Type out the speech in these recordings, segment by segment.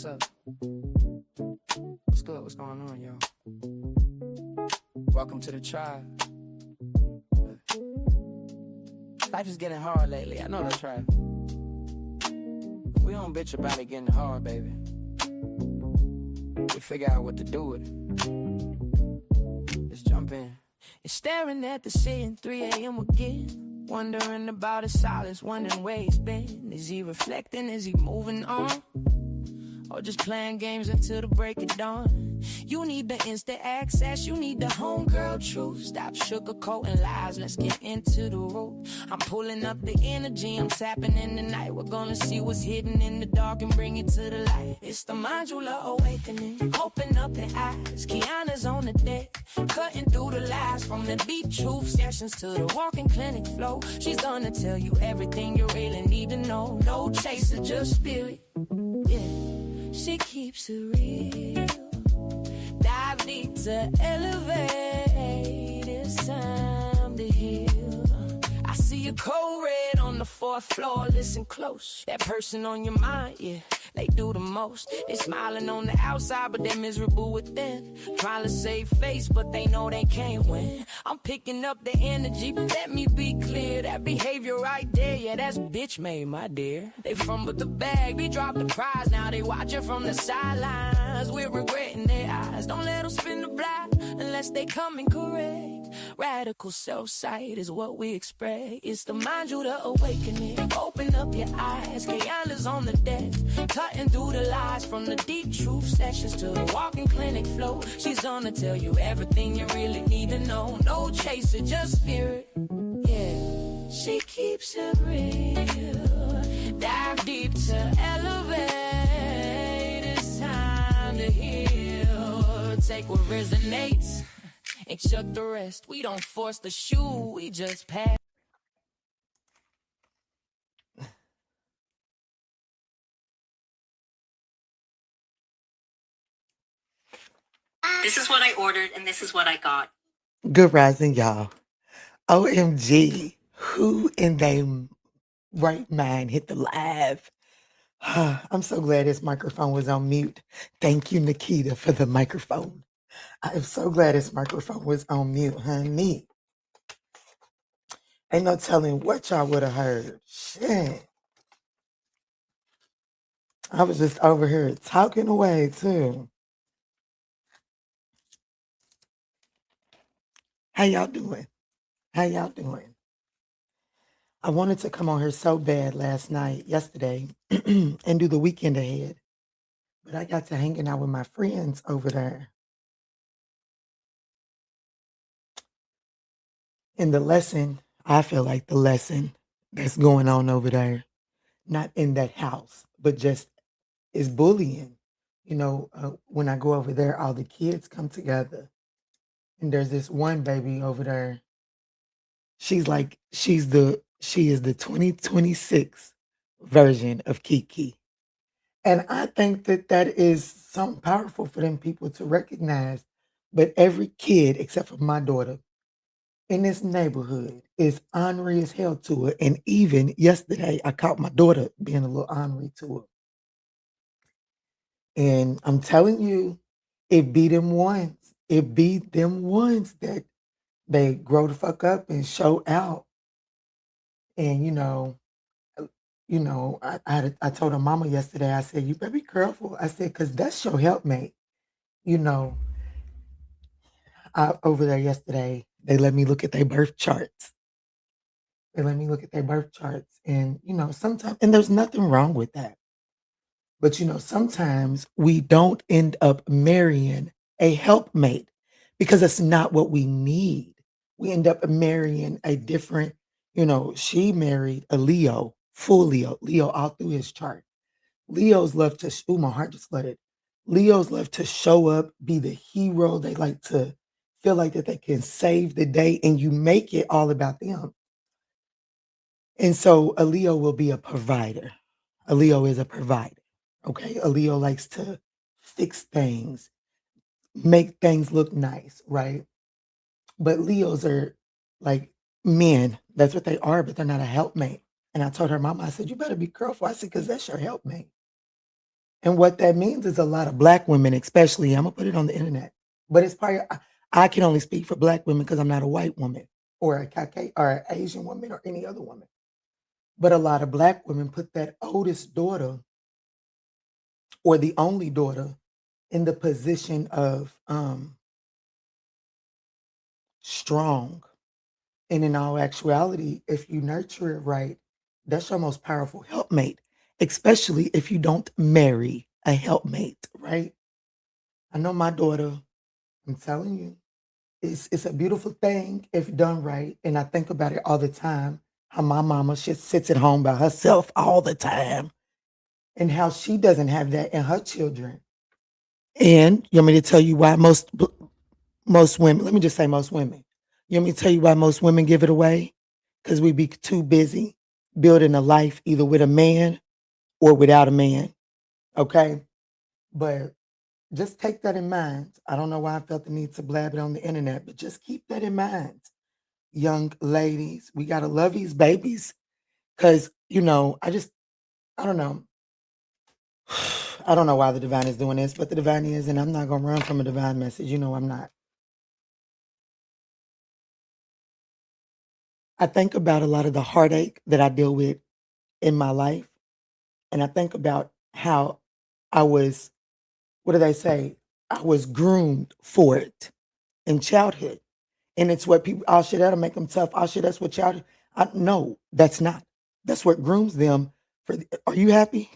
What's up? What's good? What's going on, y'all? Welcome to the tribe. Life is getting hard lately. I know that's right. We don't bitch about it getting hard, baby. We figure out what to do with it. Let's jump in. You're staring at the ceiling, 3 a.m. again. Wondering about his silence, wondering where he's been. Is he reflecting? Is he moving on? Or just playing games until the break of dawn? You need the instant access, you need the homegirl truth. Stop sugarcoating lies, let's get into the root. I'm pulling up the energy, I'm tapping in the night. We're gonna see what's hidden in the dark and bring it to the light. It's the modular awakening, open up the eyes. Kiana's on the deck, cutting through the lies. From the deep truth sessions to the walking clinic flow. She's gonna tell you everything you really need to know. No chaser, just spirit, yeah. She keeps it real. Dive deep to elevate. It's time to heal. I see a code red on the 4th floor. Listen close. That person on your mind, yeah, they do the most. They smiling on the outside, but they're miserable within. Trying to save face, but they know they can't win. I'm picking up the energy, but let me be clear. That behavior right there, yeah, that's bitch made, my dear. They fumbled the bag, they dropped the prize. Now they watching from the sidelines. We're regretting their eyes. Don't let them spin the block unless they come in correct. Radical self-sight is what we expect. It's the modular awakening. Open up your eyes. Kayana's on the deck, cutting through the lies. From the deep truth sessions to the walking clinic flow. She's gonna tell you everything you really need to know. No chaser, just spirit, yeah. She keeps it real. Dive deep to elevate. It's time to heal. Take what resonates and chuck the rest. We don't force the shoe, we just pass. This is what I ordered and this is what I got. Good rising, y'all. OMG, who in their right mind hit the live? I'm so glad this microphone was on mute. Thank you, Nikita, for the microphone. I'm so glad this microphone was on mute, honey. Ain't no telling what y'all would have heard. Shit. I was just over here talking away, too. How y'all doing? How y'all doing? I wanted to come on here so bad yesterday, and do the weekend ahead. But I got to hanging out with my friends over there. And the lesson, I feel like the lesson that's going on over there, not in that house, but just is bullying. You know, when I go over there, all the kids come together. And there's this one baby over there. She is the 2026 version of Keke. And I think that is something powerful for them people to recognize. But every kid, except for my daughter, in this neighborhood is ornery as hell to her. And even yesterday, I caught my daughter being a little ornery to her. And I'm telling you, it be them ones. It be them ones that they grow the fuck up and show out. And I told her mama yesterday, I said, you better be careful. I said, because that's your helpmate. Over there yesterday, they let me look at their birth charts. And, sometimes, and there's nothing wrong with that. But, sometimes we don't end up marrying a helpmate because it's not what we need. We end up marrying a different, she married a Leo, full Leo all through his chart. Leos love to, my heart just flooded. Leos love to show up, be the hero. They like to feel like that they can save the day, and you make it all about them. And so a Leo will be a provider. A Leo is a provider. Okay. A Leo likes to fix things, make things look nice, right? But Leos are like men. That's what they are, but they're not a helpmate. And I told her mama, I said, you better be careful. I said, because that's your helpmate. And what that means is a lot of black women, especially, I'm gonna put it on the internet, but it's probably I can only speak for black women because I'm not a white woman or a Keke or an Asian woman or any other woman. But a lot of black women put that oldest daughter or the only daughter in the position of strong. And in all actuality, if you nurture it right, that's your most powerful helpmate, especially if you don't marry a helpmate, right? I know my daughter, I'm telling you, it's a beautiful thing if done right. And I think about it all the time, how my mama just sits at home by herself all the time and how she doesn't have that in her children. And you want me to tell you why most women, let me just say most women. You want me to tell you why most women give it away? Because we be too busy building a life either with a man or without a man. Okay. But just take that in mind. I don't know why I felt the need to blab it on the internet, but just keep that in mind. Young ladies, we gotta love these babies. Cause I don't know. I don't know why the divine is doing this, but the divine is, and I'm not gonna run from a divine message. You know I'm not. I think about a lot of the heartache that I deal with in my life. And I think about how I was, what do they say? I was groomed for it in childhood. And it's what people, oh shit, that'll make them tough. Oh shit, that's what childhood. No, that's not. That's what grooms them for. Are you happy?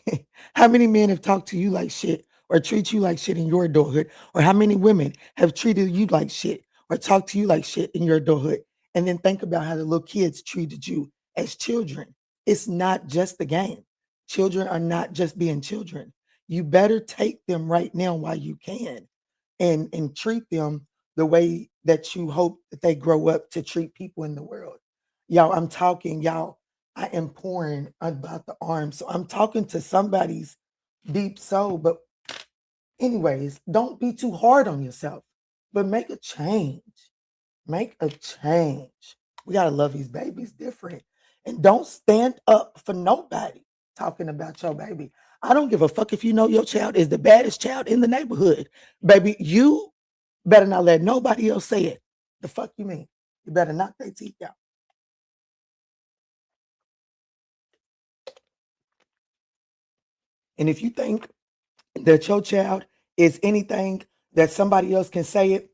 How many men have talked to you like shit or treat you like shit in your adulthood? Or how many women have treated you like shit or talked to you like shit in your adulthood? And then think about how the little kids treated you as children. It's not just the game. Children are not just being children. You better take them right now while you can and treat them the way that you hope that they grow up to treat people in the world. Y'all, I'm talking, y'all, I am pouring about the arms. So I'm talking to somebody's deep soul. But anyways, don't be too hard on yourself, but make a change. Make a change. We gotta love these babies different. And don't stand up for nobody talking about your baby. I don't give a fuck if you know your child is the baddest child in the neighborhood. Baby, you better not let nobody else say it. The fuck you mean? You better knock their teeth out. And if you think that your child is anything that somebody else can say it,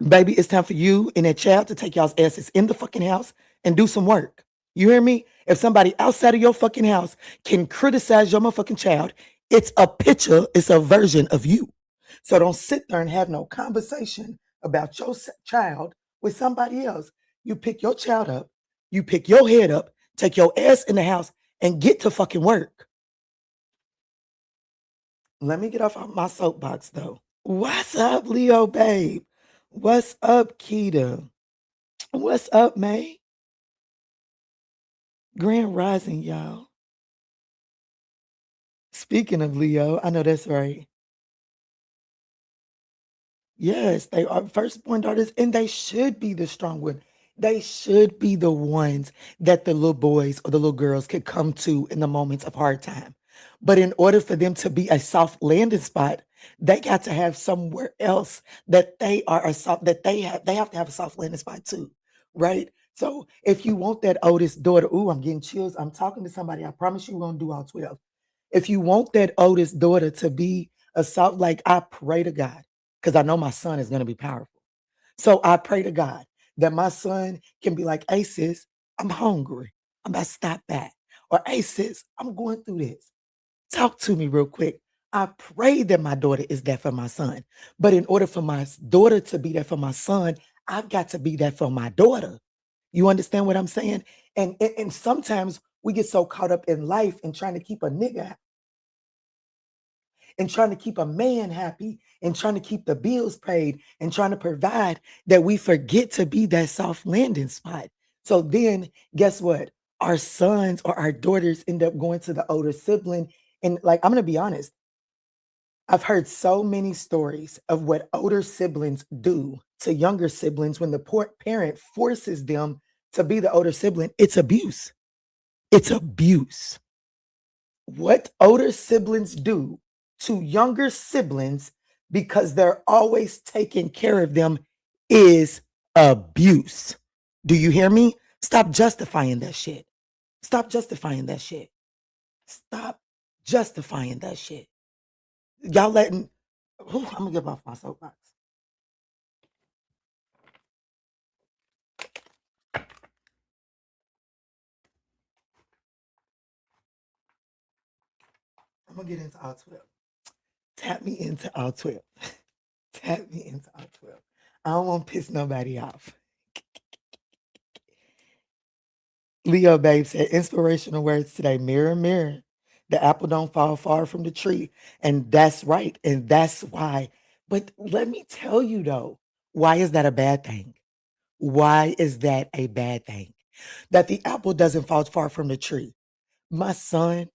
baby, it's time for you and that child to take y'all's asses in the fucking house and do some work. You hear me? If somebody outside of your fucking house can criticize your motherfucking child, it's a picture, it's a version of you. So don't sit there and have no conversation about your child with somebody else. You pick your child up, you pick your head up, take your ass in the house and get to fucking work. Let me get off my soapbox though. What's up, Leo babe? What's up, Keita? What's up, May? Grand Rising, y'all. Speaking of Leo, I know that's right. Yes, they are firstborn daughters, and they should be the strong one. They should be the ones that the little boys or the little girls could come to in the moments of hard time. But in order for them to be a soft landing spot, they got to have somewhere else that they are a soft that they have to have a soft landing spot too, right? So if you want that oldest daughter, ooh, I'm getting chills. I'm talking to somebody. I promise you we're gonna do all 12. If you want that oldest daughter to be a soft, like I pray to God because I know my son is going to be powerful. So I pray to God that my son can be like, hey, sis, I'm hungry. I'm about to stop back. Or, hey, sis, I'm going through this. Talk to me real quick. I pray that my daughter is there for my son. But in order for my daughter to be there for my son, I've got to be there for my daughter. You understand what I'm saying? And sometimes we get so caught up in life and trying to keep a nigga and trying to keep a man happy and trying to keep the bills paid and trying to provide that we forget to be that soft landing spot. So then guess what? Our sons or our daughters end up going to the older sibling. And like, I'm going to be honest, I've heard so many stories of what older siblings do to younger siblings when the poor parent forces them to be the older sibling. It's abuse. It's abuse. What older siblings do to younger siblings because they're always taking care of them is abuse. Do you hear me? Stop justifying that shit. Stop justifying that shit. Stop justifying that shit. Y'all letting, I'm gonna get off my soapbox. I'm gonna get into all 12. Tap me into all 12. Tap me into all 12. I don't want to piss nobody off. Leo Babe said, inspirational words today. Mirror, mirror. The apple don't fall far from the tree. And that's right. And that's why. But let me tell you though, why is that a bad thing? Why is that a bad thing? That the apple doesn't fall far from the tree. My son,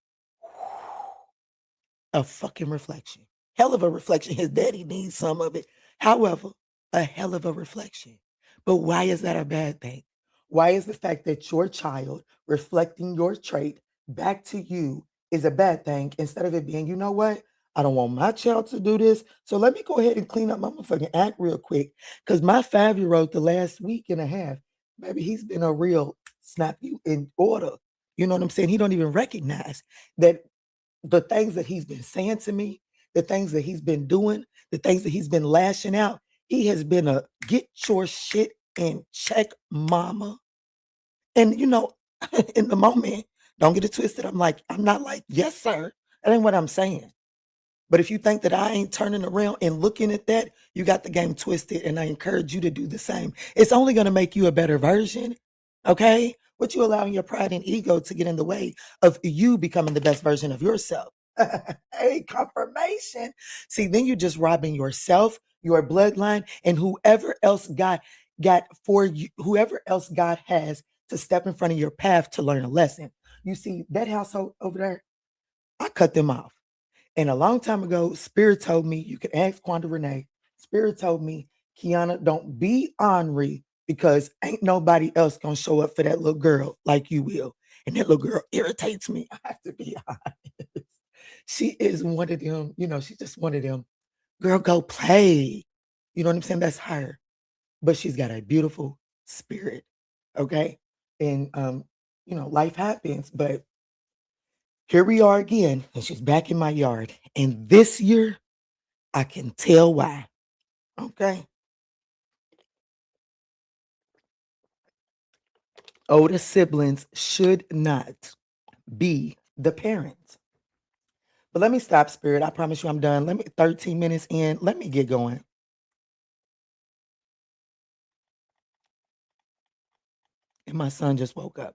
a fucking reflection. Hell of a reflection. His daddy needs some of it. However, a hell of a reflection. But why is that a bad thing? Why is the fact that your child reflecting your trait back to you is a bad thing instead of it being, you know what? I don't want my child to do this. So let me go ahead and clean up my motherfucking act real quick. Because my 5-year-old, the last week and a half, maybe he's been a real snap you in order. You know what I'm saying? He don't even recognize that the things that he's been saying to me, the things that he's been doing, the things that he's been lashing out, he has been a get your shit in check, mama. And you know, in the moment, don't get it twisted. I'm not like, yes, sir. That ain't what I'm saying. But if you think that I ain't turning around and looking at that, you got the game twisted. And I encourage you to do the same. It's only going to make you a better version. Okay? What you allowing your pride and ego to get in the way of you becoming the best version of yourself. Hey, confirmation. See, then you're just robbing yourself, your bloodline, and whoever else God got for you, whoever else God has to step in front of your path to learn a lesson. You see, that household over there, I cut them off. And a long time ago, Spirit told me, you can ask Quanda Renee, Spirit told me, Kiana, don't be ornery because ain't nobody else gonna show up for that little girl like you will. And that little girl irritates me. I have to be honest. She is one of them, you know, she's just one of them. Girl, go play. You know what I'm saying? That's her. But she's got a beautiful spirit. Okay. And you know, life happens, but here we are again, and she's back in my yard. And this year, I can tell why. Okay. Older siblings should not be the parents. But let me stop, Spirit. I promise you I'm done. 13 minutes in. Let me get going. And my son just woke up.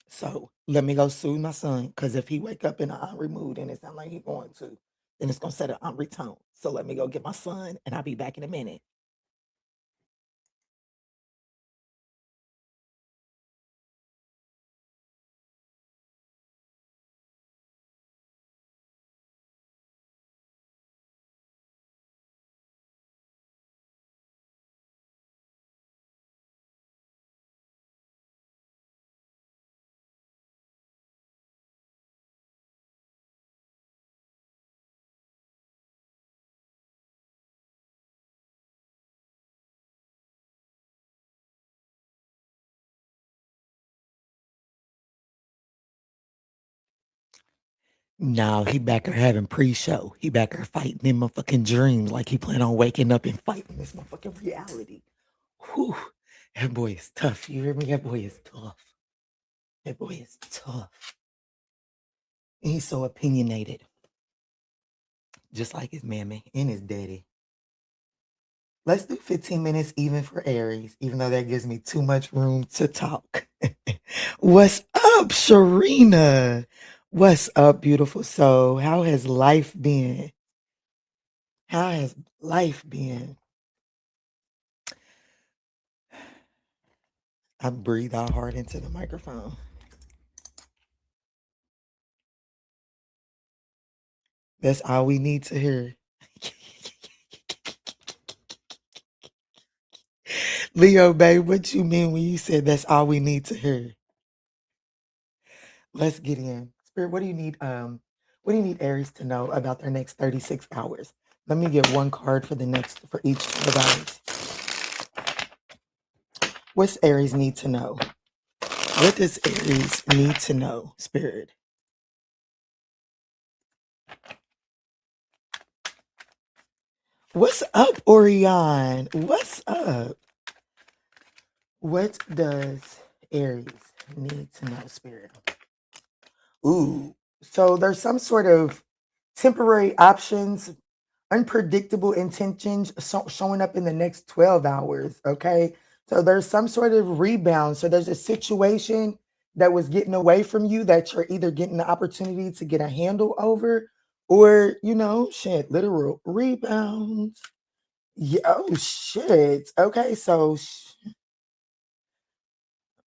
So let me go soothe my son. Because if he wake up in an angry mood and it sounds like he's going to, then it's going to set an angry tone. So let me go get my son and I'll be back in a minute. No, he back there having pre-show. He back there fighting in motherfucking dreams like he plan on waking up and fighting this motherfucking reality. Whew. That boy is tough. You hear me? That boy is tough. That boy is tough. And he's so opinionated. Just like his mammy and his daddy. Let's do 15 minutes even for Aries, even though that gives me too much room to talk. What's up, Sharina? What's up, beautiful soul? How has life been? How has life been? I breathe out hard into the microphone. That's all we need to hear. Leo, babe, what you mean when you said that's all we need to hear? Let's get in. Spirit, what do you need? What do you need Aries to know about their next 36 hours? Let me get one card for each 12 hours. What's Aries need to know? What does Aries need to know, Spirit? What's up, Orion? What's up? What does Aries need to know, Spirit? Ooh, so there's some sort of temporary options, unpredictable intentions showing up in the next 12 hours. Okay. So there's some sort of rebound. So there's a situation that was getting away from you that you're either getting the opportunity to get a handle over or, shit, literal rebounds. Yeah. Oh, shit. Okay. So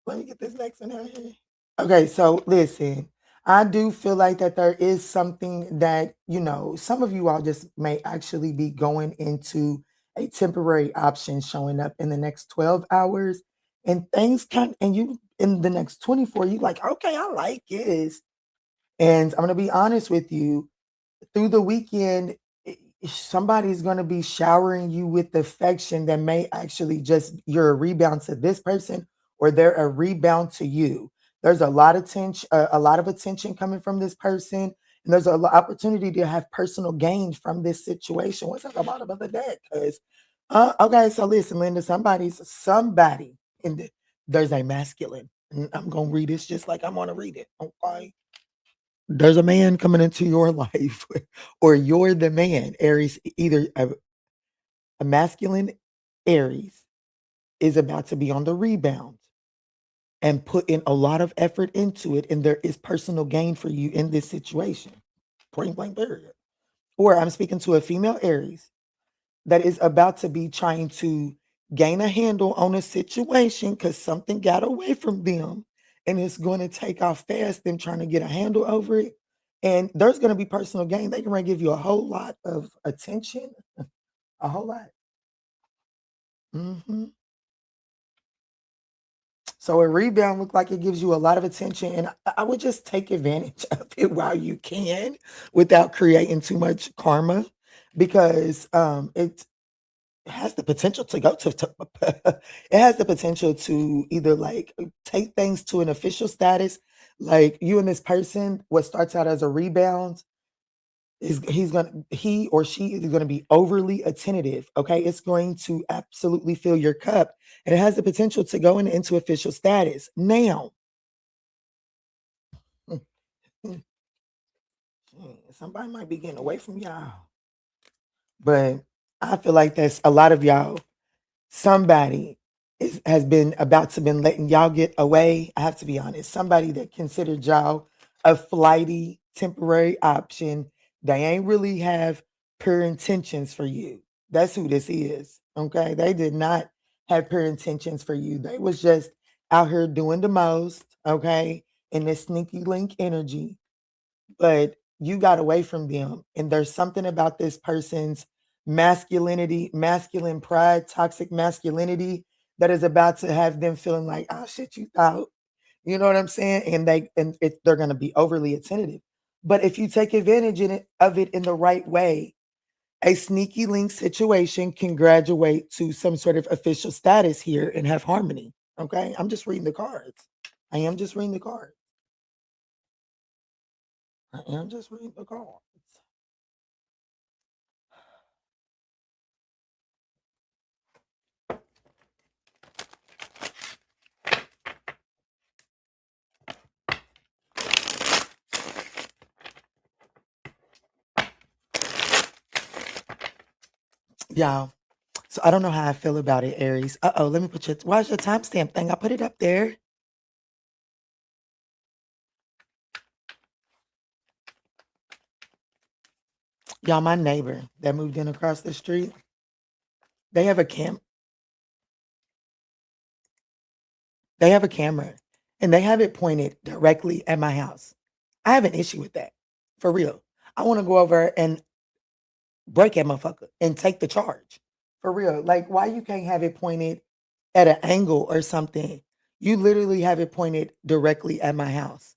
let me get this next one out here. Okay, so listen, I do feel like that there is something that, some of you all just may actually be going into a temporary option showing up in the next 12 hours and and you in the next 24, you like, okay, I like this. And I'm going to be honest with you, through the weekend, somebody's going to be showering you with affection that may actually just you're a rebound to this person or they're a rebound to you. There's a lot of attention coming from this person, and there's an opportunity to have personal gain from this situation. What's at the bottom of the deck? Because okay, so listen, Linda, somebody there's a masculine. And I'm gonna read this just like I'm gonna read it. Okay, there's a man coming into your life, or you're the man. Aries, either a masculine Aries is about to be on the rebound and put in a lot of effort into it, and there is personal gain for you in this situation. Point blank, period. Or I'm speaking to a female Aries that is about to be trying to gain a handle on a situation because something got away from them and it's going to take off fast, them trying to get a handle over it. And there's going to be personal gain. They can give you a whole lot of attention, a whole lot. hmm So a rebound look like it gives you a lot of attention, and I would just take advantage of it while you can without creating too much karma because it has the potential to go to it has the potential to either like take things to an official status, like you and this person, what starts out as a rebound he or she is gonna be overly attentive. Okay, it's going to absolutely fill your cup, and it has the potential to go into official status. Now, mm, mm, somebody might be getting away from y'all, but I feel like that's a lot of y'all. Somebody has been about to been letting y'all get away. I have to be honest. Somebody that considered y'all a flighty temporary option. They ain't really have pure intentions for you. That's who this is. Okay. They did not have pure intentions for you. They was just out here doing the most. Okay. In this sneaky link energy, but you got away from them. And there's something about this person's masculinity, masculine pride, toxic masculinity that is about to have them feeling like, oh shit, you thought. You know what I'm saying? They're going to be overly attentive. But if you take advantage of it in the right way, a sneaky link situation can graduate to some sort of official status here and have harmony. Okay. I'm just reading the cards. I am just reading the cards. I am just reading the cards. Y'all, so I don't know how I feel about it, Aries. Uh-oh, let me where's your timestamp thing? I put it up there. Y'all, my neighbor that moved in across the street, they have a they have a camera and they have it pointed directly at my house. I have an issue with that. For real. I want to go over and break that motherfucker and take the charge. For real. Like, why you can't have it pointed at an angle or something? You literally have it pointed directly at my house.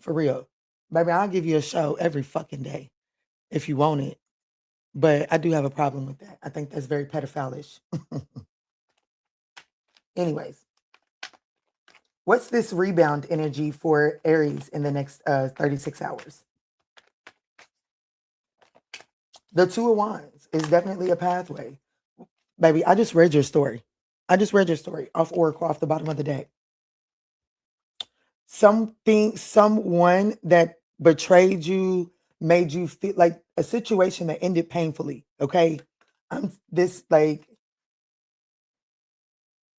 For real. Baby, I'll give you a show every fucking day if you want it. But I do have a problem with that. I think that's very pedophilish. Anyways, what's this rebound energy for Aries in the next 36 hours? The Two of Wands is definitely a pathway. Baby, I just read your story. I just read your story off Oracle, off the bottom of the deck. Someone that betrayed you, made you feel like a situation that ended painfully. Okay.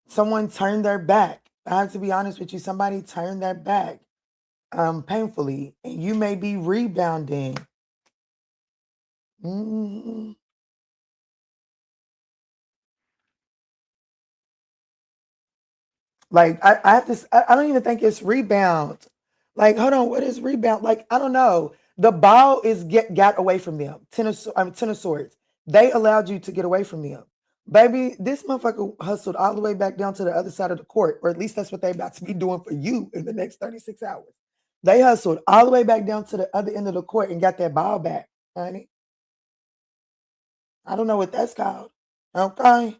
Someone turned their back. I have to be honest with you. Somebody turned their back painfully, and you may be rebounding. Mhm. Like I have to. I don't even think it's rebound. Like, hold on, what is rebound? Like, I don't know. The ball is got away from them. Ten of Swords. They allowed you to get away from them, baby. This motherfucker hustled all the way back down to the other side of the court, or at least that's what they about to be doing for you in the next 36 hours. They hustled all the way back down to the other end of the court and got that ball back, honey. I don't know what that's called. Okay.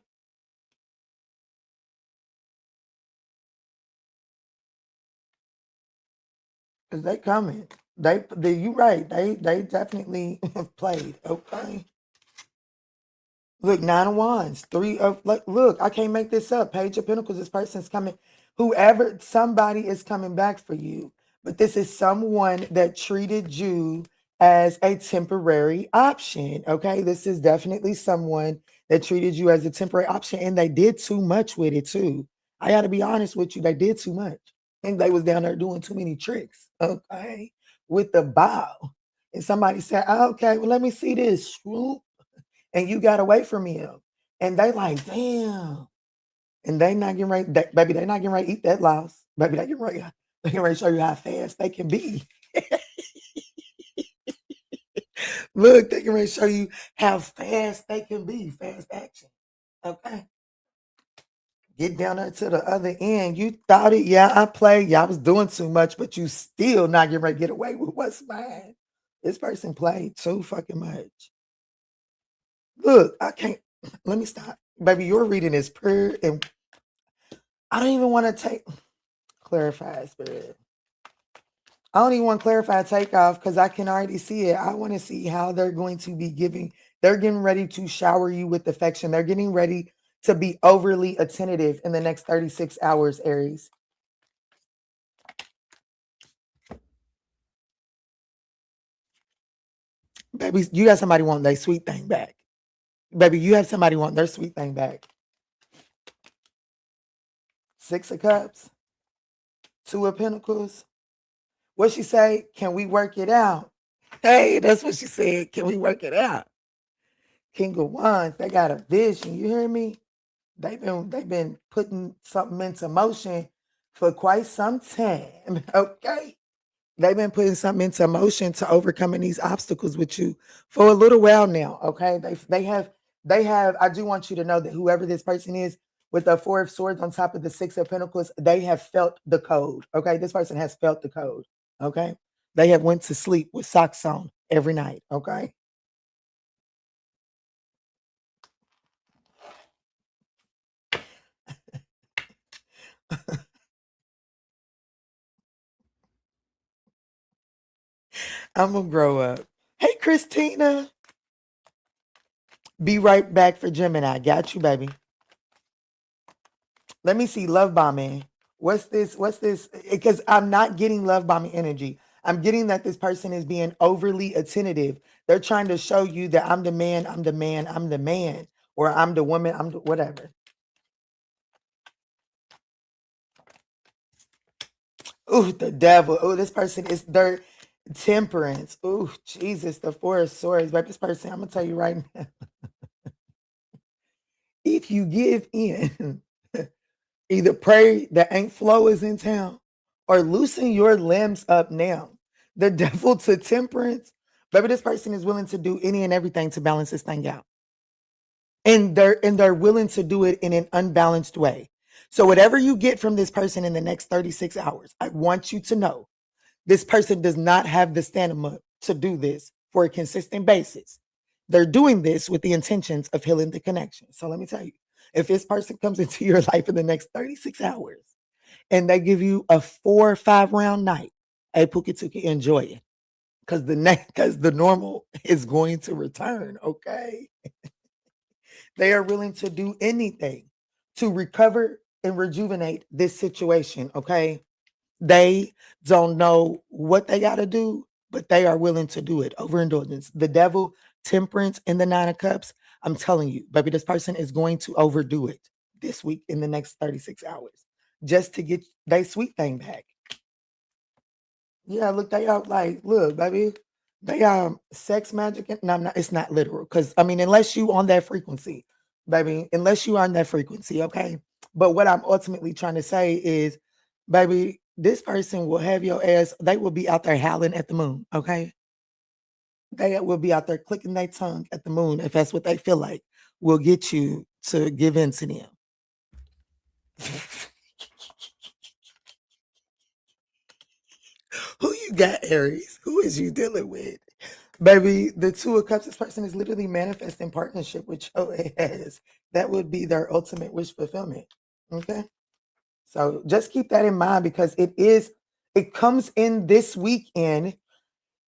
Because they coming. You right. They definitely have played. Okay. Look, 9 of Wands, look, I can't make this up. Page of Pentacles, this person's coming. Somebody is coming back for you. But this is someone that treated you as a temporary option. Okay. This is definitely someone that treated you as a temporary option. And they did too much with it too. I gotta be honest with you, they did too much. And they was down there doing too many tricks. Okay. With the bow. And somebody said, okay, well, let me see this. Swoop. And you got away from him. And they like, damn. And they not getting ready, baby, they not getting ready to eat that loss. Baby, they getting ready to show you how fast they can be. Look, they can ready to show you how fast they can be. Fast action. Okay. Get down there to the other end. You thought it, yeah, I played. Yeah, I was doing too much, but you still not getting ready to get away with what's mine. This person played too fucking much. Look, I can't. Let me stop. Baby, your reading is pure, and I don't even want to clarify, Spirit. I don't even want to clarify takeoff because I can already see it. I want to see how they're going to be they're getting ready to shower you with affection. They're getting ready to be overly attentive in the next 36 hours, Aries. Baby, you got somebody wanting their sweet thing back. Baby, you have somebody wanting their sweet thing back. 6 of Cups. 2 of Pentacles. What she say? Can we work it out? Hey, that's what she said. Can we work it out? King of Wands, they got a vision. You hear me? They've been putting something into motion for quite some time. Okay. They've been putting something into motion to overcoming these obstacles with you for a little while now. Okay. They have, I do want you to know that whoever this person is with the 4 of Swords on top of the 6 of Pentacles, they have felt the code. Okay. This person has felt the code. Okay. They have went to sleep with socks on every night. Okay. I'm gonna grow up. Hey, Christina. Be right back for Gemini. Got you, baby. Let me see love bombing. What's this? Because I'm not getting love bombing energy. I'm getting that this person is being overly attentive. They're trying to show you that I'm the man, I'm the man, I'm the man, or I'm the woman, I'm the whatever. Ooh, the devil. Oh, this person is their temperance. Ooh, Jesus, the 4 of Swords. But this person, I'm gonna tell you right now. If you give in, either pray that ain't flow is in town or loosen your limbs up now. The devil to temperance, baby, this person is willing to do any and everything to balance this thing out. And they're willing to do it in an unbalanced way. So whatever you get from this person in the next 36 hours, I want you to know This person does not have the stamina to do this for a consistent basis. They're doing this with the intentions of healing the connection. So let me tell you, if this person comes into your life in the next 36 hours and they give you a 4 or 5 round night, hey, Pukituki, enjoy it. Because the normal is going to return, okay? They are willing to do anything to recover and rejuvenate this situation, okay? They don't know what they got to do, but they are willing to do it. Overindulgence. The devil, temperance, and the 9 of cups. I'm telling you, baby, this person is going to overdo it this week in the next 36 hours just to get their sweet thing back. Yeah, look, they are like, look, baby, they are sex magic. No, I'm not, it's not literal. Because, I mean, unless you on that frequency, baby, unless you are on that frequency, okay? But what I'm ultimately trying to say is, baby, this person will have your ass, they will be out there howling at the moon, okay? They will be out there clicking their tongue at the moon if that's what they feel like will get you to give in to them. Who you got, Aries? Who is you dealing with? Baby, the 2 of Cups, this person is literally manifesting partnership with your ass. That would be their ultimate wish fulfillment. Okay? So just keep that in mind because it comes in this weekend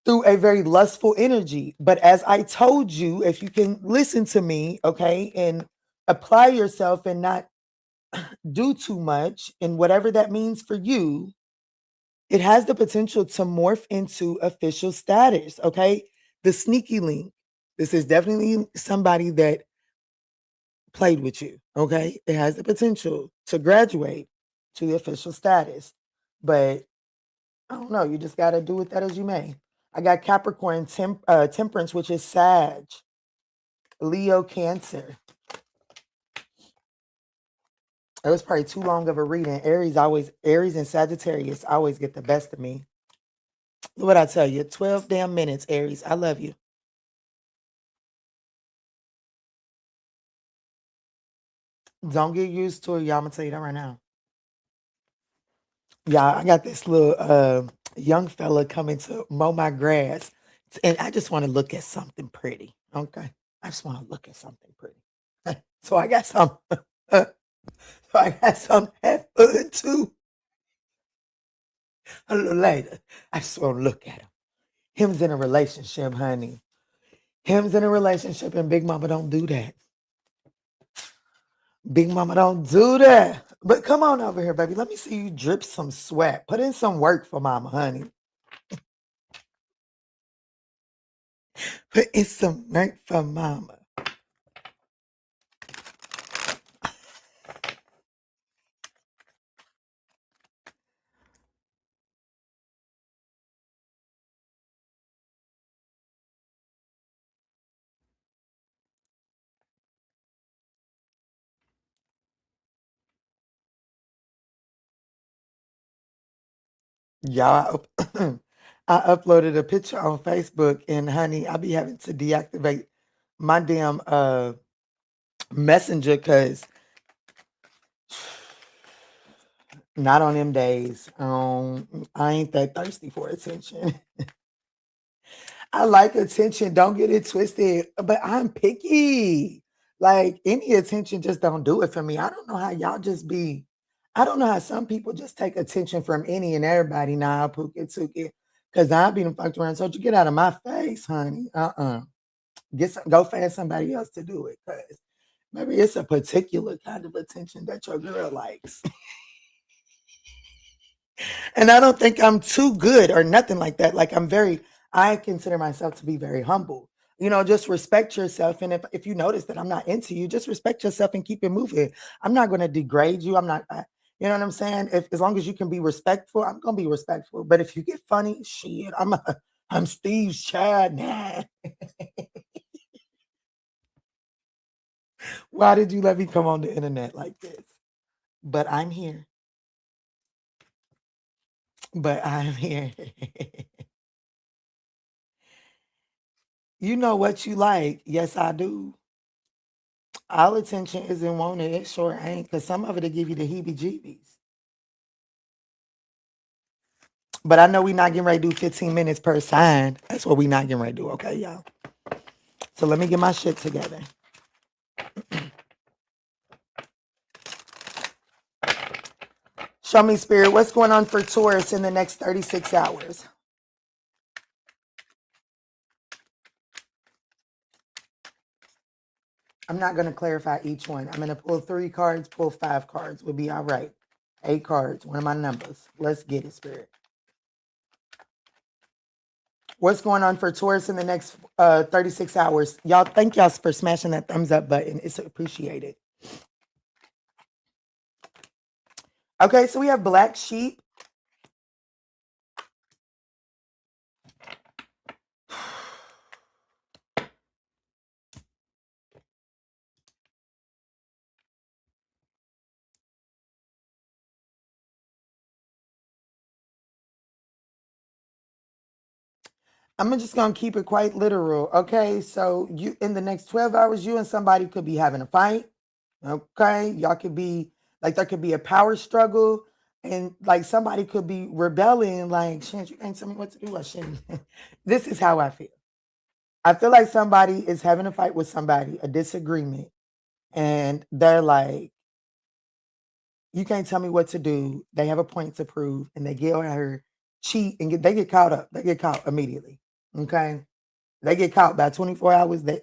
through a very lustful energy. But as I told you, if you can listen to me, okay, and apply yourself and not do too much, and whatever that means for you, it has the potential to morph into official status, okay? The sneaky link. This is definitely somebody that played with you, okay? It has the potential to graduate to the official status. But I don't know, you just got to do with that as you may. I got Capricorn temperance, which is Sag, Leo, Cancer. It was probably too long of a reading. Aries and Sagittarius always get the best of me. What I tell you, 12 damn minutes, Aries. I love you. Don't get used to it, y'all. I'm gonna tell you that right now. Yeah, I got this little young fella coming to mow my grass, and I just want to look at something pretty. Okay, I just want to look at something pretty. So I got some. So I got some that fun too. A little later, I just want to look at him. Him's in a relationship, honey. Him's in a relationship, and Big Mama don't do that. Big Mama don't do that. But come on over here, baby. Let me see you drip some sweat. Put in some work for Mama, honey. Put in some work for Mama. Y'all, I uploaded a picture on Facebook, and honey, I be having to deactivate my damn messenger because not on them days. I ain't that thirsty for attention. I like attention. Don't get it twisted, but I'm picky. Like any attention just don't do it for me. I don't know how y'all just be. I don't know how some people just take attention from any and everybody. Nah, Pookie took it. Cause I be fucked around. So you get out of my face, honey. Go find somebody else to do it. Cause maybe it's a particular kind of attention that your girl likes. And I don't think I'm too good or nothing like that. Like I consider myself to be very humble. Just respect yourself. And if you notice that I'm not into you, just respect yourself and keep it moving. I'm not going to degrade you. I'm not, you know what I'm saying? As long as you can be respectful, I'm going to be respectful. But if you get funny, shit, I'm Steve's child now. Why did you let me come on the internet like this? But I'm here. But I'm here. You know what you like. Yes, I do. All attention isn't wanted. It sure ain't. Because some of it'll give you the heebie-jeebies. But I know we're not getting ready to do 15 minutes per sign. That's what we're not getting ready to do, okay, y'all? So let me get my shit together. Show me, Spirit, what's going on for Taurus in the next 36 hours? I'm not going to clarify each one. I'm going to pull 3 cards, pull 5 cards. We'll be all right. 8 cards, one of my numbers. Let's get it, Spirit. What's going on for Taurus in the next 36 hours? Y'all, thank y'all for smashing that thumbs up button. It's appreciated. Okay, so we have Black Sheep. I'm just going to keep it quite literal. Okay, so you in the next 12 hours, you and somebody could be having a fight. Okay, y'all could be like, there could be a power struggle, and like somebody could be rebelling, like, shit, you can't tell me what to do. I shouldn't. This is how I feel. I feel like somebody is having a fight with somebody, a disagreement, and they're like, you can't tell me what to do. They have a point to prove, and they get on her, cheat, and they get caught up. They get caught immediately. Okay, they get caught by 24 hours. They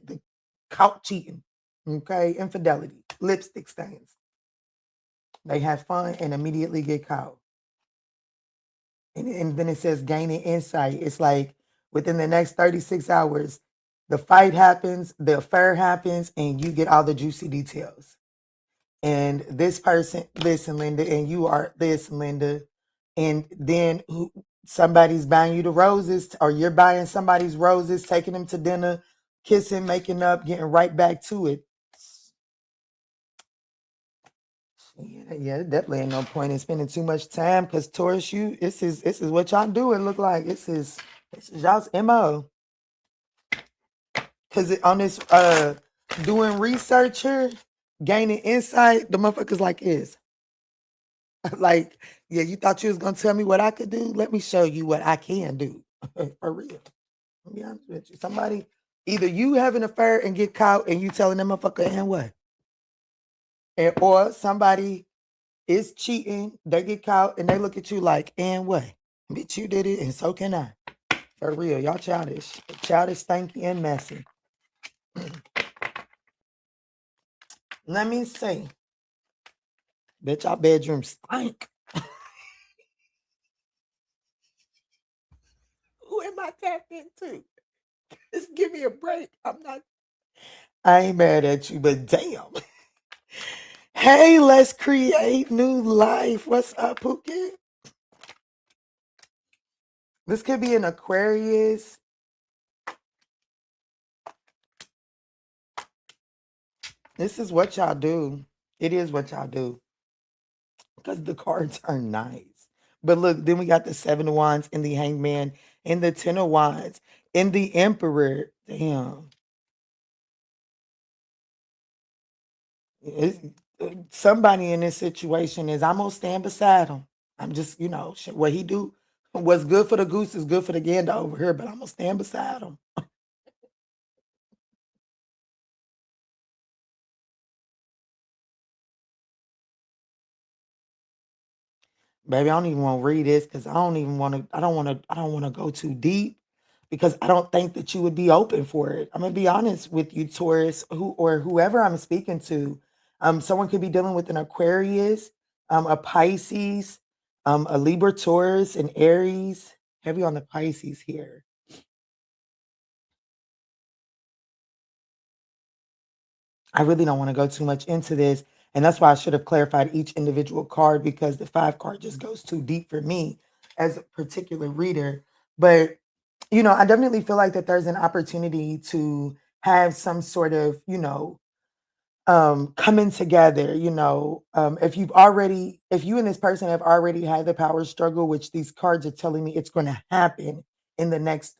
caught cheating. Okay, infidelity, lipstick stains. They have fun and immediately get caught. And then it says gaining insight. It's like within the next 36 hours, the fight happens, the affair happens, and you get all the juicy details. And this person, listen, Linda, and you are this, Linda. And then somebody's buying you the roses, or you're buying somebody's roses, taking them to dinner, kissing, making up, getting right back to it. Yeah, definitely ain't no point in spending too much time, because Taurus, this is what y'all do. It look like this is y'all's MO. Because on this doing research here, gaining insight, the motherfuckers like is like, yeah, you thought you was gonna tell me what I could do? Let me show you what I can do. For real. I'll be honest with you. Somebody, either you have an affair and get caught and you telling them motherfucker and what? Or somebody is cheating, they get caught, and they look at you like, and what? Bitch, you did it, and so can I. For real, y'all childish. Childish, stinky, and messy. Let me see. Bitch, our bedroom stink. Who am I tapped into? Just give me a break. I ain't mad at you, but damn. Hey, let's create new life. What's up, Pookie? This could be an Aquarius. This is what y'all do. It is what y'all do. Because the cards are nice. But look, then we got the 7 of Wands and the Hangman and the 10 of Wands and the Emperor. Damn. Somebody in this situation is, I'm going to stand beside him. I'm just, what he do, what's good for the goose is good for the gander over here, but I'm going to stand beside him. Baby, I don't even want to read this, because I don't want to go too deep, because I don't think that you would be open for it. I'm gonna be honest with you, Taurus, whoever I'm speaking to. Someone could be dealing with an Aquarius, a Pisces, a Libra, Taurus, an Aries. Heavy on the Pisces here. I really don't want to go too much into this. And that's why I should have clarified each individual card, because the 5 card just goes too deep for me as a particular reader. But, I definitely feel like that there's an opportunity to have some sort of, coming together, if you and this person have already had the power struggle, which these cards are telling me it's going to happen in the next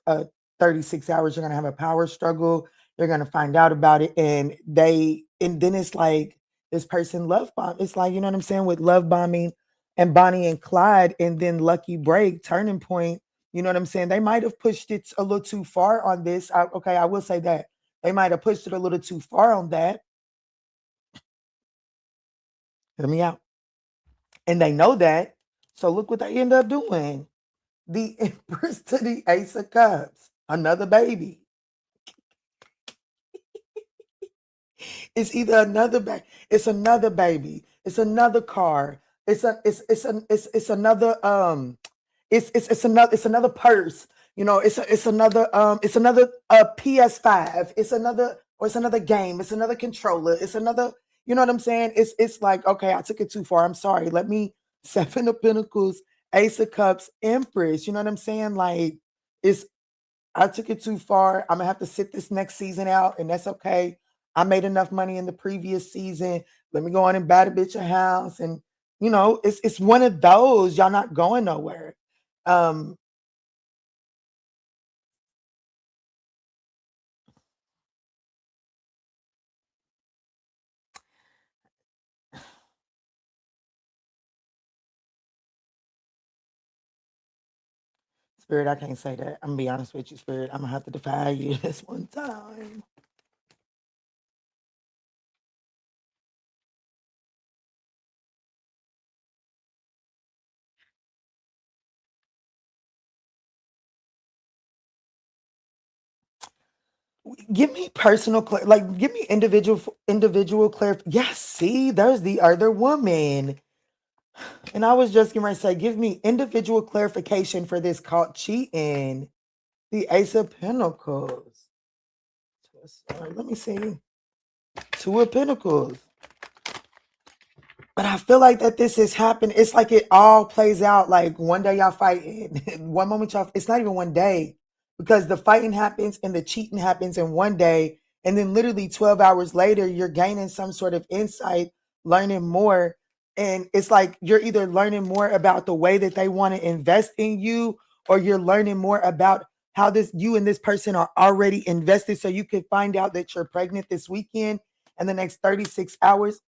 36 hours. You're going to have a power struggle. You're going to find out about it. And then it's like this person love bomb. It's like, you know what I'm saying? With love bombing, and Bonnie and Clyde, and then Lucky Break, Turning Point. You know what I'm saying? They might have pushed it a little too far on this. Okay, I will say that. They might have pushed it a little too far on that. Hear me out. And they know that. So look what they end up doing. The Empress to the Ace of Cups. Another baby. It's either another it's another baby, it's another car, it's another purse, it's another PS5, it's another, or it's another game, it's another controller, it's another, you know what I'm saying? It's like, okay, I took it too far. I'm sorry. Let me Seven of Pentacles, Ace of Cups, Empress. You know what I'm saying? Like, it's I took it too far. I'm gonna have to sit this next season out, and that's okay. I made enough money in the previous season. Let me go on and buy the bitch a house. And it's one of those. Y'all not going nowhere. Spirit, I can't say that. I'm gonna be honest with you, Spirit. I'm gonna have to defy you this one time. Give me personal, give me individual clarity. Yes, see, there's the other woman. And I was just going to say, give me individual clarification for this called cheating. The Ace of Pentacles. Let me see. Two of Pentacles. But I feel like that this has happened. It's like it all plays out like one day y'all fighting. One moment y'all, it's not even one day, because the fighting happens and the cheating happens in one day. And then literally 12 hours later, you're gaining some sort of insight, learning more. And it's like you're either learning more about the way that they want to invest in you, or you're learning more about how you and this person are already invested. So you could find out that you're pregnant this weekend and the next 36 hours.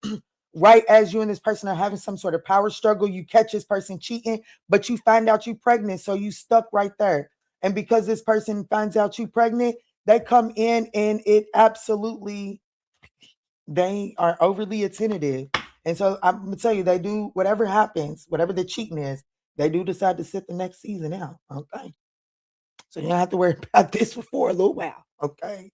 Right as you and this person are having some sort of power struggle, you catch this person cheating, but you find out you're pregnant. So you stuck right there. And because this person finds out you pregnant, they come in and they are overly attentive. And so I'm gonna tell you, they do whatever happens, whatever the cheating is, they do decide to sit the next season out. Okay. So you don't have to worry about this for a little while. Okay.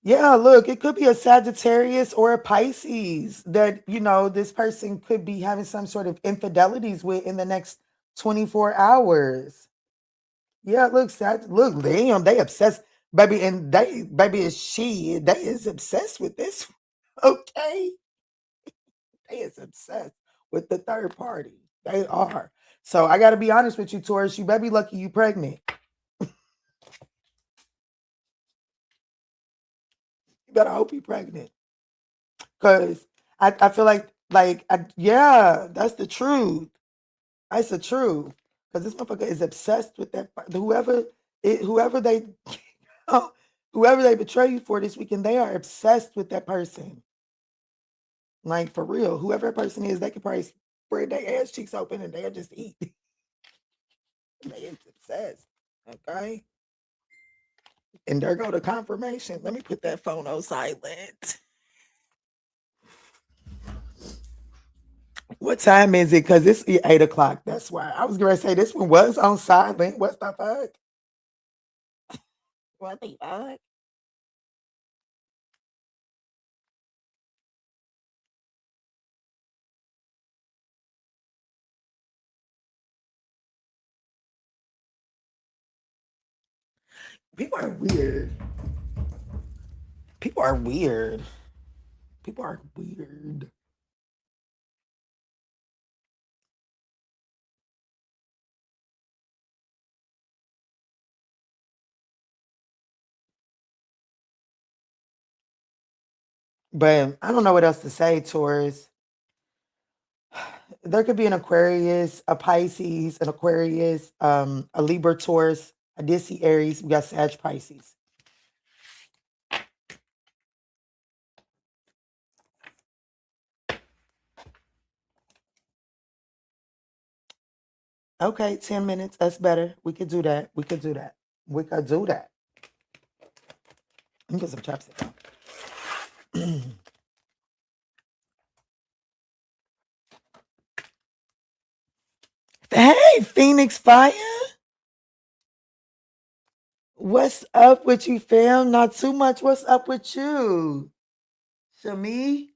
Yeah, look, it could be a Sagittarius or a Pisces that, this person could be having some sort of infidelities with in the next 24 hours. Yeah, look, look, they obsessed, baby, and baby, they is obsessed with this. Okay. They is obsessed with the third party. They are. So I got to be honest with you, Taurus, you better be lucky you pregnant. You better hope you pregnant. Because I feel like, yeah, that's the truth. That's the truth. Because this motherfucker is obsessed with that. Whoever they, whoever they betray you for this weekend, they are obsessed with that person. Like, for real, whoever that person is, they could probably spread their ass cheeks open and they'll just eat. They is obsessed. Okay. And there go the confirmation. Let me put that phone on silent. What time is it? Because it's 8 o'clock. That's why I was going to say this one was on silent. What the fuck? What the fuck? People are weird. People are weird. People are weird. But I don't know what else to say, Taurus. There could be an Aquarius, a Pisces, an Aquarius, a Libra, Taurus, I did see Aries. We got Sag, Pisces. Okay, 10 minutes. That's better. We could do that. We could do that. We could do that. Let me get some chapstick on. Hey, Phoenix Fire. What's up with you, fam? Not too much. What's up with you? Shami?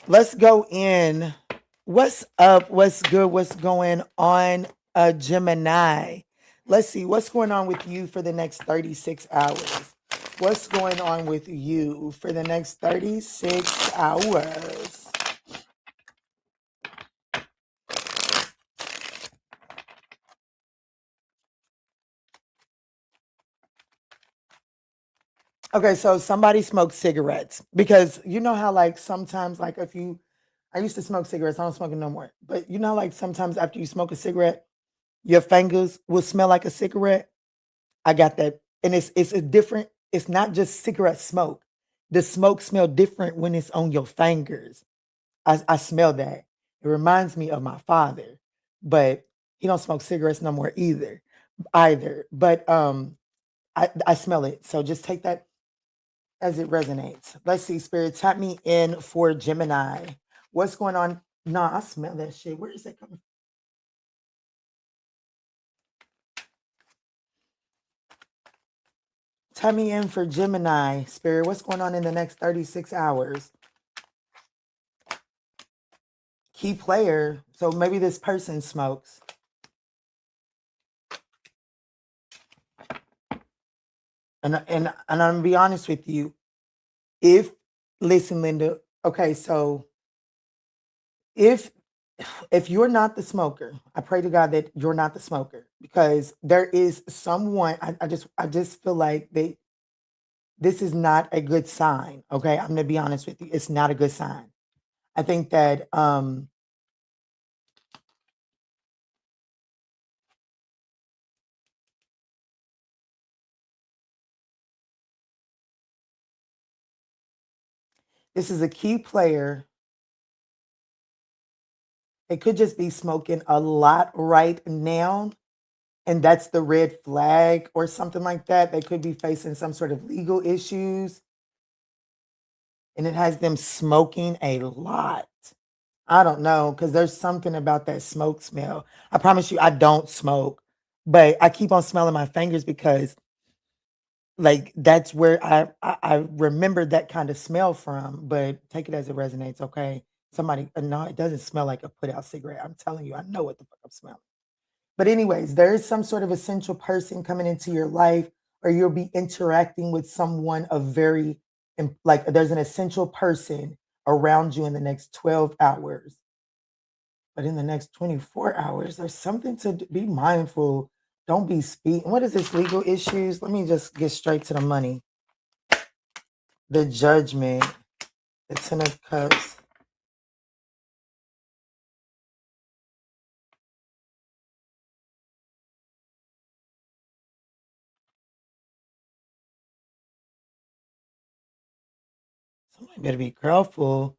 Let's go in. What's up? What's good? What's going on, Gemini? Let's see. What's going on with you for the next 36 hours? What's going on with you for the next 36 hours? Okay, so somebody smokes cigarettes because you know how like sometimes like if you I used to smoke cigarettes, I don't smoke it no more. But you know like sometimes after you smoke a cigarette, your fingers will smell like a cigarette. I got that. And it's a different, it's not just cigarette smoke. The smoke smell different when it's on your fingers. I smell that. It reminds me of my father, but he don't smoke cigarettes no more either. But I smell it. So just take that as it resonates. Let's see, Spirit, tap me in for Gemini. What's going on? Nah, I smell that shit. Where is that coming from? Tap me in for Gemini, Spirit. What's going on in the next 36 hours? Key player. So maybe this person smokes. And I'm gonna be honest with you. Listen, Linda, okay, so if you're not the smoker, I pray to God that you're not the smoker because there is someone I just feel like this is not a good sign. Okay. I'm gonna be honest with you. It's not a good sign. I think that this is a key player. It could just be smoking a lot right now. And that's the red flag or something like that. They could be facing some sort of legal issues. And it has them smoking a lot. I don't know, because there's something about that smoke smell. I promise you, I don't smoke, but I keep on smelling my fingers because like that's where I remember that kind of smell from, but take it as it resonates, okay? Somebody, no, it doesn't smell like a put out cigarette. I'm telling you, I know what the fuck I'm smelling. But anyways, there is some sort of essential person coming into your life, or you'll be interacting with someone of very like there's an essential person around you in the next 12 hours. But in the next 24 hours, there's something to be mindful. Don't be speaking. What is this legal issues? Let me just get straight to the money. The judgment, the 10 of cups. Somebody better be careful.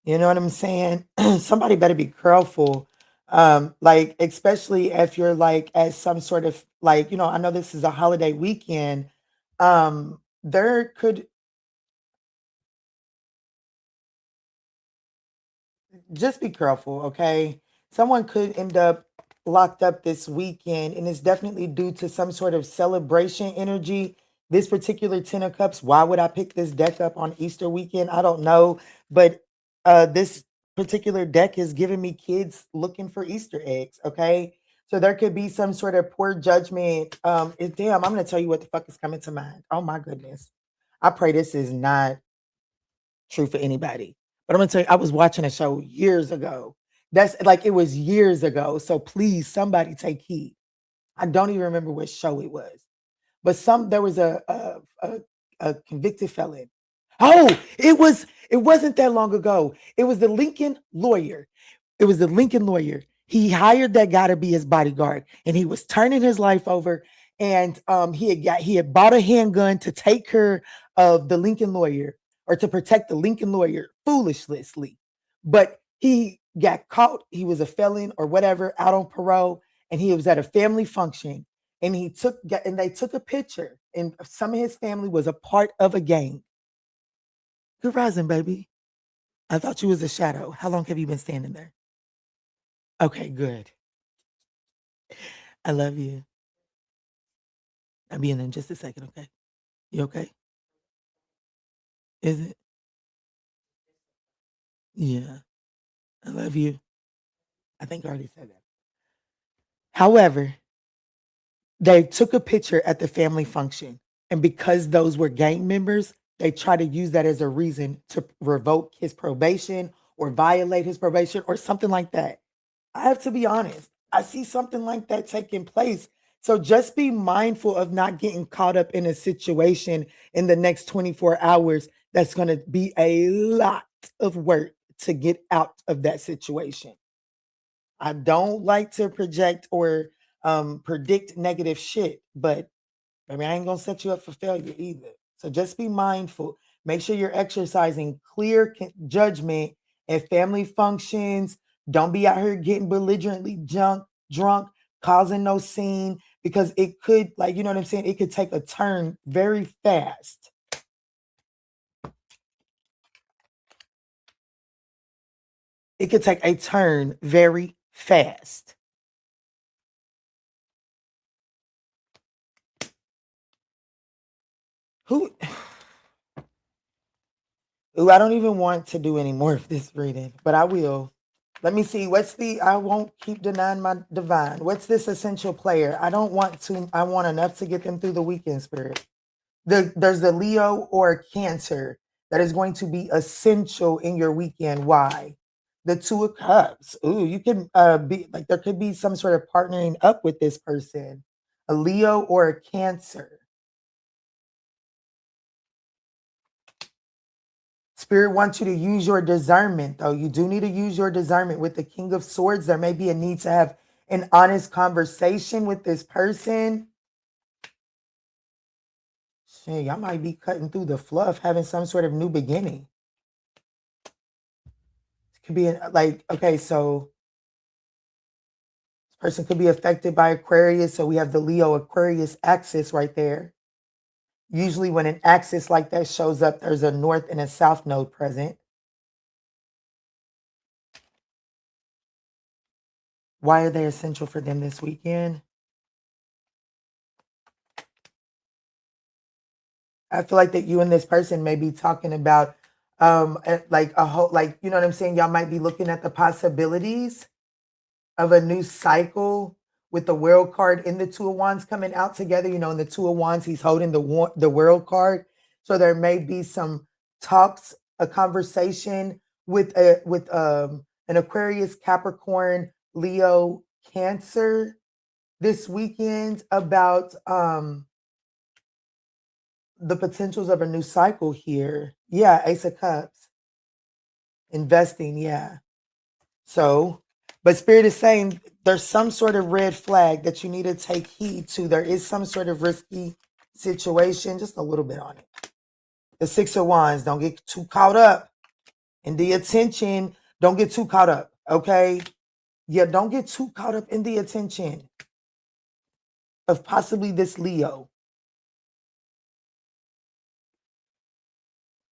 You know what I'm saying? Somebody better be careful. Like, especially if you're like at some sort of like, I know this is a holiday weekend. There could just be careful, okay? Someone could end up locked up this weekend, and it's definitely due to some sort of celebration energy. This particular 10 of Cups, why would I pick this deck up on Easter weekend? I don't know. But this particular deck is giving me kids looking for Easter eggs, okay? So there could be some sort of poor judgment. Damn, I'm going to tell you what the fuck is coming to mind. Oh my goodness. I pray this is not true for anybody. But I'm gonna tell you, I was watching a show years ago. That's like it was years ago. So please, somebody take heed. I don't even remember what show it was, but there was a convicted felon. Oh, It wasn't that long ago. It was the Lincoln lawyer. It was the Lincoln lawyer. He hired that guy to be his bodyguard, and he was turning his life over. And he had bought a handgun to take care of the Lincoln lawyer, or to protect the Lincoln lawyer foolishly. But he got caught. He was a felon or whatever, out on parole, and he was at a family function. And they took a picture, and some of his family was a part of a gang. Good rising, baby. I thought you was a shadow. How long have you been standing there? Okay, good. I love you. I'll be in just a second, okay? You okay? Is it? Yeah. I love you. I think I already said that. However, they took a picture at the family function, and because those were gang members, they try to use that as a reason to revoke his probation or violate his probation or something like that. I have to be honest. I see something like that taking place. So just be mindful of not getting caught up in a situation in the next 24 hours that's going to be a lot of work to get out of that situation. I don't like to project or predict negative shit, but I mean, I ain't gonna set you up for failure either. So just be mindful. Make sure you're exercising clear judgment at family functions. Don't be out here getting belligerently drunk, causing no scene, because it could, like, you know what I'm saying? It could take a turn very fast. It could take a turn very fast. Who? Ooh, I don't even want to do any more of this reading, but I will. Let me see. I won't keep denying my divine. What's this essential player? I don't want to, I want enough to get them through the weekend, spirit. There's the Leo or Cancer that is going to be essential in your weekend. Why? The Two of Cups. Ooh, you can be like, there could be some sort of partnering up with this person, a Leo or a Cancer. Spirit wants you to use your discernment, though. You do need to use your discernment with the King of Swords. There may be a need to have an honest conversation with this person. Shit, y'all might be cutting through the fluff, having some sort of new beginning. It could be like, okay, so this person could be affected by Aquarius. So we have the Leo Aquarius axis right there. Usually when an axis like that shows up, there's a north and a south node present. Why are they essential for them this weekend? I feel like that you and this person may be talking about like a whole, like, you know what I'm saying? Y'all might be looking at the possibilities of a new cycle with the world card in the Two of Wands coming out together. You know, in the Two of Wands, he's holding the world card. So there may be some talks, a conversation with an Aquarius, Capricorn, Leo, Cancer this weekend about the potentials of a new cycle here. Yeah, Ace of Cups. Investing, yeah. So, but Spirit is saying there's some sort of red flag that you need to take heed to. There is some sort of risky situation, just a little bit on it. The Six of Wands, don't get too caught up in the attention. Don't get too caught up, okay? Yeah, don't get too caught up in the attention of possibly this Leo.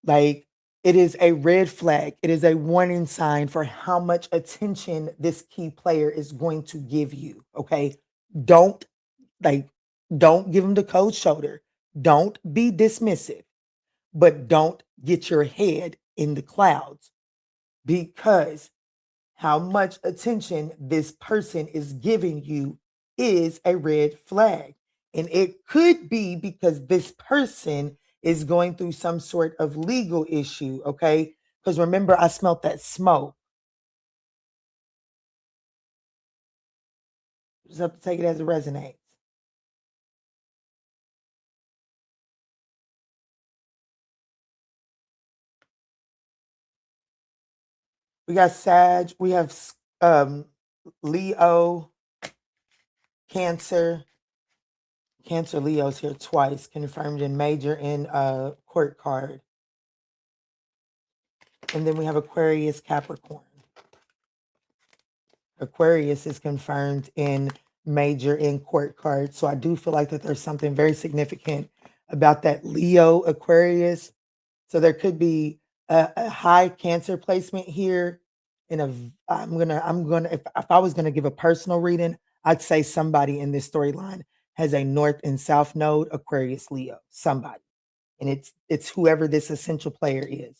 Like, it is a red flag. It is a warning sign for how much attention this key player is going to give you. Okay. Don't don't give them the cold shoulder. Don't be dismissive, but don't get your head in the clouds, because how much attention this person is giving you is a red flag. And it could be because this person is going through some sort of legal issue, okay? Because remember, I smelt that smoke. Just have to take it as it resonates. We got Sag. We have Leo, Cancer. Cancer Leo's here twice, confirmed in major and court card. And then we have Aquarius, Capricorn. Aquarius is confirmed in major and court card. So I do feel like that there's something very significant about that Leo Aquarius. So there could be a high Cancer placement here. I'm gonna if I was gonna give a personal reading, I'd say somebody in this storyline has a North and South node, Aquarius Leo, somebody. And it's whoever this essential player is.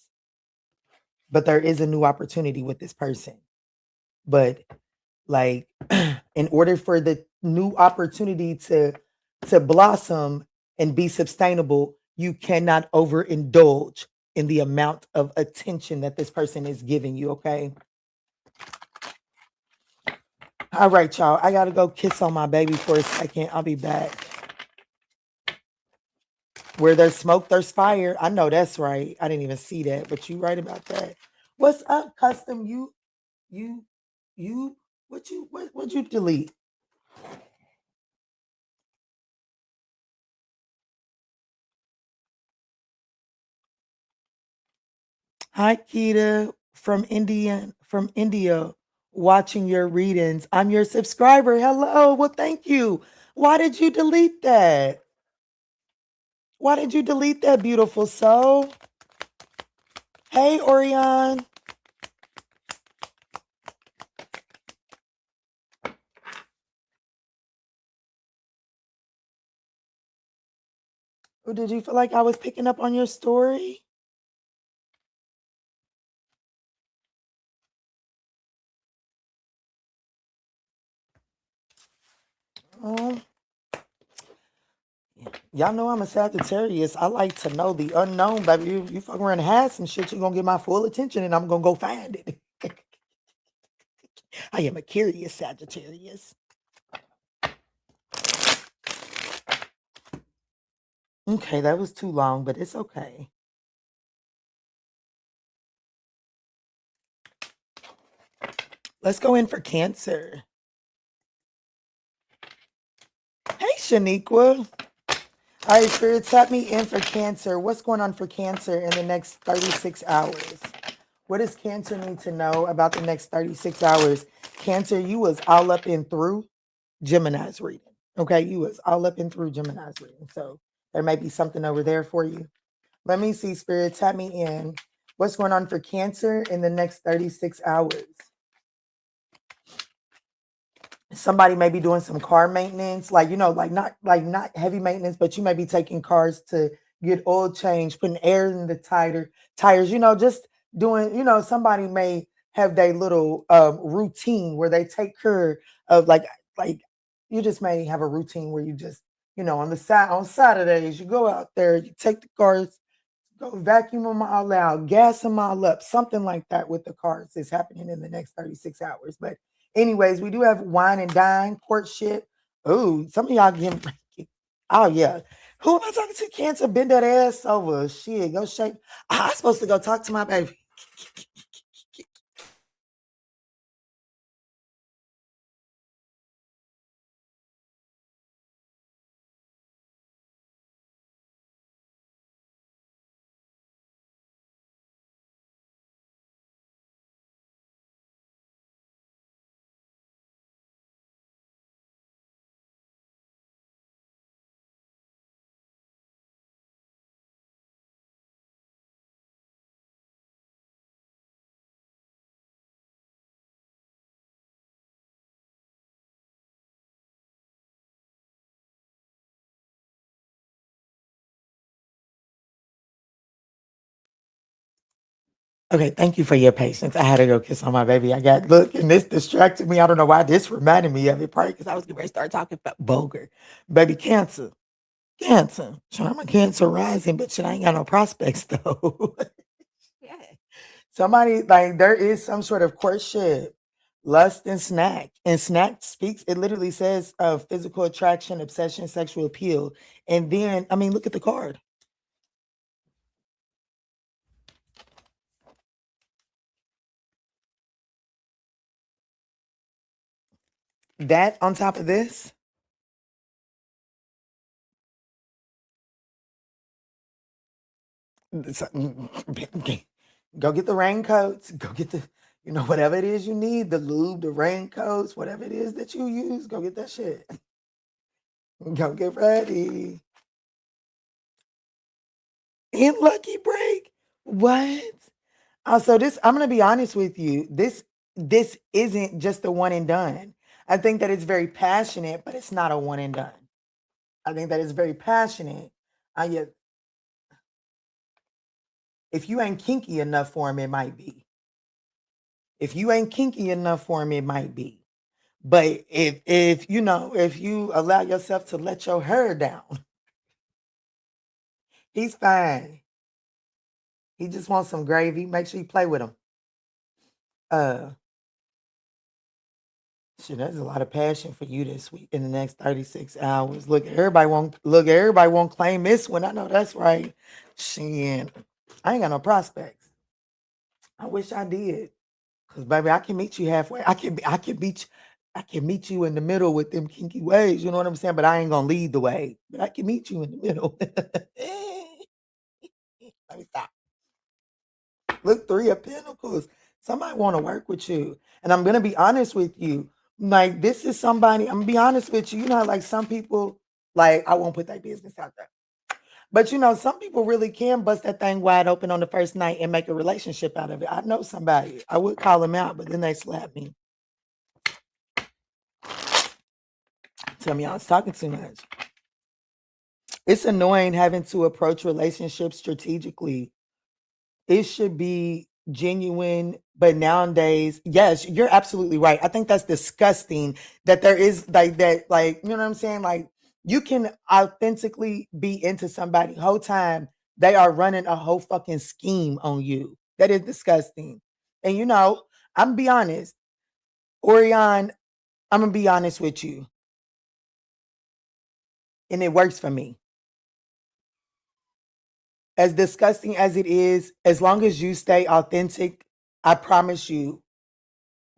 But there is a new opportunity with this person. But like in order for the new opportunity to blossom and be sustainable, you cannot overindulge in the amount of attention that this person is giving you, okay? All right, y'all. I gotta go kiss on my baby for a second. I'll be back. Where there's smoke, there's fire. I know that's right. I didn't even see that, but you right about that. What's up, custom? You, what'd you delete? Hi, Keita from India, watching your readings. I'm your subscriber. Hello. Well, thank you. Why did you delete that? Why did you delete that, beautiful soul? Hey, Orion. Oh, did you feel like I was picking up on your story? Oh, y'all know I'm a Sagittarius. I like to know the unknown, baby. You fuck around and have some shit, you're gonna get my full attention and I'm gonna go find it. I am a curious Sagittarius. Okay, that was too long, but it's okay. Let's go in for Cancer. Hey, Shaniqua. All right, Spirit, tap me in for Cancer. What's going on for Cancer in the next 36 hours? What does Cancer need to know about the next 36 hours? Cancer, you was all up and through Gemini's reading. Okay, you was all up and through Gemini's reading. So there may be something over there for you. Let me see, Spirit, tap me in. What's going on for Cancer in the next 36 hours? Somebody may be doing some car maintenance, like not heavy maintenance, but you may be taking cars to get oil change, putting air in the tires, just doing, somebody may have their little routine where they take care of like you just may have a routine where you just, on Saturdays, you go out there, you take the cars, go vacuum them all out, gas them all up, something like that with the cars is happening in the next 36 hours. But anyways, we do have wine and dine, courtship. Oh, some of y'all getting, oh yeah. Who am I talking to? Cancer, bend that ass over. Shit, go shake. I'm supposed to go talk to my baby. Okay, thank you for your patience. I had to go kiss on my baby. And this distracted me. I don't know why this reminded me of it, probably because I was going to start talking about vulgar. Baby, Cancer. Cancer. Sure, I'm a Cancer rising, but shit, I ain't got no prospects though. Yeah. Somebody, like, there is some sort of courtship, lust, and snack. And snack speaks, it literally says physical attraction, obsession, sexual appeal. And then, I mean, look at the card. that on top of this, go get the raincoats, go get the, whatever it is you need, the lube, the raincoats, whatever it is that you use, go get that shit. Go get ready. And lucky break. What? Also, I'm gonna be honest with you. This isn't just a one and done. I think that it's very passionate, but it's not a one and done. I think that it's very passionate. Yet, if you ain't kinky enough for him, it might be. If you ain't kinky enough for him, it might be. But if you allow yourself to let your hair down, he's fine. He just wants some gravy. Make sure you play with him. Shit, there's a lot of passion for you this week in the next 36 hours. Everybody won't claim this one. I know that's right. Shit. I ain't got no prospects. I wish I did. Cause baby, I can meet you halfway. I can meet you in the middle with them kinky ways. You know what I'm saying? But I ain't gonna lead the way. But I can meet you in the middle. Let me stop. Look, 3 of Pentacles. Somebody want to work with you. And I'm gonna be honest with you. Like, this is somebody, I'm gonna be honest with you. You know, like some people, like, I won't put that business out there. But some people really can bust that thing wide open on the first night and make a relationship out of it. I know somebody. I would call them out, but then they slap me. Tell me I was talking too much. It's annoying having to approach relationships strategically. It should be genuine, but nowadays, yes, you're absolutely right. I think that's disgusting that there is like that, like, you know what I'm saying? Like, you can authentically be into somebody whole time they are running a whole fucking scheme on you. That is disgusting. And I'm gonna be honest, Orion, I'm gonna be honest with you. And it works for me. As disgusting as it is, as long as you stay authentic, I promise you,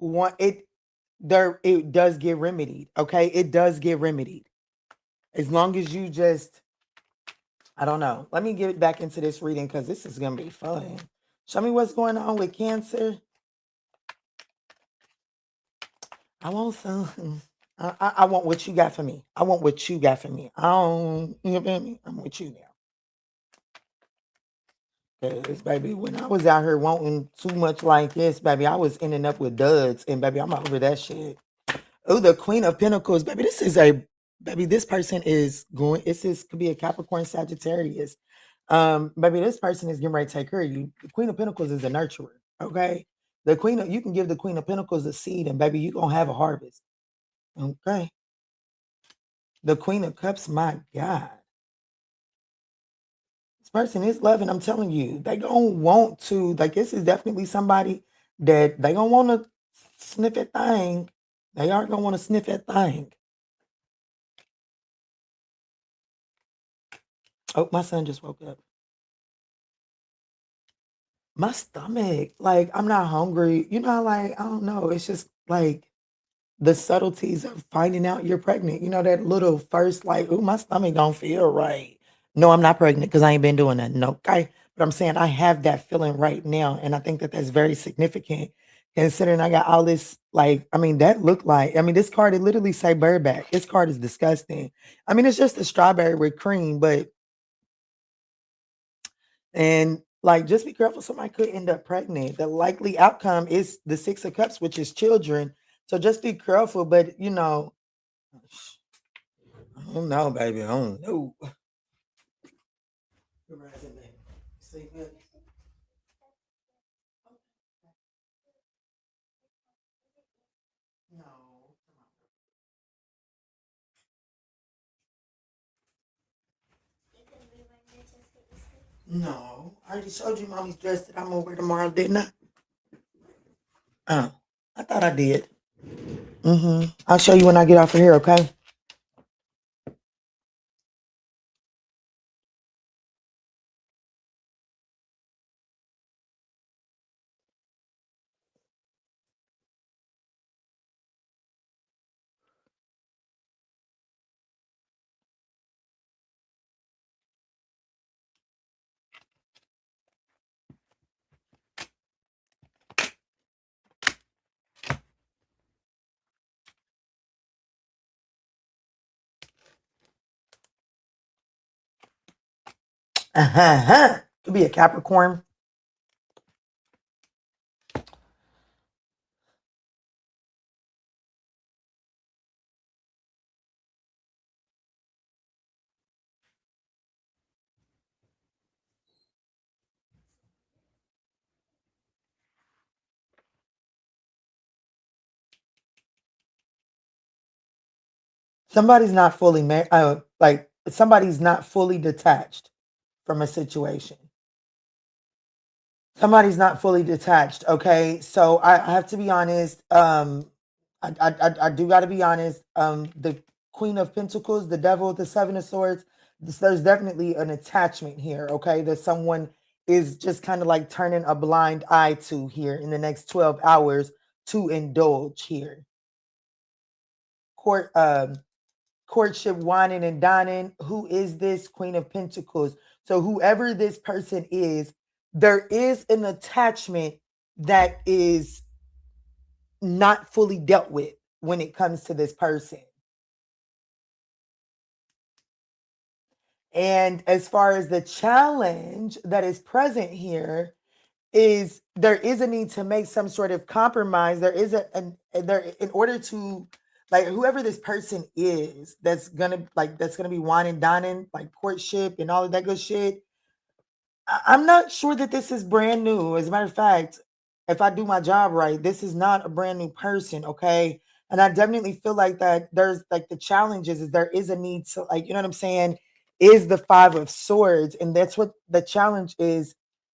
it does get remedied. Okay, it does get remedied. As long as you just, I don't know. Let me get back into this reading because this is gonna be fun. Show me what's going on with Cancer. I want some. I want what you got for me. I want what you got for me. I don't. You feel me? I'm with you now. Cause baby, when I was out here wanting too much like this, baby, I was ending up with duds, and baby, I'm over that shit. Oh, the Queen of Pentacles, baby. This person is going. Could be a Capricorn, Sagittarius. Baby, this person is getting ready to take care of you. The Queen of Pentacles is a nurturer. Okay, you can give the Queen of Pentacles a seed, and baby, you gonna have a harvest. Okay. The Queen of Cups, my God. This person is loving. I'm telling you, they don't want to. Like, this is definitely somebody that they don't want to sniff that thing. They aren't gonna want to sniff that thing. Oh, my son just woke up. My stomach, like, I'm not hungry. Like, I don't know. It's just like the subtleties of finding out you're pregnant. That little first, like, ooh, my stomach don't feel right. No, I'm not pregnant because I ain't been doing that. No, okay. But I'm saying I have that feeling right now. And I think that that's very significant considering I got all this, like, I mean, this card, it literally say bareback. This card is disgusting. I mean, it's just a strawberry with cream, and like, just be careful. Somebody could end up pregnant. The likely outcome is the 6 of Cups, which is children. So just be careful. But I don't know, baby. I don't know. No, I already showed you mommy's dress that I'm gonna wear tomorrow, didn't I? I thought I did. I'll show you when I get off of here, okay? Could be a Capricorn. Somebody's not fully like somebody's not fully detached from a situation. Somebody's not fully detached. Okay, so I have to be honest. I do got to be honest. The Queen of Pentacles, the Devil, the Seven of Swords. There's definitely an attachment here. Okay, that someone is just kind of like turning a blind eye to here in the next 12 hours to indulge here. Courtship, whining and dining. Who is this Queen of Pentacles? So whoever this person is, there is an attachment that is not fully dealt with when it comes to this person. And as far as the challenge that is present here, is there is a need to make some sort of compromise. There is there in order to, like, whoever this person is that's gonna be whining, dining, like courtship and all of that good shit. I'm not sure that this is brand new. As a matter of fact, if I do my job right, this is not a brand new person, okay? And I definitely feel like that there's like the challenges is there is a need to, like, you know what I'm saying, is the Five of Swords. And that's what the challenge is.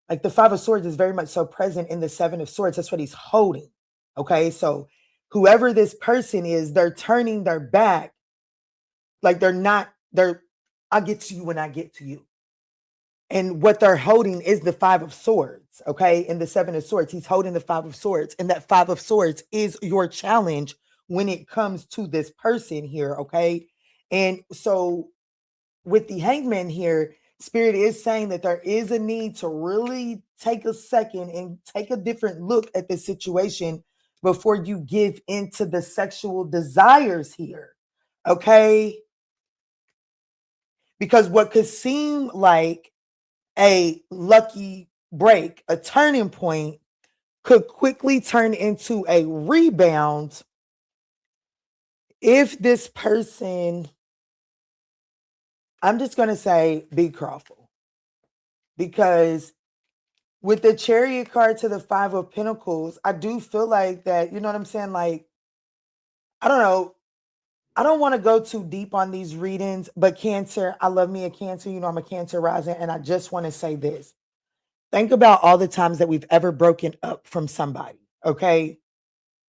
Like the Five of Swords is very much so present in the Seven of Swords. That's what he's holding. Okay. So whoever this person is, they're turning their back. Like I'll get to you when I get to you. And what they're holding is the Five of Swords, okay? And the Seven of Swords, he's holding the Five of Swords. And that Five of Swords is your challenge when it comes to this person here, okay? And so with the Hangman here, Spirit is saying that there is a need to really take a second and take a different look at the situation before you give into the sexual desires here, okay? Because what could seem like a lucky break, a turning point, could quickly turn into a rebound if this person, I'm just going to say, be careful. Because with the Chariot card to the Five of Pentacles, I do feel like that, you know what I'm saying? Like, I don't know. I don't want to go too deep on these readings, but Cancer, I love me a Cancer. You know, I'm a Cancer rising, and I just want to say this. Think about all the times that we've ever broken up from somebody, okay?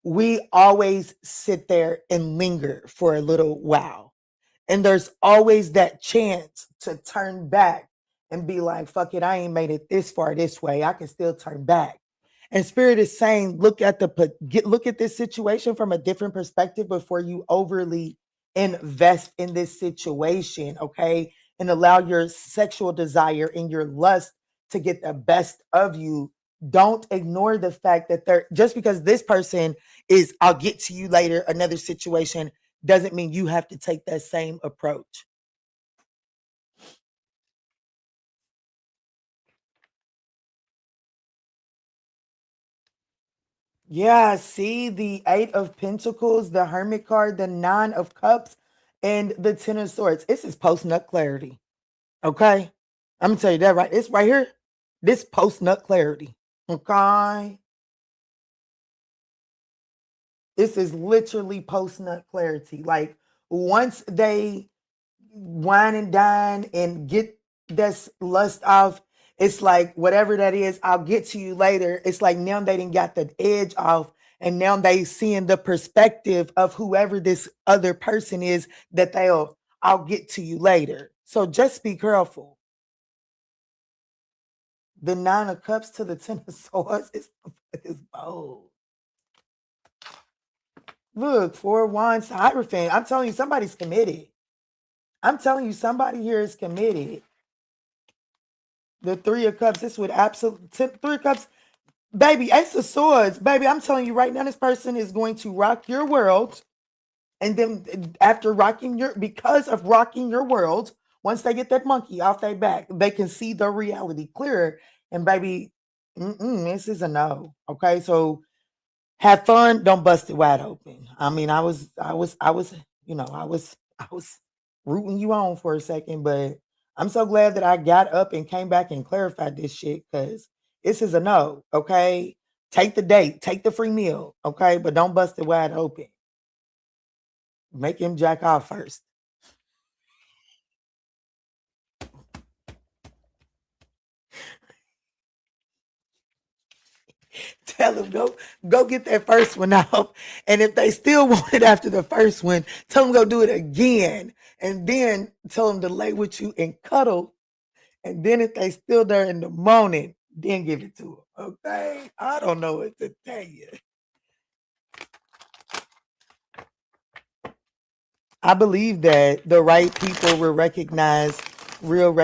We always sit there and linger for a little while. And there's always that chance to turn back and be like, fuck it, I ain't made it this far this way. I can still turn back. And Spirit is saying, look at this situation from a different perspective before you overly invest in this situation, okay? And allow your sexual desire and your lust to get the best of you. Don't ignore the fact that just because this person is, I'll get to you later, another situation, doesn't mean you have to take that same approach. Yeah, see the Eight of Pentacles, the Hermit card, the Nine of Cups, and the Ten of Swords. This is post-nut clarity. Okay? I'm going to tell you that right. It's right here. This post-nut clarity. Okay? This is literally post-nut clarity. Like, once they wine and dine and get this lust off, it's like whatever that is, I'll get to you later. It's like now they didn't got the edge off, and now they seeing the perspective of whoever this other person is that I'll get to you later. So just be careful. The Nine of Cups to the Ten of Swords is bold. Look, Four of Wands, Hierophant. I'm telling you, somebody's committed. I'm telling you, somebody here is committed. The Three of Cups, this would absolutely, Three of Cups, baby, Ace of Swords, baby, I'm telling you right now, this person is going to rock your world. And then after because of rocking your world, Once they get that monkey off their back, they can see the reality clearer. And baby, this is a no. Okay, so have fun. Don't bust it wide open. I mean, I was rooting you on for a second, but I'm so glad that I got up and came back and clarified this shit because this is a no. Okay, take the date, take the free meal. Okay, but don't bust it wide open. Make him jack off first. Tell them go get that first one out. And if they still want it after the first one, tell them go do it again. And then tell them to lay with you and cuddle. And then if they still there in the morning, then give it to them. Okay? I don't know what to tell you. I believe that the right people will recognize real,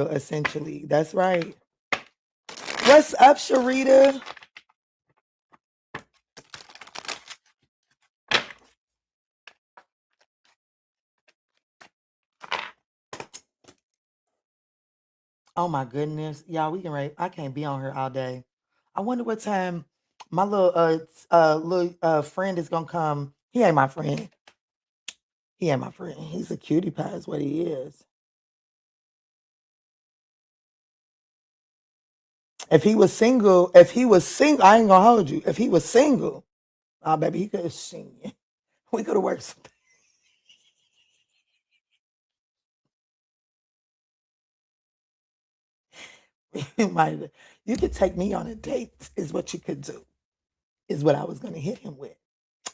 essentially. That's right. What's up, Sharita? Oh my goodness. Y'all, we can rate. I can't be on here all day. I wonder what time my little friend is gonna come. He ain't my friend. He ain't my friend. He's a cutie pie, is what he is. If he was single, I ain't gonna hold you. If he was single, oh baby, he could have seen you. We could have worked something. You could take me on a date, is what you could do, is what I was gonna hit him with.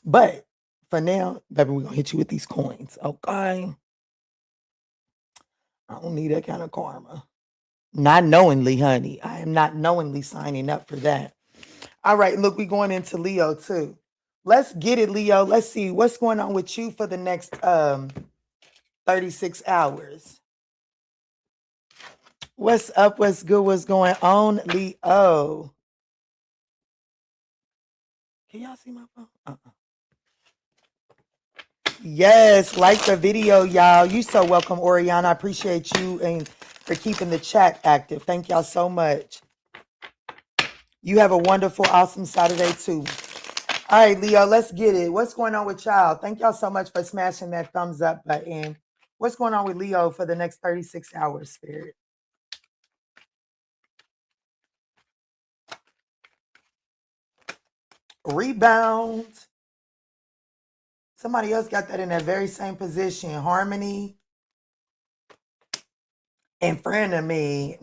But for now, baby, we're gonna hit you with these coins. Okay. I don't need that kind of karma. Not knowingly, honey. I am not knowingly signing up for that. All right, look, we're going into Leo too. Let's get it, Leo. Let's see what's going on with you for the next 36 hours. What's up? What's good? What's going on, Leo? Can y'all see my phone? Yes, like the video, y'all. You so welcome, Oriana. I appreciate you and for keeping the chat active. Thank y'all so much. You have a wonderful, awesome Saturday too. All right, Leo, let's get it. What's going on with y'all? Thank y'all so much for smashing that thumbs up button. What's going on with Leo for the next 36 hours, Spirit? Rebound. Somebody else got that in that very same position. Harmony. In front of me.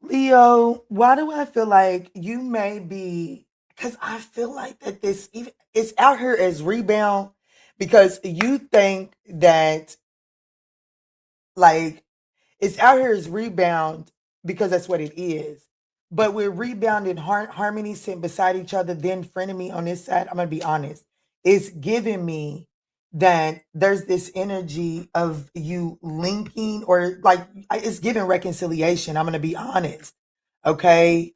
Leo, why do I feel like you may be, because I feel like that this even it's out here as rebound because you think that like it's out here as rebound because that's what it is. But we're rebounding harmony sitting beside each other, then frenemy on this side. I'm gonna be honest. It's giving me that there's this energy of you linking or like it's giving reconciliation. I'm gonna be honest. Okay.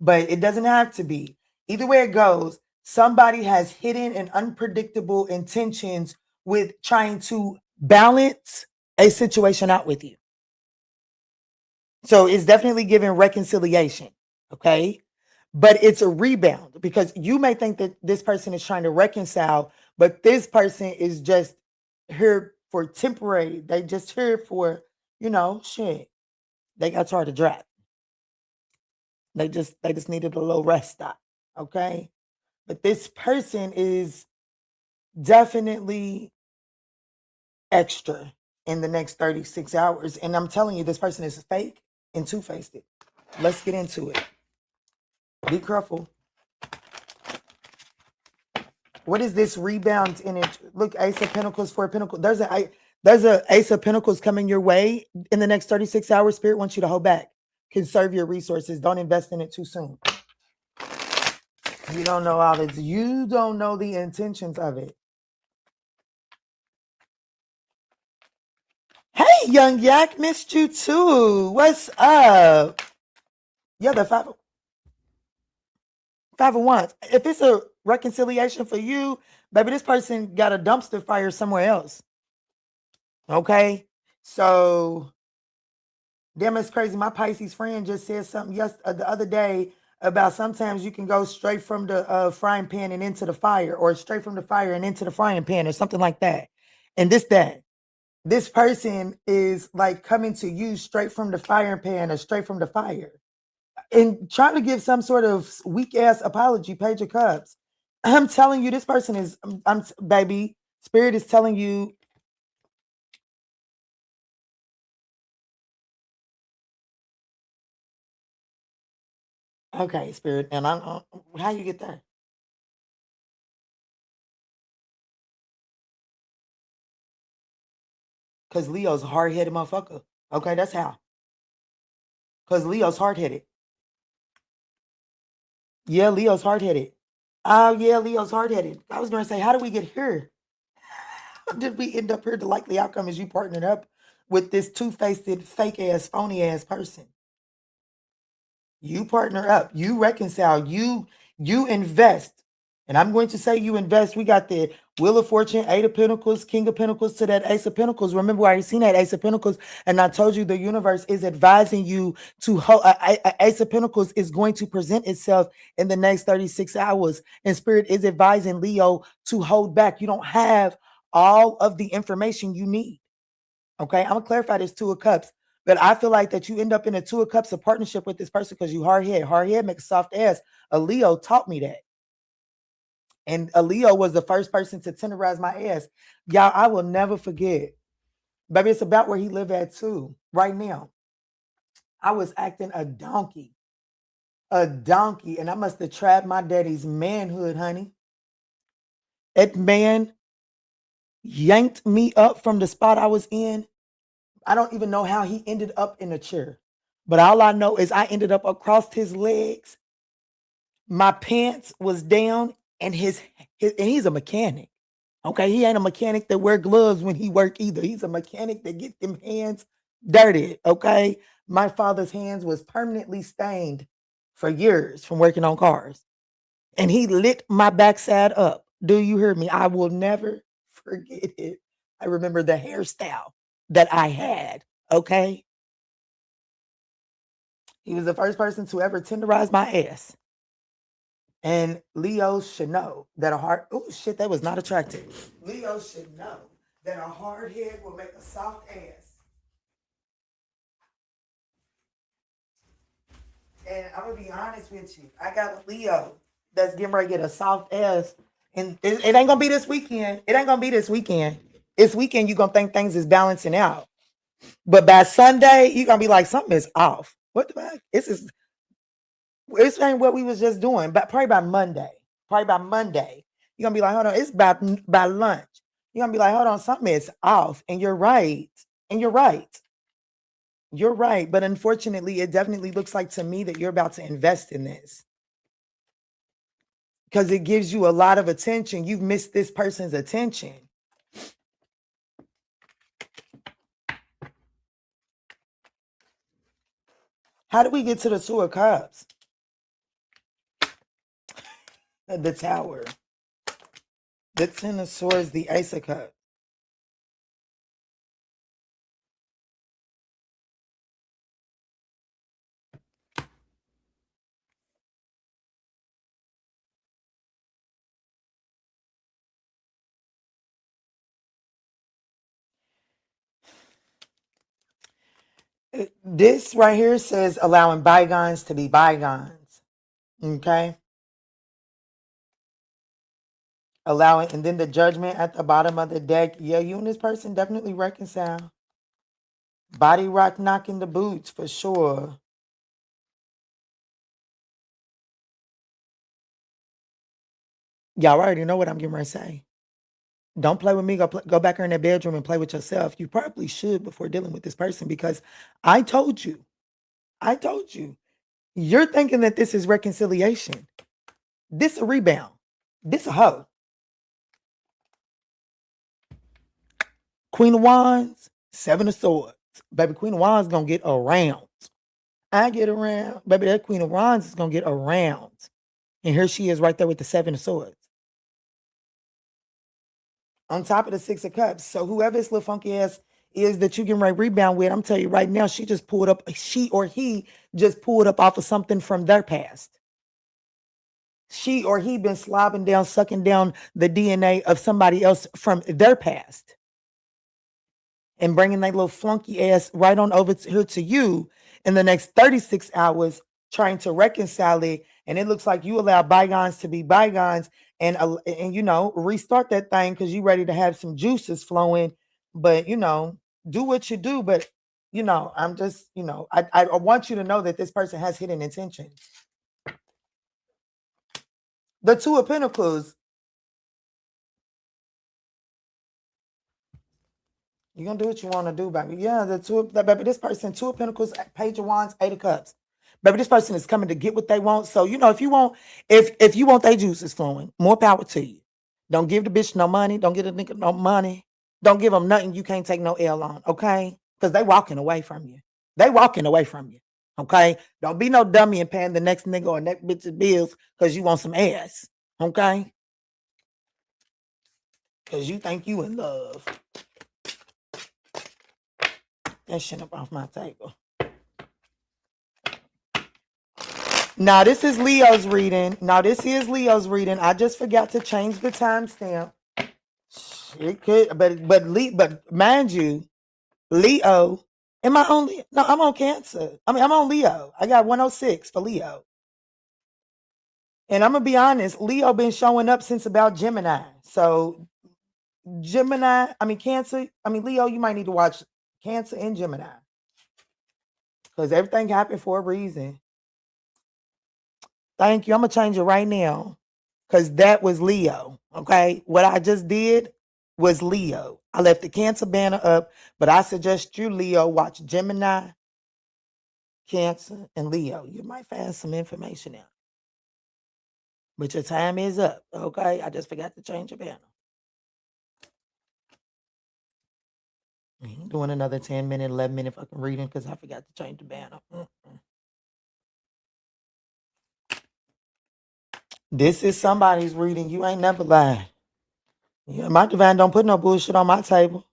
But it doesn't have to be. Either way it goes, somebody has hidden and unpredictable intentions with trying to balance a situation out with you. So it's definitely giving reconciliation, okay? But it's a rebound because you may think that this person is trying to reconcile, but this person is just here for temporary. They just here for, shit. They got tired of draft. They just needed a little rest stop, okay? But this person is definitely extra in the next 36 hours. And I'm telling you, this person is fake and two-faced it. Let's get into it. Be careful. What is this rebound in it? Look, Ace of Pentacles, Four of Pentacles. There's a Ace of Pentacles coming your way in the next 36 hours. Spirit wants you to hold back. Conserve your resources. Don't invest in it too soon. You don't know all this. You don't know the intentions of it. Young Yak missed you too. What's up? Yeah, the five of wands. If it's a reconciliation for you, baby, this person got a dumpster fire somewhere else. Okay, so damn, it's crazy. My Pisces friend just said something the other day about sometimes you can go straight from the frying pan and into the fire, or straight from the fire and into the frying pan, or something like that. And this person is like coming to you straight from the fire pan or straight from the fire, and trying to give some sort of weak ass apology. Page of Cups. I'm telling you, this person is, baby, Spirit is telling you. Okay, Spirit, and how you get there? Because Leo's a hard-headed motherfucker. Okay, that's how. Because Leo's hard-headed. Yeah, Leo's hard-headed. Oh, yeah, Leo's hard-headed. I was going to say, how did we get here? How did we end up here? The likely outcome is you partnered up with this two-faced, fake-ass, phony-ass person. You partner up. You reconcile. You invest. And I'm going to say you invest. We got the Wheel of Fortune, Eight of Pentacles, King of Pentacles to that Ace of Pentacles. Remember, I already seen that Ace of Pentacles, and I told you the universe is advising you to hold. Ace of Pentacles is going to present itself in the next 36 hours, and Spirit is advising Leo to hold back. You don't have all of the information you need. Okay, I'm gonna clarify this Two of Cups, but I feel like that you end up in a Two of Cups of partnership with this person because you hard head. Hard head makes a soft ass. A Leo taught me that. And a Leo was the first person to tenderize my ass. Y'all, I will never forget. Baby, it's about where he live at too. Right now, I was acting a donkey. A donkey. And I must have trapped my daddy's manhood, honey. That man yanked me up from the spot I was in. I don't even know how he ended up in a chair. But all I know is I ended up across his legs. My pants was down, and and he's a mechanic. Okay, he ain't a mechanic that wear gloves when he work either. He's a mechanic that get them hands dirty. Okay, my father's hands was permanently stained for years from working on cars, and he lit my backside up. Do you hear me? I will never forget it. I remember the hairstyle that I had. Okay, he was the first person to ever tenderize my ass. And Leo should know that oh shit, that was not attractive. Leo should know that a hard head will make a soft ass. And I'm gonna be honest with you. I got a Leo that's getting ready to get a soft ass. And it ain't gonna be this weekend. It ain't gonna be this weekend. This weekend, you're gonna think things is balancing out. But by Sunday, you're gonna be like, something is off. What the fuck? This ain't what we was just doing. But probably by Monday. You're gonna be like, hold on, it's by lunch. You're gonna be like, hold on, something is off. And you're right. You're right. But unfortunately, it definitely looks like to me that you're about to invest in this. Because it gives you a lot of attention. You've missed this person's attention. How do we get to the Two of Cups? The Tower. The Ten of Swords, the Ace of Cups. This right here says allowing bygones to be bygones. Okay. Allowing, and then the Judgment at the bottom of the deck. Yeah, you and this person definitely reconcile. Body rock knocking the boots for sure. Y'all already know what I'm getting ready to say. Don't play with me. Go back in that bedroom and play with yourself. You probably should before dealing with this person, because I told you. You're thinking that this is reconciliation. This a rebound. This a hoe. Queen of Wands, Seven of Swords. Baby, Queen of Wands gonna get around. I get around. Baby, that Queen of Wands is gonna get around. And here she is right there with the Seven of Swords. On top of the Six of Cups. So whoever this little funky ass is that you can rebound with, I'm telling you right now, she or he just pulled up off of something from their past. She or he been slobbing down, sucking down the DNA of somebody else from their past. And bringing that little flunky ass right on over here to you in the next 36 hours, trying to reconcile it. And it looks like you allow bygones to be bygones and restart that thing because you're ready to have some juices flowing. But, do what you do. But, I'm just, I want you to know that this person has hidden intentions. The Two of Pentacles. You're going to do what you want to do, baby. Yeah, baby, this person, Two of Pentacles, Page of Wands, Eight of Cups. Baby, this person is coming to get what they want. So, if you want their juices flowing, more power to you. Don't give the bitch no money. Don't give the nigga no money. Don't give them nothing you can't take no L on, okay? Because they walking away from you. Okay? Don't be no dummy and paying the next nigga or next bitch's bills because you want some ass, okay? Because you think you in love. That shit up off my table. Now, this is Leo's reading. I just forgot to change the timestamp. It could, but mind you, Leo. Am I on Leo? No, I'm on Cancer. I'm on Leo. I got 106 for Leo. And I'm gonna be honest, Leo been showing up since about Gemini. So Cancer. Leo, you might need to watch Cancer and Gemini. Because everything happened for a reason. Thank you. I'm going to change it right now. Because that was Leo. Okay. What I just did was Leo. I left the Cancer banner up. But I suggest you, Leo, watch Gemini, Cancer, and Leo. You might find some information out. But your time is up. Okay. I just forgot to change your banner. I ain't doing another 10-minute, 11-minute fucking reading because I forgot to change the banner. This is somebody's reading. You ain't never lied. Yeah, my divine don't put no bullshit on my table.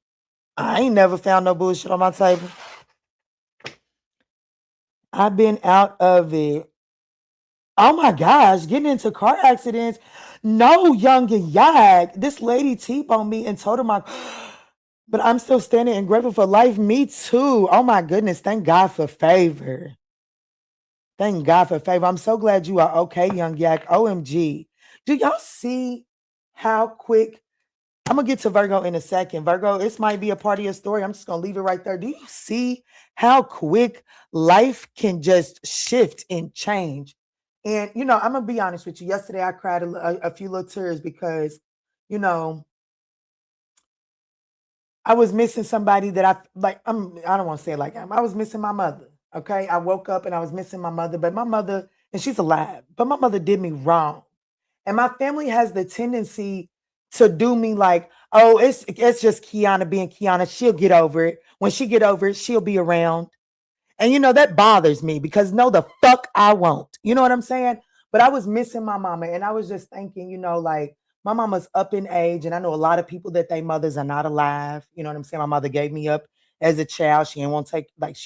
I ain't never found no bullshit on my table. I've been out of it. Oh my gosh, getting into car accidents. No, younger yag. This lady T-boned me and told her but I'm still standing and grateful for life. Me too. Oh my goodness. Thank God for favor. I'm so glad you are okay, young yak. OMG. Do y'all see how quick? I'm going to get to Virgo in a second. Virgo, this might be a part of your story. I'm just going to leave it right there. Do you see how quick life can just shift and change? And, I'm going to be honest with you. Yesterday, I cried a few little tears because, I was missing somebody that I don't want to say it like I was missing my mother. Okay. I woke up and I was missing my mother, but my mother, and she's alive, but my mother did me wrong. And my family has the tendency to do me like, oh, it's just Kiana being Kiana. She'll get over it. When she get over it, she'll be around. And that bothers me because no, the fuck I won't. You know what I'm saying? But I was missing my mama and I was just thinking, like, my mama's up in age, and I know a lot of people that their mothers are not alive. You know what I'm saying? My mother gave me up as a child. She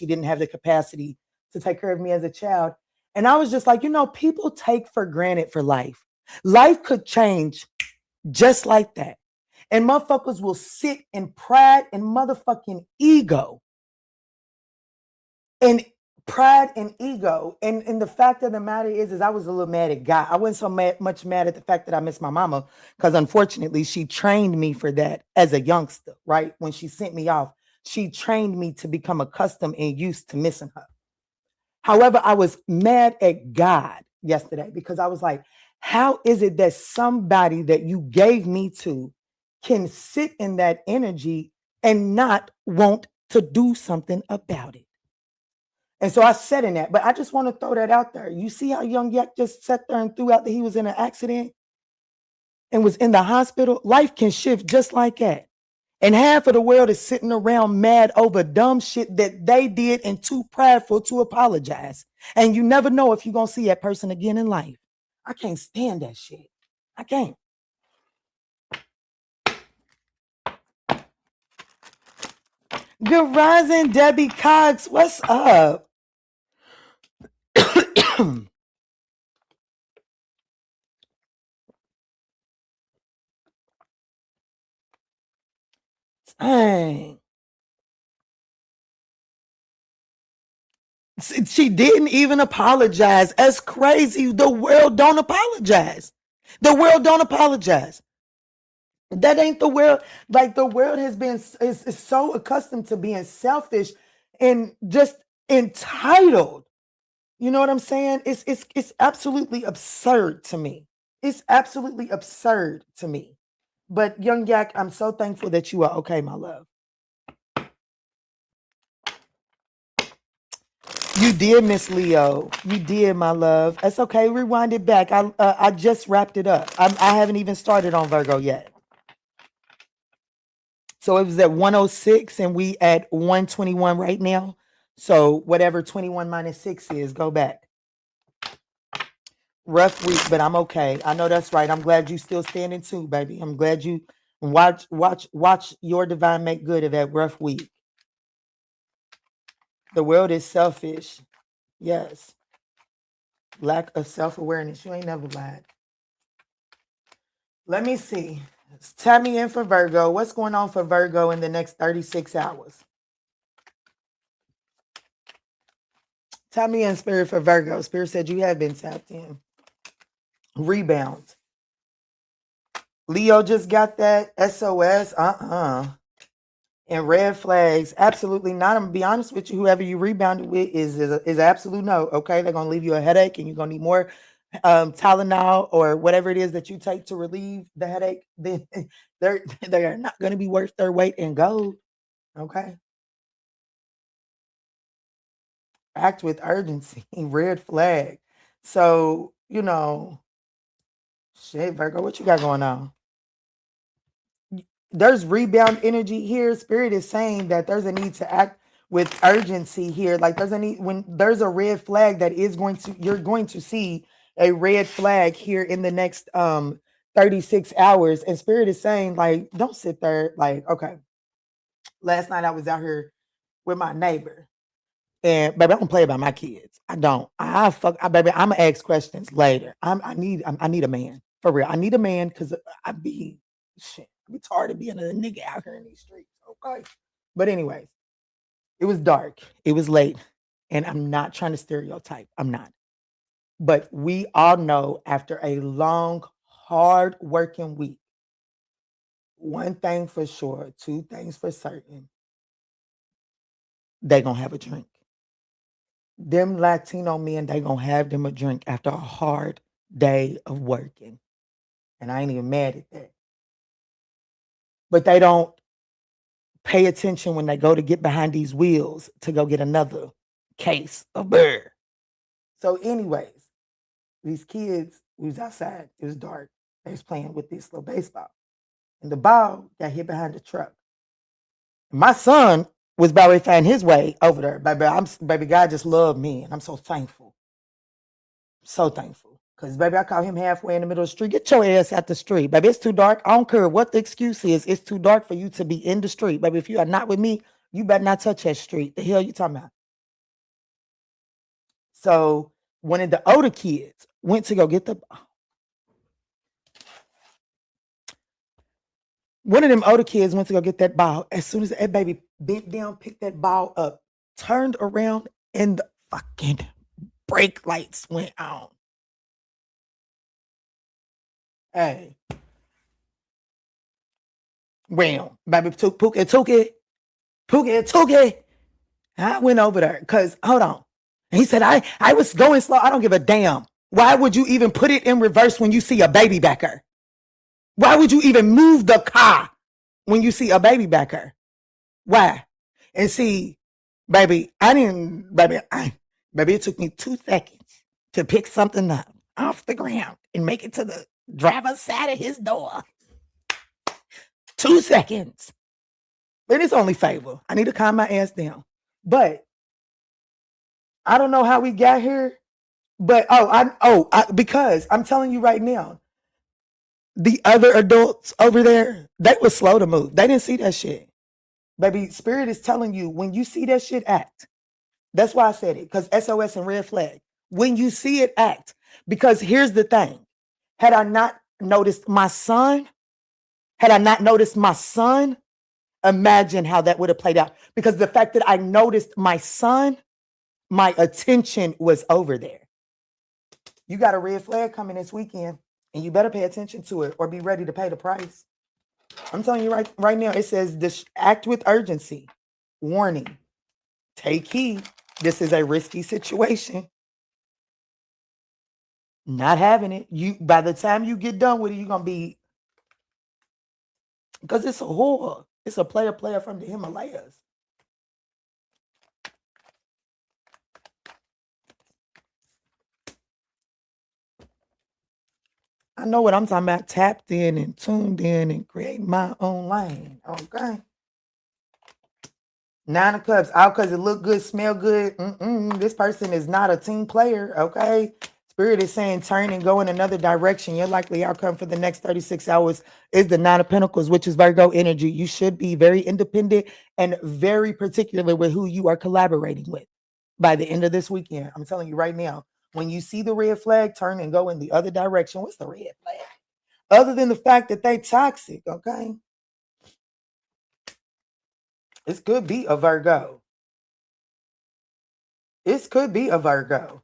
didn't have the capacity to take care of me as a child. And I was just like, people take for granted for life. Life could change just like that. And motherfuckers will sit in pride and motherfucking ego. And pride and ego. And the fact of the matter is I was a little mad at God. I wasn't so much mad at the fact that I missed my mama, because unfortunately she trained me for that as a youngster, right? When she sent me off, she trained me to become accustomed and used to missing her. However, I was mad at God yesterday because I was like, how is it that somebody that you gave me to can sit in that energy and not want to do something about it? And so I said in that, but I just want to throw that out there. You see how young Yak just sat there and threw out that he was in an accident and was in the hospital? Life can shift just like that. And half of the world is sitting around mad over dumb shit that they did and too prideful to apologize. And you never know if you're going to see that person again in life. I can't stand that shit. I can't. Good rising, Debbie Cox. What's up? Dang. She didn't even apologize. That's crazy. The world don't apologize. The world don't apologize. That ain't the world. Like the world has been is so accustomed to being selfish and just entitled. You know what I'm saying? It's absolutely absurd to me. It's absolutely absurd to me. But Young Yak, I'm so thankful that you are okay, my love. You did, Miss Leo. You did, my love. It's okay. Rewind it back. I just wrapped it up. I haven't even started on Virgo yet. So it was at 106 and we at 121 right now. So whatever 21 minus 6 is, go back. Rough week, but I'm okay. I know that's right. I'm glad you still standing too, baby. I'm glad you watch your divine make good of that rough week. The world is selfish. Yes. Lack of self-awareness. You ain't never lied. Let me see. Tap me in for Virgo. What's going on for Virgo in the next 36 hours? Tap me in, Spirit, for Virgo. Spirit said you have been tapped in. Rebound. Leo just got that. SOS. And red flags. Absolutely not. I'm going to be honest with you. Whoever you rebounded with is absolute no. Okay. They're going to leave you a headache and you're going to need more Tylenol or whatever it is that you take to relieve the headache. Then they're not going to be worth their weight in gold. Okay. Act with urgency. Red flag. So, you know, shit, Virgo, what you got going on? There's rebound energy here. Spirit is saying that there's a need to act with urgency here. Like there's a need when there's a red flag that is you're going to see a red flag here in the next 36 hours. And Spirit is saying, like, don't sit there. Like, okay. Last night I was out here with my neighbor. And baby, I don't play about my kids. I don't. Baby, I'm gonna ask questions later. I need a man. For real. I need a man because I be tired of being a nigga out here in these streets. Okay. But anyways, it was dark. It was late. And I'm not trying to stereotype. I'm not. But we all know after a long, hard working week, one thing for sure, two things for certain, they gonna have a drink. Them Latino men, they gonna have them a drink after a hard day of working. And I ain't even mad at that. But they don't pay attention when they go to get behind these wheels to go get another case of beer. So anyways, these kids, we was outside. It was dark. They was playing with this little baseball. And the ball got hit behind the truck. My son was about to find his way over there. Baby, God just loved me. And I'm so thankful. So thankful. Because, baby, I caught him halfway in the middle of the street. Get your ass out the street. Baby, it's too dark. I don't care what the excuse is. It's too dark for you to be in the street. Baby, if you are not with me, you better not touch that street. The hell you talking about? So one of the older kids went to go get the ball. One of them older kids went to go get that ball. As soon as that baby bent down, picked that ball up, turned around, and the fucking brake lights went on. Hey. Well, baby, took it. I went over there because, hold on. And he said, I was going slow. I don't give a damn. Why would you even put it in reverse when you see a baby backer? Why would you even move the car when you see a baby backer? Why? And see, baby, it took me 2 seconds to pick something up off the ground and make it to the driver's side of his door. 2 seconds. But it's only favor. I need to calm my ass down. But I don't know how we got here. But because I'm telling you right now, the other adults over there, they were slow to move. They didn't see that shit. Baby, Spirit is telling you when you see that shit, act. That's why I said it, because SOS and red flag. When you see it, act. Because here's the thing. Had I not noticed my son, imagine how that would have played out. Because the fact that I noticed my son, my attention was over there. You got a red flag coming this weekend, and you better pay attention to it or be ready to pay the price. I'm telling you right now, it says this, act with urgency. Warning. Take heed. This is a risky situation. Not having it. You, by the time you get done with it, you're gonna be, because it's a whore. It's a player from the Himalayas. I know what I'm talking about. Tapped in and tuned in and creating my own lane. Okay. 9 of Cups out because it look good, smell good. This person is not a team player. Okay. Spirit is saying turn and go in another direction. Your likely outcome for the next 36 hours is the 9 of Pentacles, which is Virgo energy. You should be very independent and very particular with who you are collaborating with by the end of this weekend. I'm telling you right now, when you see the red flag, turn and go in the other direction. What's the red flag? Other than the fact that they toxic, okay? This could be a Virgo. This could be a Virgo.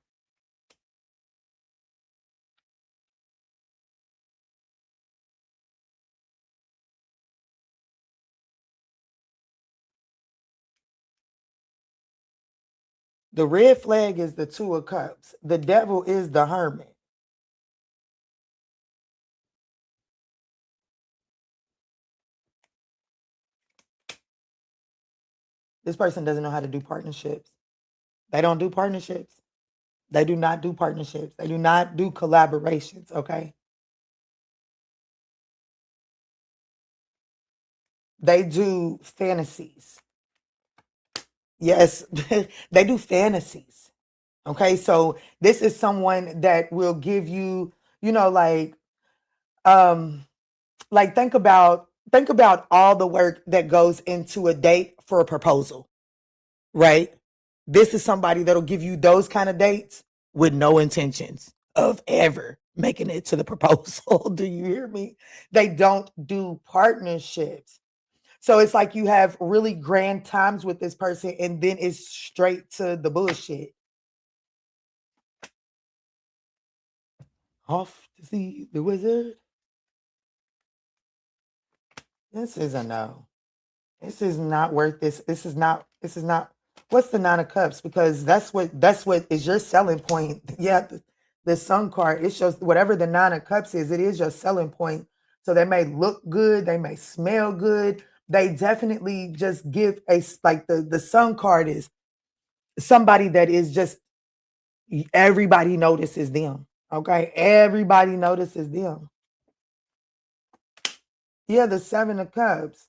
The red flag is the 2 of Cups. The devil is the Hermit. This person doesn't know how to do partnerships. They don't do partnerships. They do not do partnerships. They do not do collaborations, okay? They do fantasies. Yes, they do fantasies. Okay, so this is someone that will give you, like think about all the work that goes into a date for a proposal, right? This is somebody that'll give you those kind of dates with no intentions of ever making it to the proposal. Do you hear me? They don't do partnerships. So it's like you have really grand times with this person and then it's straight to the bullshit. Off to see the wizard. This is a no. This is not worth this. This is not. What's the 9 of Cups? Because that's what is your selling point. Yeah, the Sun card, it shows whatever the 9 of Cups is, it is your selling point. So they may look good, they may smell good. They definitely just give like the Sun card is somebody that is just, everybody notices them. Okay, everybody notices them. Yeah, the 7 of Cups.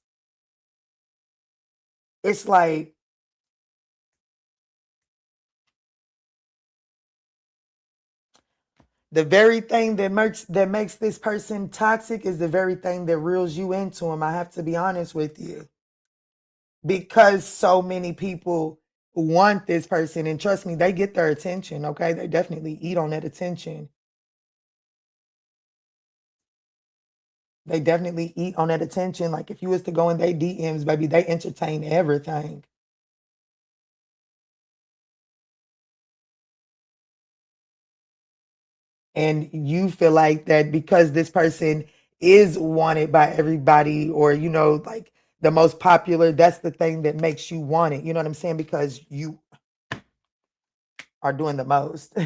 It's like, the very thing that makes this person toxic is the very thing that reels you into him. I have to be honest with you. Because so many people want this person, and trust me, they get their attention, okay? They definitely eat on that attention. They definitely eat on that attention. Like if you was to go in their DMs, baby, they entertain everything. And you feel like that because this person is wanted by everybody, or like the most popular, that's the thing that makes you want it. You know what I'm saying? Because you are doing the most.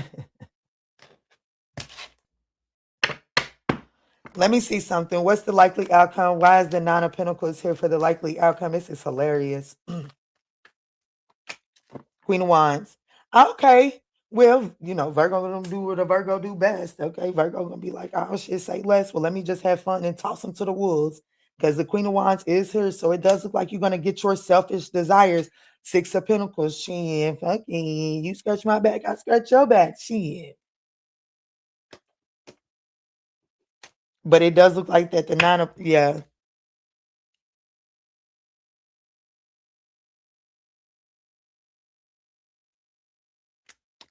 Let me see something. What's the likely outcome? Why is the 9 of Pentacles here for the likely outcome? This is hilarious. Queen of Wands. Okay. Well, Virgo gonna do what a Virgo do best. Okay. Virgo gonna be like, oh shit, say less. Well, let me just have fun and toss them to the wolves. because the Queen of Wands is here. So it does look like you're going to get your selfish desires. Six of Pentacles, shit. Fucking, you scratch my back, I scratch your back, shit. But it does look like that the Nine of, yeah.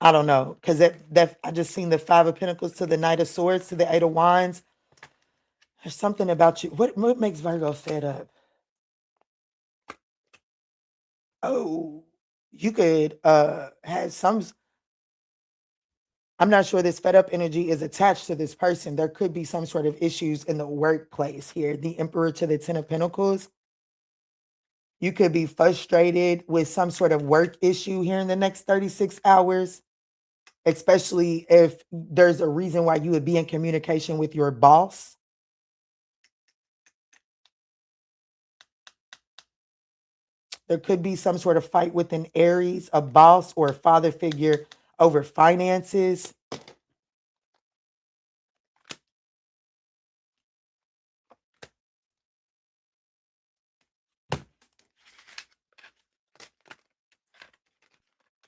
I don't know, because that I just seen the Five of Pentacles to the Knight of Swords to the Eight of Wands. There's something about you. What makes Virgo fed up? Oh, you could have some. I'm not sure this fed up energy is attached to this person. There could be some sort of issues in the workplace here. The Emperor to the Ten of Pentacles. You could be frustrated with some sort of work issue here in the next 36 hours, especially if there's a reason why you would be in communication with your boss. There could be some sort of fight with an Aries, a boss or a father figure over finances.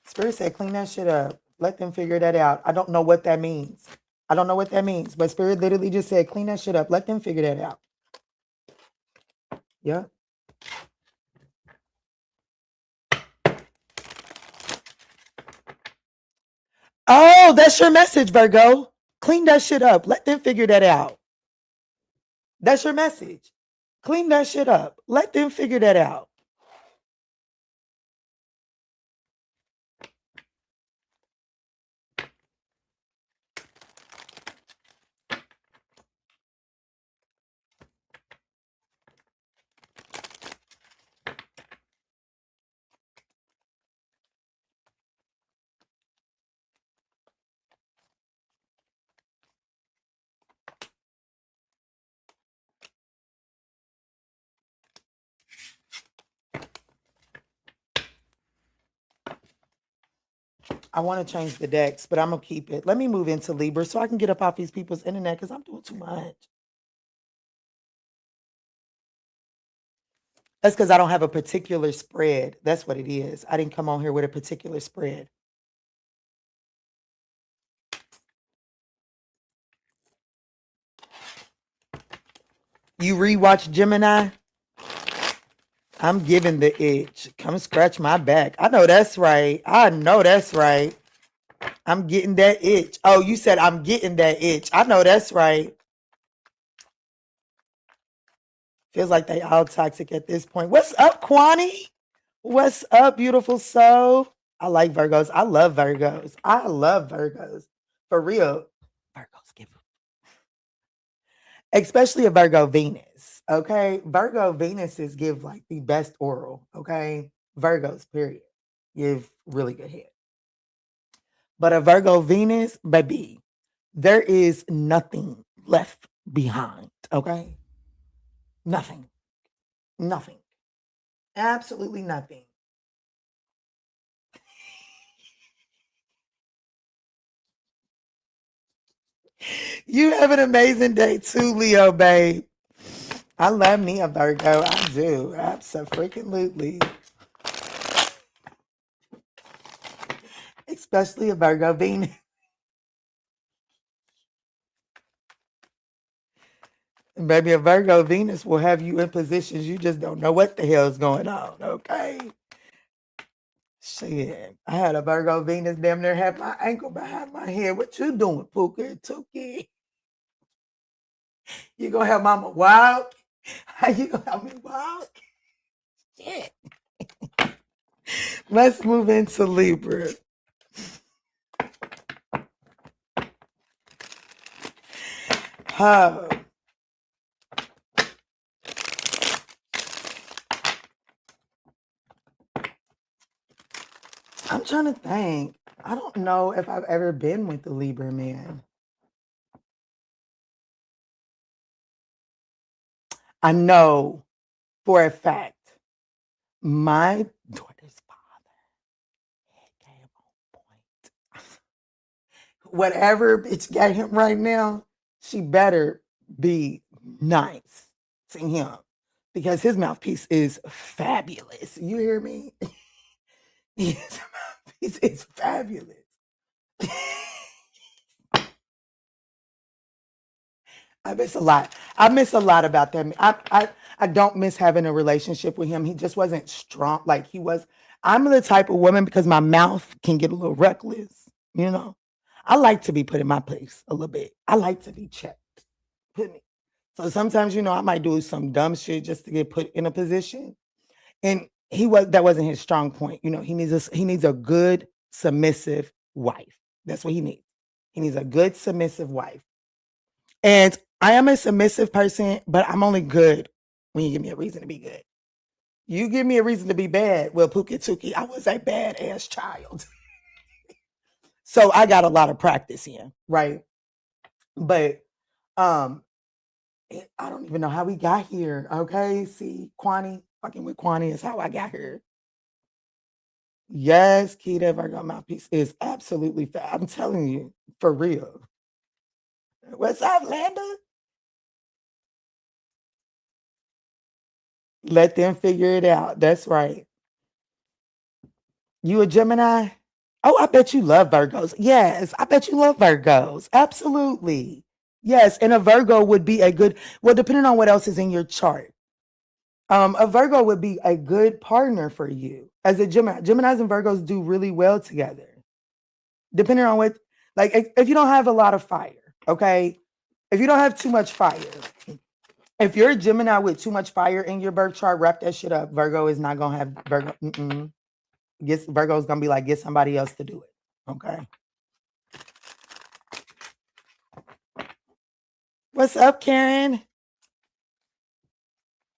Spirit said, clean that shit up. Let them figure that out. I don't know what that means. I don't know what that means. But Spirit literally just said, clean that shit up. Let them figure that out. Yeah. Oh, that's your message, Virgo. Clean that shit up. Let them figure that out. That's your message. Clean that shit up. Let them figure that out. I want to change the decks, but I'm going to keep it. Let me move into Libra so I can get up off these people's internet because I'm doing too much. That's because I don't have a particular spread. That's what it is. I didn't come on here with a particular spread. You rewatch Gemini? I'm giving the itch. Come scratch my back. I know that's right. I know that's right. I'm getting that itch. Oh, you said I'm getting that itch. I know that's right. Feels like they all toxic at this point. What's up, Kwani? What's up, beautiful soul? I like Virgos. I love Virgos. I love Virgos. For real. Virgos give. Especially a Virgo Venus. Okay. Virgo Venuses give like the best oral. Okay. Virgos, period. Give really good head. But a Virgo Venus, baby, there is nothing left behind. Okay. Nothing. Nothing. Absolutely nothing. You have an amazing day too, Leo, babe. I love me a Virgo. I do. Absolutely. Especially a Virgo Venus. Baby, a Virgo Venus will have you in positions you just don't know what the hell is going on, okay? Shit. I had a Virgo Venus damn near have my ankle behind my head. What you doing, Pookie? Tookie? You gonna have mama walk? How you gonna help me walk? Shit. Let's move into Libra. Oh. I'm trying to think. I don't know if I've ever been with the Libra man. I know for a fact my daughter's father came on point. Whatever bitch got him right now, she better be nice to him. because his mouthpiece is fabulous. You hear me? His mouthpiece is fabulous. I miss a lot. I miss a lot about that. I don't miss having a relationship with him. He just wasn't strong. Like he was. I'm the type of woman because my mouth can get a little reckless. You know, I like to be put in my place a little bit. I like to be checked. Put me. So sometimes, you know, I might do some dumb shit just to get put in a position. And that wasn't his strong point. You know, he needs a good submissive wife. That's what he needs. He needs a good submissive wife. And I am a submissive person, but I'm only good when you give me a reason to be good. You give me a reason to be bad. Well, Pookie Tookie, I was a badass child. So I got a lot of practice in, right? But I don't even know how we got here. Okay. See, Kwani, fucking with Kwani is how I got here. Yes, Keita Virgo mouthpiece is absolutely fat. I'm telling you, for real. What's up, Landa? Let them figure it out. That's right. You a Gemini? Oh, I bet you love Virgos. Yes, I bet you love Virgos. Absolutely. Yes, and a Virgo would be a good, well, depending on what else is in your chart. A Virgo would be a good partner for you as a Gemini. Geminis and Virgos do really well together. Depending on what, like, if you don't have a lot of fire, okay? If you don't have too much fire, if you're a Gemini with too much fire in your birth chart, wrap that shit up. Virgo is not gonna have Virgo. Virgo's gonna be like, get somebody else to do it. Okay. What's up, Karen?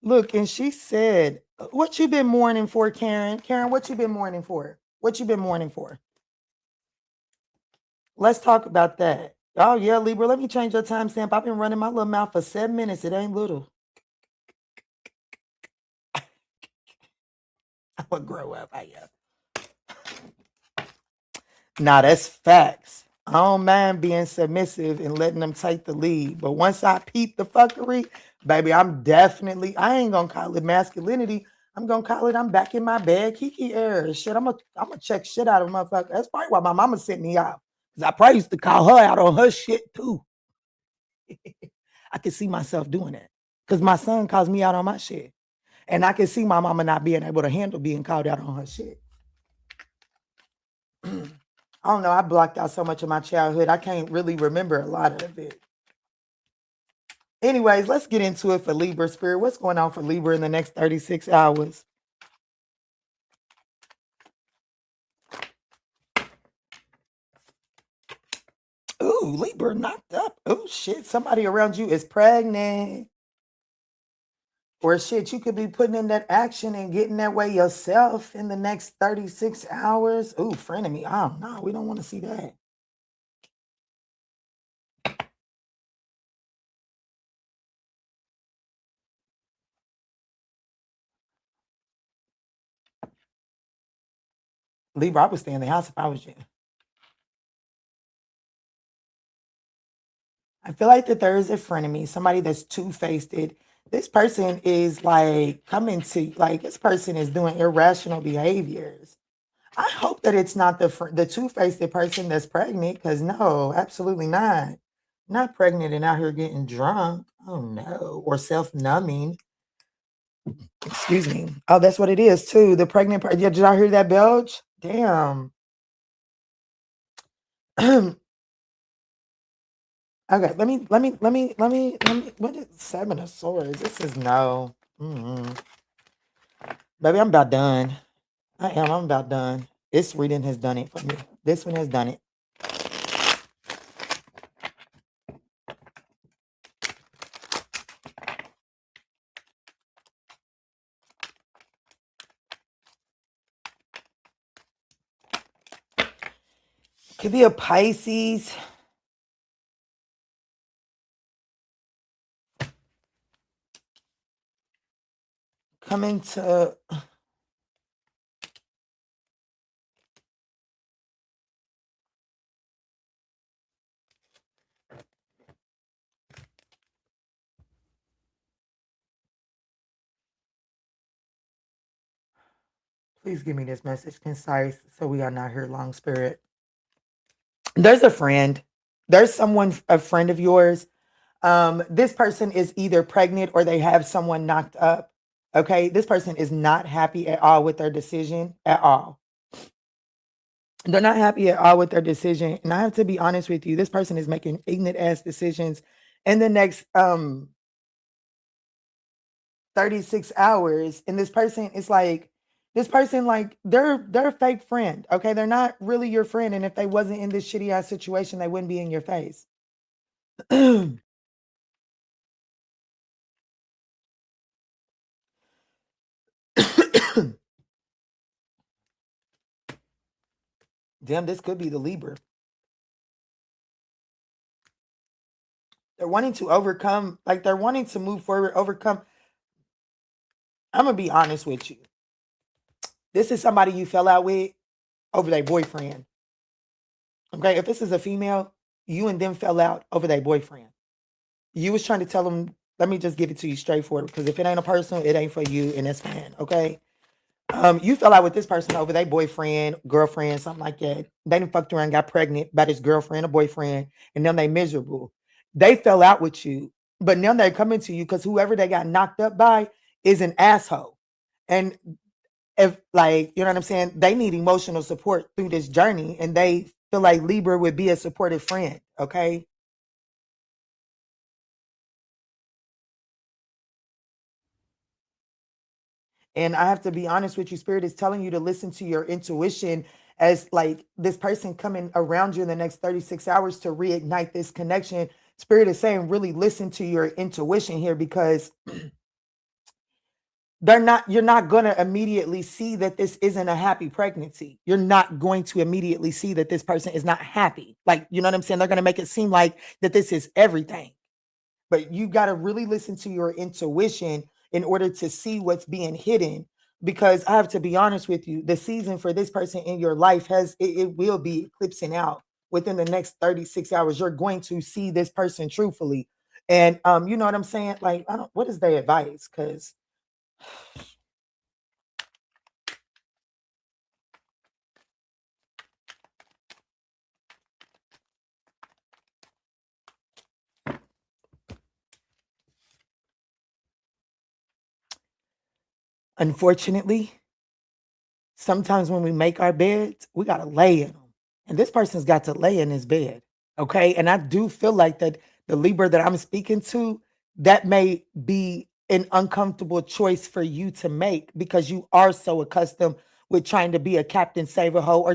Look, and she said, what you been mourning for, Karen? Karen, what you been mourning for? What you been mourning for? Let's talk about that. Oh, yeah, Libra, let me change your timestamp. I've been running my little mouth for 7 minutes. It ain't little. I would grow up, I guess. Nah, that's facts. I don't mind being submissive and letting them take the lead. But once I peep the fuckery, baby, I ain't gonna call it masculinity. I'm gonna call it I'm back in my bed, Keke era. Shit, I'm gonna check shit out of a motherfucker. That's probably why my mama sent me out. Because I probably used to call her out on her shit too. I could see myself doing that. Because my son calls me out on my shit. And I can see my mama not being able to handle being called out on her shit. I don't know. I blocked out so much of my childhood. I can't really remember a lot of it. Anyways, let's get into it for Libra spirit. What's going on for Libra in the next 36 hours? Ooh, Libra knocked up. Oh, shit. Somebody around you is pregnant. Or shit, you could be putting in that action and getting that way yourself in the next 36 hours. Ooh, frenemy. Oh, no, we don't want to see that. Libra, I would stay in the house if I was you. I feel like that there is a frenemy, somebody that's two-faced. This person is like coming to, like, this person is doing irrational behaviors. I hope that it's not the two-faced person that's pregnant, because no, absolutely not. Not pregnant and out here getting drunk. Oh no, or self-numbing. Excuse me. Oh, that's what it is too. The pregnant part. Yeah, did y'all hear that belch? Damn. Okay, let me. What is Seven of Swords? This is no. Baby, I'm about done. I'm about done. This reading has done it for me. This one has done it. Could be a Pisces. Coming to Please give me this message concise so we are not here long, Spirit. There's a friend. There's someone, a friend of yours. This person is either pregnant or they have someone knocked up. Okay. This person is not happy at all with their decision at all. They're not happy at all with their decision. And I have to be honest with you, this person is making ignorant ass decisions in the next 36 hours. And this person is like, they're a fake friend. Okay. They're not really your friend. And if they wasn't in this shitty ass situation, they wouldn't be in your face. Damn, this could be the Libra. They're wanting to overcome, like they're wanting to move forward, overcome. I'm going to be honest with you. This is somebody you fell out with over their boyfriend. Okay, if this is a female, you and them fell out over their boyfriend. You was trying to tell them, let me just give it to you straightforward, because if it ain't a person, it ain't for you, and it's fine, okay? You fell out with this person over their boyfriend, girlfriend, something like that. They done fucked around, got pregnant by this girlfriend or boyfriend, and then they miserable. They fell out with you, but now they're coming to you because whoever they got knocked up by is an asshole. And if, like, you know what I'm saying, they need emotional support through this journey, and they feel like Libra would be a supportive friend, okay? And I have to be honest with you, Spirit is telling you to listen to your intuition as like this person coming around you in the next 36 hours to reignite this connection. Spirit is saying, really listen to your intuition here, because you're not going to immediately see that this isn't a happy pregnancy. You're not going to immediately see that this person is not happy. Like, you know what I'm saying? They're going to make it seem like that this is everything. But you got to really listen to your intuition in order to see what's being hidden. Because I have to be honest with you, the season for this person in your life it will be eclipsing out within the next 36 hours. You're going to see this person truthfully. And you know what I'm saying? Like, what is their advice? Because unfortunately, sometimes when we make our beds, we got to lay in them. And this person's got to lay in his bed. Okay. And I do feel like that the Libra that I'm speaking to, that may be an uncomfortable choice for you to make, because you are so accustomed with trying to be a Captain Save-A-Ho, or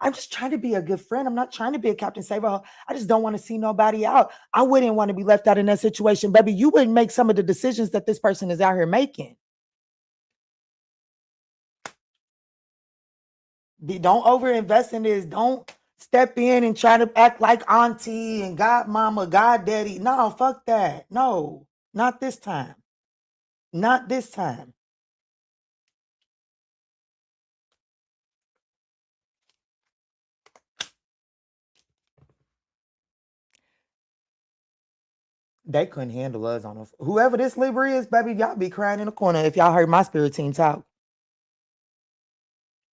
I'm just trying to be a good friend. I'm not trying to be a Captain Save-A-Ho. I just don't want to see nobody out. I wouldn't want to be left out in that situation. Baby, you wouldn't make some of the decisions that this person is out here making. Don't overinvest in this. Don't step in and try to act like auntie and godmama, goddaddy. No, fuck that. No, not this time. Not this time. They couldn't handle us on whoever this Libra is, baby. Y'all be crying in the corner if y'all heard my spirit team talk.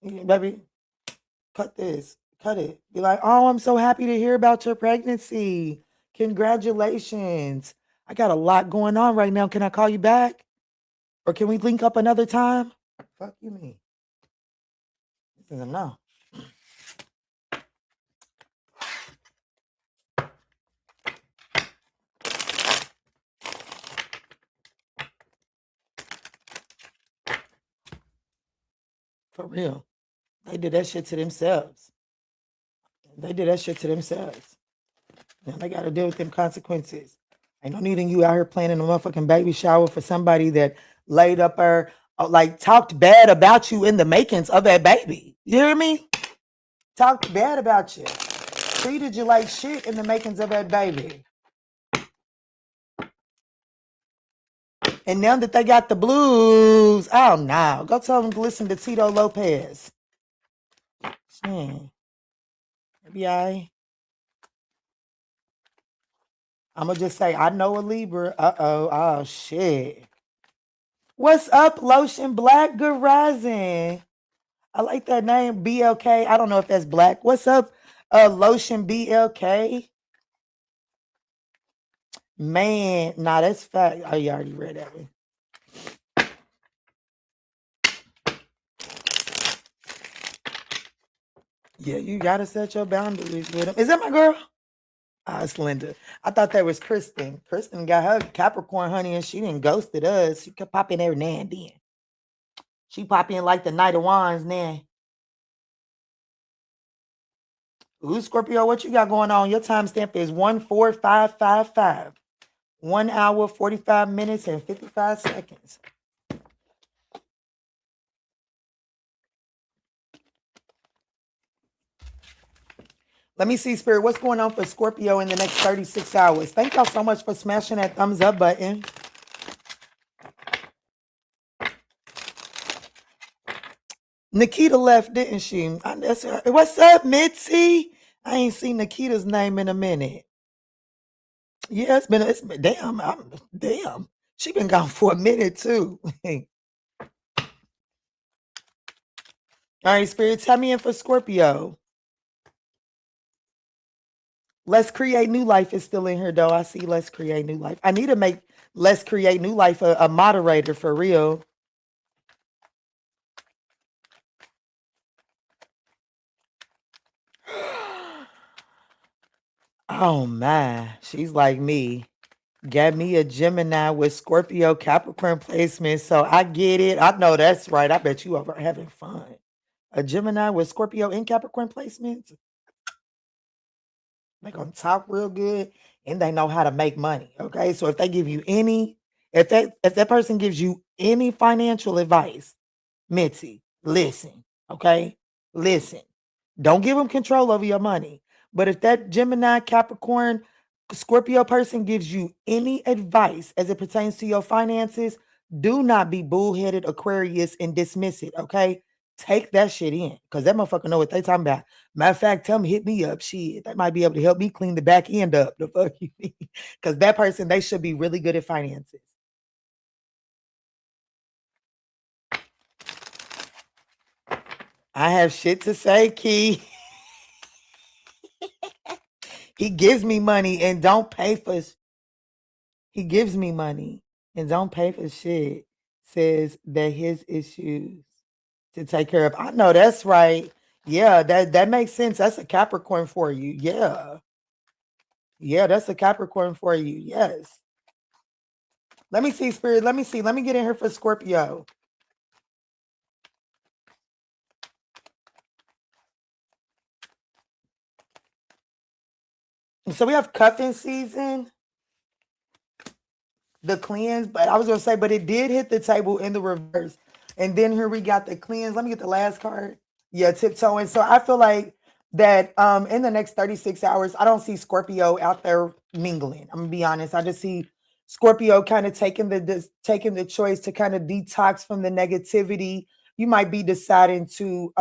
Baby, cut this. Cut it. Be like, oh, I'm so happy to hear about your pregnancy. Congratulations. I got a lot going on right now. Can I call you back? Or can we link up another time? Fuck you mean? This is a no. For real. They did that shit to themselves. They did that shit to themselves. Now they got to deal with them consequences. Ain't no needing you out here planning a motherfucking baby shower for somebody that laid up her, like talked bad about you in the makings of that baby. You hear me? Talked bad about you. Treated you like shit in the makings of that baby. And now that they got the blues, oh no. Go tell them to listen to Tito Lopez. Maybe I'm going to just say, I know a Libra. Uh-oh. Oh, shit. What's up, Lotion Black? Good rising. I like that name, BLK. I don't know if that's black. What's up, Lotion BLK? Man, nah, that's fact. Oh, you already read that one. Yeah, you gotta set your boundaries with him. Is that my girl? Ah, it's Linda. I thought that was Kristen. Kristen got her Capricorn honey and she didn't ghosted us. She could pop in every now and then. She pop in like the Knight of Wands now. Ooh, Scorpio, what you got going on? Your timestamp is 14555. 1 hour, 45 minutes, and 55 seconds. Let me see, Spirit, what's going on for Scorpio in the next 36 hours? Thank y'all so much for smashing that thumbs up button. Nikita left, didn't she? That's her. What's up, Mitzi? I ain't seen Nikita's name in a minute. Yeah, it's been damn. She been gone for a minute too. All right, Spirit, tell me in for Scorpio. Let's Create New Life is still in here, though. I see Let's Create New Life. I need to make Let's Create New Life a moderator for real. Oh, man. She's like me. Got me a Gemini with Scorpio Capricorn placement, so I get it. I know that's right. I bet you are having fun. A Gemini with Scorpio and Capricorn placements. They gonna talk real good and they know how to make money. Okay. So if they give you if that person gives you any financial advice, Mitzi, listen. Okay. Listen. Don't give them control over your money. But if that Gemini, Capricorn, Scorpio person gives you any advice as it pertains to your finances, do not be bullheaded Aquarius and dismiss it. Okay. Take that shit in because that motherfucker know what they talking about. Matter of fact, tell them hit me up. Shit, that might be able to help me clean the back end up. The fuck you mean? Because that person, they should be really good at finances. I have shit to say, Key. He gives me money and don't pay for. He gives me money and don't pay for shit. Says that his issues to take care of. I know that's right. Yeah, that makes sense. That's a Capricorn for you. Yeah. Yeah, that's a Capricorn for you. Yes. Let me see, Spirit. Let me see. Let me get in here for Scorpio. So we have cuffing season, the cleanse, but I was gonna say, but it did hit the table in the reverse. And then here we got the cleanse. Let me get the last card. Yeah, tiptoeing. So I feel like that in the next 36 hours, I don't see Scorpio out there mingling. I'm gonna be honest. I just see Scorpio kind of taking the choice to kind of detox from the negativity. You might be deciding to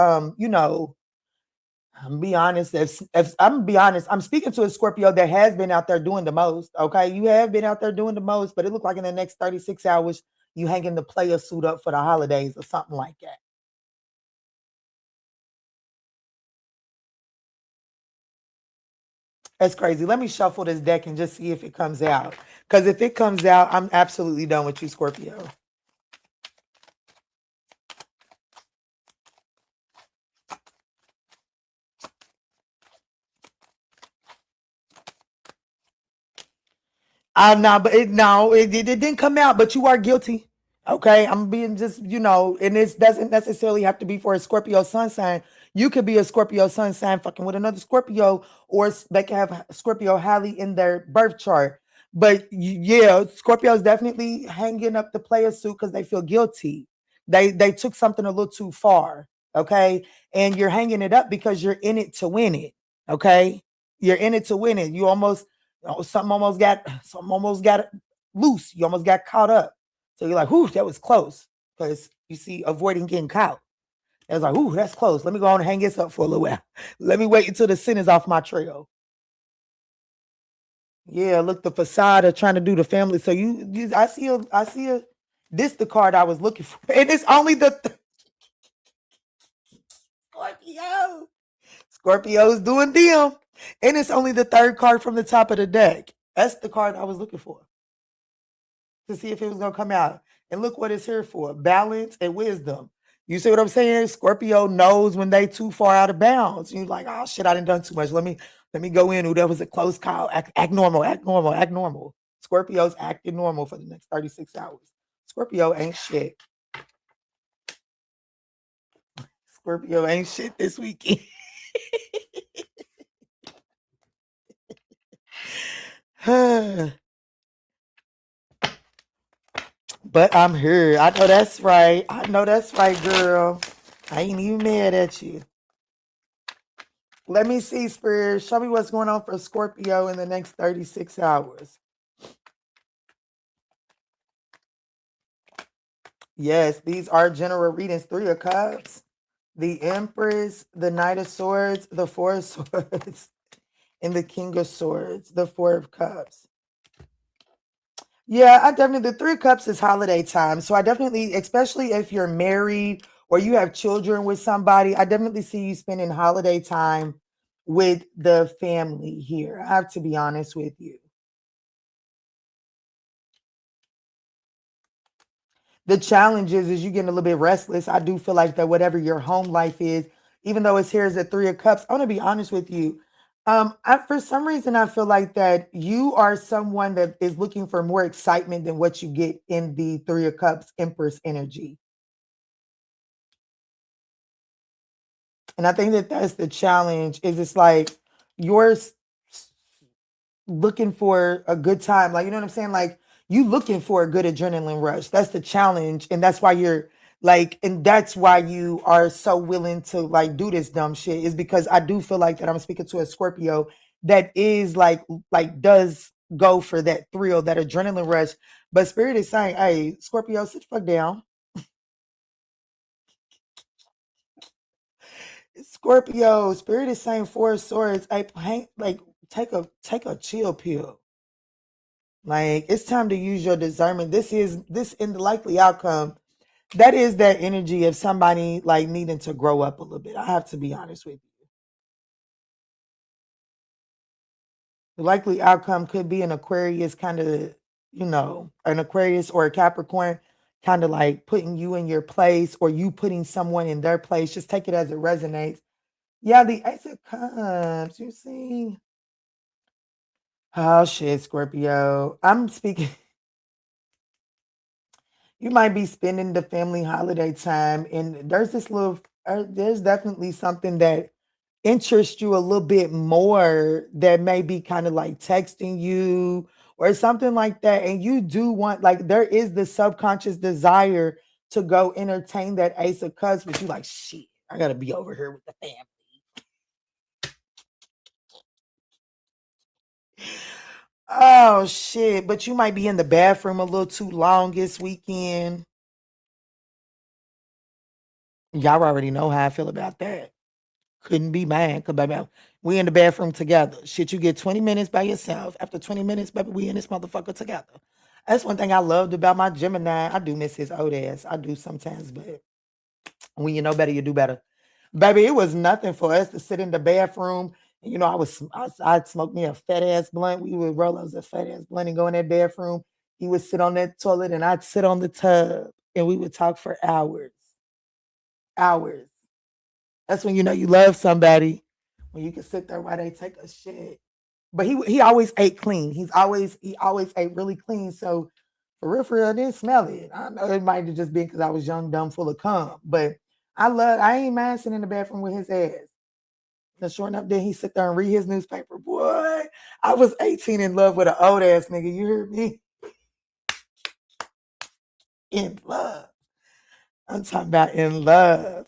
I'm be honest. If I'm be honest, I'm speaking to a Scorpio that has been out there doing the most. Okay, you have been out there doing the most, but it looked like in the next 36 hours, you hanging the player suit up for the holidays or something like that. That's crazy. Let me shuffle this deck and just see if it comes out. Because if it comes out, I'm absolutely done with you, Scorpio. It didn't come out, but you are guilty. Okay, I'm being just, and this doesn't necessarily have to be for a Scorpio sun sign. You could be a Scorpio sun sign fucking with another Scorpio, or they can have Scorpio highly in their birth chart. But yeah, Scorpio's definitely hanging up the player suit because they feel guilty. They took something a little too far. Okay, and you're hanging it up because you're in it to win it. Okay, you're in it to win it. You almost something almost got loose. You almost got caught up. So you're like, whew, that was close. Because you see, avoiding getting caught. I was like, ooh, that's close. Let me go on and hang this up for a little while. Let me wait until the sin is off my trail. Yeah, look, the facade of trying to do the family. So I see this the card I was looking for. And it's only Scorpio. Scorpio's doing them. And it's only the third card from the top of the deck. That's the card I was looking for to see if it was going to come out. And look what it's here for. Balance and wisdom. You see what I'm saying? Scorpio knows when they too far out of bounds. You're like, oh shit, I done too much. Let me go in. Ooh, that was a close call. Act normal, act normal, act normal. Scorpio's acting normal for the next 36 hours. Scorpio ain't shit. Scorpio ain't shit this weekend. But I'm here. I know that's right. I know that's right, girl. I ain't even mad at you. Let me see, Spirit. Show me what's going on for Scorpio in the next 36 hours. Yes, these are general readings. 3 of Cups, the Empress, the Knight of Swords, the 4 of Swords, and the King of Swords, the 4 of Cups. Yeah, I definitely, the 3 of Cups is holiday time. So I definitely, especially if you're married or you have children with somebody, I definitely see you spending holiday time with the family here. I have to be honest with you. The challenge is you getting a little bit restless. I do feel like that whatever your home life is, even though it's here as a 3 of Cups, I want to be honest with you. For some reason, I feel like that you are someone that is looking for more excitement than what you get in the 3 of Cups Empress energy. And I think that that's the challenge is it's like you're looking for a good time. Like, you know what I'm saying? Like you looking for a good adrenaline rush. That's the challenge. And that's why you're like, and that's why you are so willing to like do this dumb shit is because I do feel like that I'm speaking to a Scorpio that is like does go for that thrill, that adrenaline rush. But Spirit is saying, hey, Scorpio, sit the fuck down. Scorpio, Spirit is saying 4 of Swords. Like take a chill pill. Like it's time to use your discernment. This in the likely outcome. That is that energy of somebody like needing to grow up a little bit. I have to be honest with you. The likely outcome could be an Aquarius kind of, an Aquarius or a Capricorn kind of like putting you in your place or you putting someone in their place. Just take it as it resonates. Yeah, the Ace of Cups, you see. Oh shit, Scorpio. I'm speaking. You might be spending the family holiday time, and there's definitely something that interests you a little bit more that may be kind of like texting you or something like that. And you do want, like, there is the subconscious desire to go entertain that Ace of Cups, but you like, shit, I gotta be over here with the family. Oh shit, but you might be in the bathroom a little too long this weekend. Y'all already know how I feel about that. Couldn't be mad because baby, we in the bathroom together. Shit, you get 20 minutes by yourself. After 20 minutes, baby, we in this motherfucker together. That's one thing I loved about my Gemini. I do miss his old ass. I do sometimes, but when you know better, you do better. Baby, it was nothing for us to sit in the bathroom. And, I'd smoke me a fat ass blunt. We would roll us a fat ass blunt and go in that bathroom. He would sit on that toilet and I'd sit on the tub and we would talk for hours. Hours. That's when you know you love somebody, when you can sit there while they take a shit. But he always ate clean. He always ate really clean. So for real, I didn't smell it. I know it might have just been because I was young, dumb, full of cum. But I ain't mind sitting in the bathroom with his ass. And sure enough, then he sit there and read his newspaper. Boy, I was 18 in love with an old ass nigga. You hear me? In love. I'm talking about in love.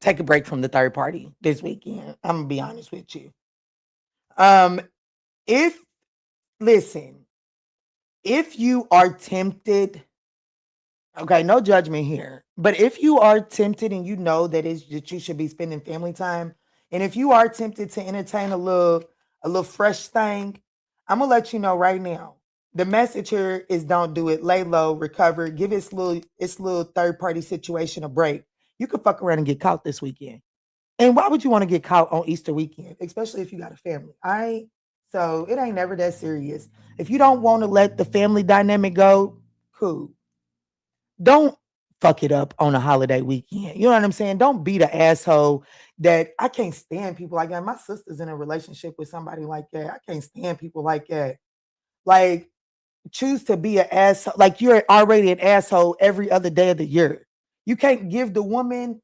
Take a break from the third party this weekend. I'm gonna be honest with you. Um, if listen, if you are tempted, okay, no judgment here, but if you are tempted and you know that that you should be spending family time, and if you are tempted to entertain a little fresh thing, I'm gonna let you know right now. The message here is don't do it. Lay low, recover, give its little third party situation a break. You could fuck around and get caught this weekend. And why would you want to get caught on Easter weekend, especially if you got a family? So it ain't never that serious. If you don't want to let the family dynamic go, cool. Don't fuck it up on a holiday weekend. You know what I'm saying? Don't be the asshole that I can't stand people like that. My sister's in a relationship with somebody like that. I can't stand people like that. Like, choose to be an asshole. Like, you're already an asshole every other day of the year. You can't give the woman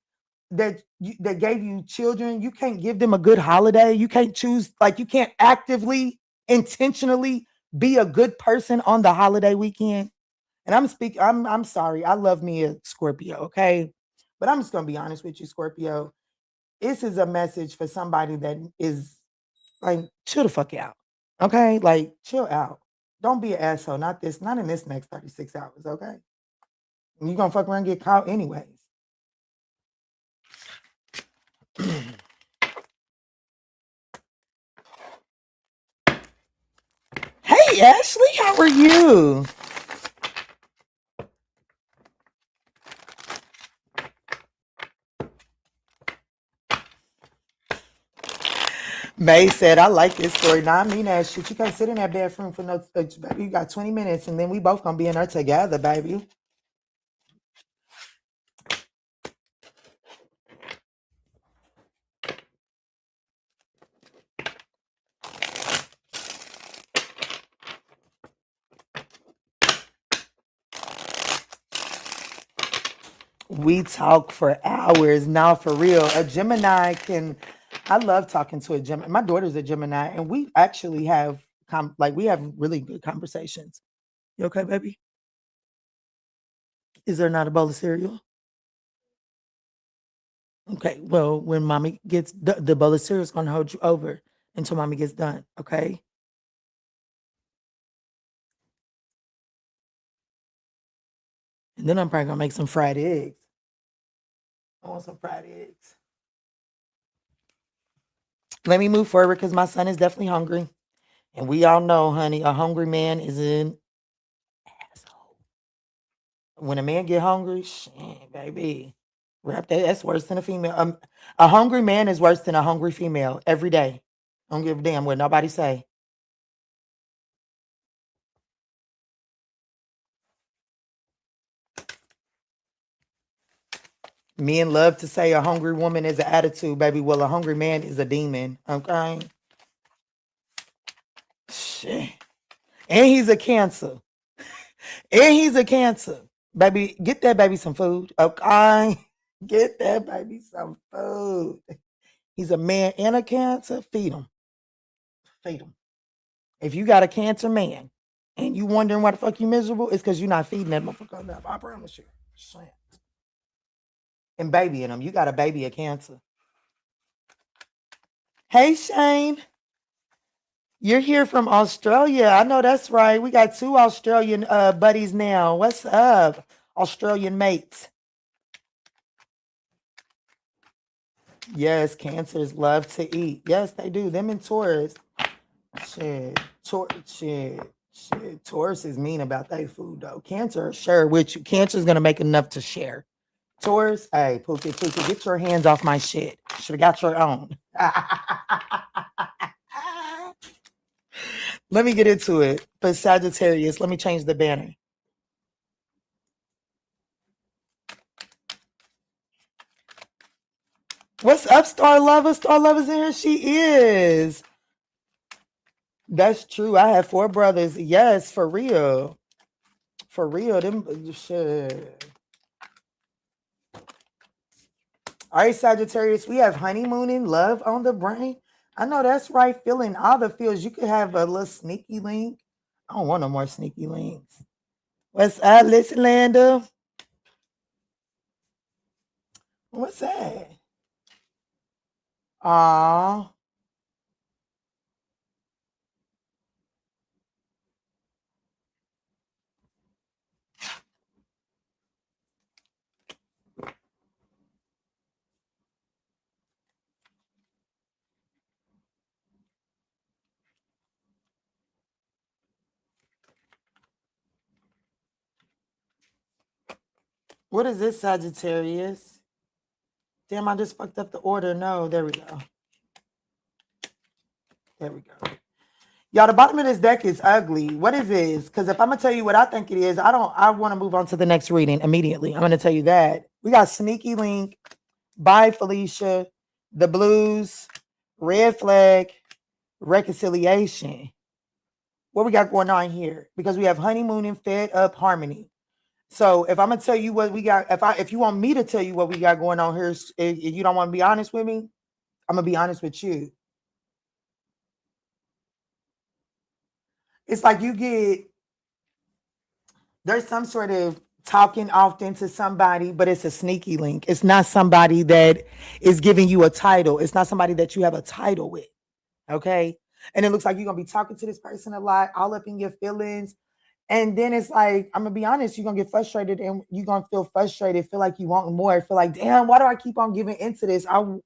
that gave you children, you can't give them a good holiday. You can't choose, like, you can't actively, intentionally be a good person on the holiday weekend. And I'm sorry. I love me a Scorpio, okay? But I'm just gonna be honest with you, Scorpio. This is a message for somebody that is like, chill the fuck out. Okay? Like, chill out. Don't be an asshole. Not in this next 36 hours, okay? You're gonna fuck around and get caught anyways. Hey Ashley, how are you? May said, I like this story. Now, I mean that shit. You can't sit in that bathroom for no, baby. You got 20 minutes and then we both gonna be in there together, baby. We talk for hours now, for real. A Gemini I love talking to a Gemini. My daughter's a Gemini, and we actually have, we have really good conversations. You okay, baby? Is there not a bowl of cereal? Okay, well, when mommy gets, the bowl of cereal is going to hold you over until mommy gets done, okay? And then I'm probably going to make some fried eggs. I want some fried eggs. Let me move forward because my son is definitely hungry. And we all know, honey, a hungry man is an asshole. When a man get hungry, shit, baby, that's worse than a female. A hungry man is worse than a hungry female every day. Don't give a damn what nobody say. Men love to say a hungry woman is an attitude, baby. Well, a hungry man is a demon. Okay. Shit. And he's a Cancer. And he's a Cancer. Baby, get that baby some food. Okay. Get that baby some food. He's a man and a Cancer. Feed him. Feed him. If you got a Cancer man and you wondering why the fuck you miserable, it's because you're not feeding that motherfucker enough. I promise you. Shit. And babying him. You got a baby a Cancer. Hey, Shane. You're here from Australia. I know that's right. We got 2 Australian buddies now. What's up, Australian mates? Yes, Cancers love to eat. Yes, they do. Them and Taurus. Shit. Taurus is mean about their food, though. Cancer, share with you. Cancer's going to make enough to share. Taurus, hey, Pookie, get your hands off my shit. Should have got your own. Let me get into it. For Sagittarius, let me change the banner. What's up, Star Lover? Star Lover's in here. She is. That's true. I have 4 brothers. Yes, for real. For real. Them shit. All right, Sagittarius, we have honeymooning, love on the brain. I know that's right. Feeling all the feels. You could have a little sneaky link. I don't want no more sneaky links. What's up, listen, Landa? What's that? Aw. What is this, Sagittarius? Damn, I just fucked up the order. No, there we go. There we go. Y'all, the bottom of this deck is ugly. What is this? Because if I'm going to tell you what I think it is, I want to move on to the next reading immediately. I'm going to tell you that. We got Sneaky Link, Bye Felicia, The Blues, Red Flag, Reconciliation. What we got going on here? Because we have Honeymoon and Fed Up Harmony. So if I'm going to tell you what we got, if you want me to tell you what we got going on here, if you don't want to be honest with me, I'm going to be honest with you. It's like there's some sort of talking often to somebody, but it's a sneaky link. It's not somebody that is giving you a title. It's not somebody that you have a title with. Okay. And it looks like you're going to be talking to this person a lot, all up in your feelings. And then it's like, I'm going to be honest, you're going to get frustrated and you're going to feel frustrated, feel like you want more, feel like, damn, why do I keep on giving into this? And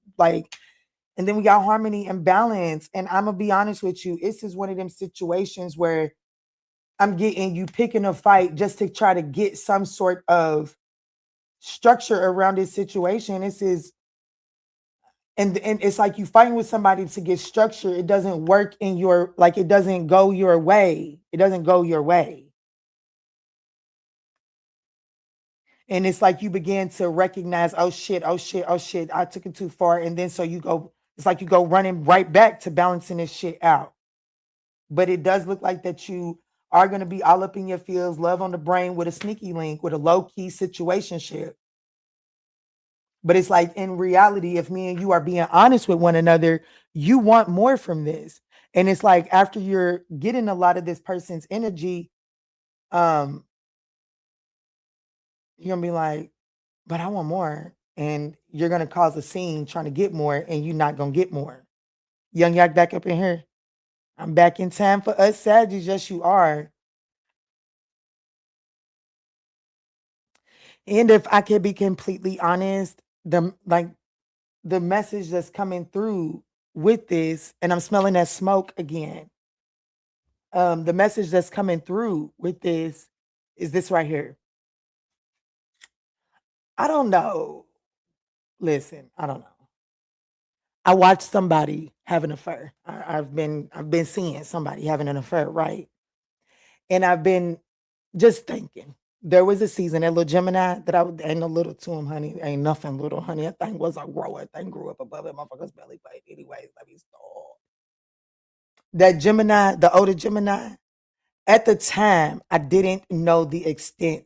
then we got harmony and balance. And I'm going to be honest with you. This is one of them situations where I'm getting you picking a fight just to try to get some sort of structure around this situation. This is, and it's like you fighting with somebody to get structure. It doesn't work it doesn't go your way. It doesn't go your way. And it's like you begin to recognize, oh shit, I took it too far. And then so it's like you go running right back to balancing this shit out. But it does look like that you are going to be all up in your feels, love on the brain with a sneaky link, with a low-key situationship. But it's like in reality, if me and you are being honest with one another, you want more from this. And it's like after you're getting a lot of this person's energy, you're going to be like, but I want more. And you're going to cause a scene trying to get more, and you're not going to get more. Young Yak back up in here. I'm back in time for us Sagittarius. Yes, you are. And if I can be completely honest, the message that's coming through with this, and I'm smelling that smoke again. The message that's coming through with this is this right here. I don't know. Listen, I don't know. I watched somebody have an affair. I've been seeing somebody having an affair, right? And I've been just thinking. There was a season, that little Gemini that ain't no little to him, honey. Ain't nothing little, honey. That thing was a grower. That thing grew up above that motherfucker's belly button. Anyways, let me stop. That Gemini, the older Gemini, at the time, I didn't know the extent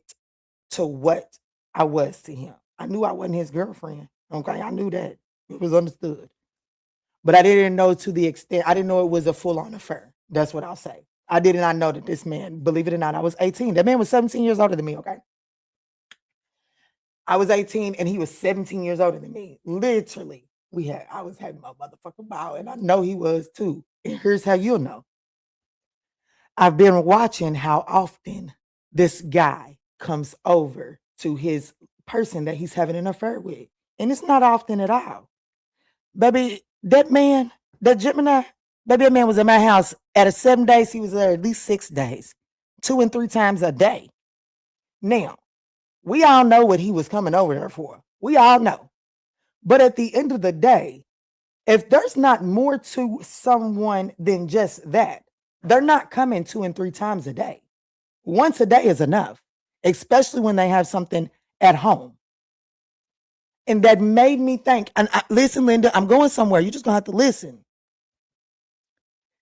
to what I was to him. I knew I wasn't his girlfriend. Okay, I knew that. It was understood. But I didn't know to the extent, I didn't know it was a full-on affair. That's what I'll say. I did not know that this man, believe it or not, I was 18. That man was 17 years older than me, okay? I was 18 and he was 17 years older than me. Literally, I was having my motherfucking bow, and I know he was too. And here's how you'll know. I've been watching how often this guy comes over to his person that he's having an affair with. And it's not often at all. Baby, that man, that Gemini, baby, that man was in my house out of 7 days. He was there at least 6 days, 2 and 3 times a day. Now, we all know what he was coming over there for. We all know. But at the end of the day, if there's not more to someone than just that, they're not coming 2 and 3 times a day. Once a day is enough, especially when they have something at home. And that made me think, listen, Linda, I'm going somewhere. You're just going to have to listen.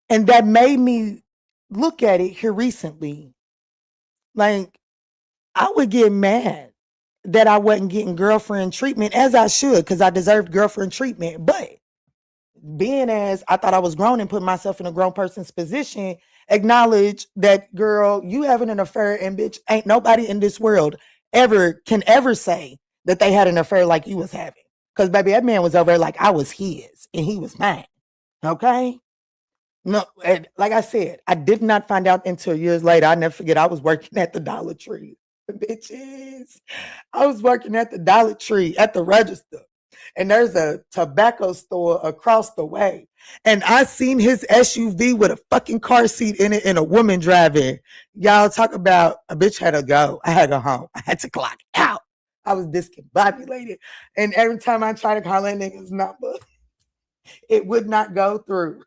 And that made me look at it here recently. Like, I would get mad that I wasn't getting girlfriend treatment, as I should, because I deserved girlfriend treatment. But being as I thought I was grown and put myself in a grown person's position, acknowledge that, girl, you having an affair, and bitch, ain't nobody in this world can ever say that they had an affair like you was having. Because, baby, that man was over there like I was his and he was mine. Okay? No, like I said, I did not find out until years later. I never forget, I was working at the Dollar Tree. Bitches. I was working at the Dollar Tree at the register. And there's a tobacco store across the way. And I seen his SUV with a fucking car seat in it and a woman driving. Y'all talk about a bitch had to go. I had to go home. I had to clock out. I was discombobulated. And every time I try to call that nigga's number, it would not go through.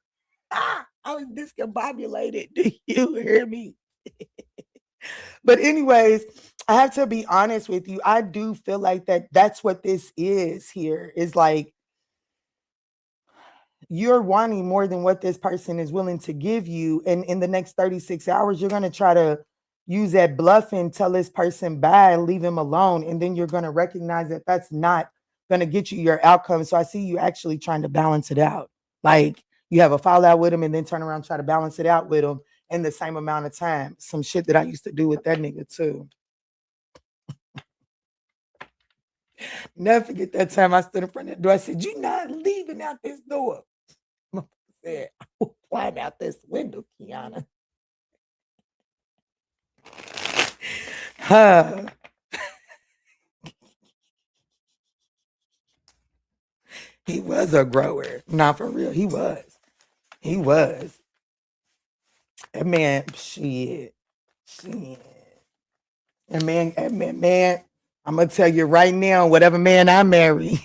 I was discombobulated. Do you hear me? But anyways, I have to be honest with you. I do feel like that's what this is here. Is like you're wanting more than what this person is willing to give you. And in the next 36 hours, you're going to try to use that bluff and tell this person bye, leave him alone. And then you're going to recognize that that's not going to get you your outcome. So I see you actually trying to balance it out. Like you have a fallout with him and then turn around and try to balance it out with him in the same amount of time. Some shit that I used to do with that nigga too. Never forget that time I stood in front of the door. I said, "You not leaving out this door." I said, "I will climb out this window, Kiana." He was a grower. Not for real. He was. He was. That man, shit. And man, I'm gonna tell you right now, whatever man I marry,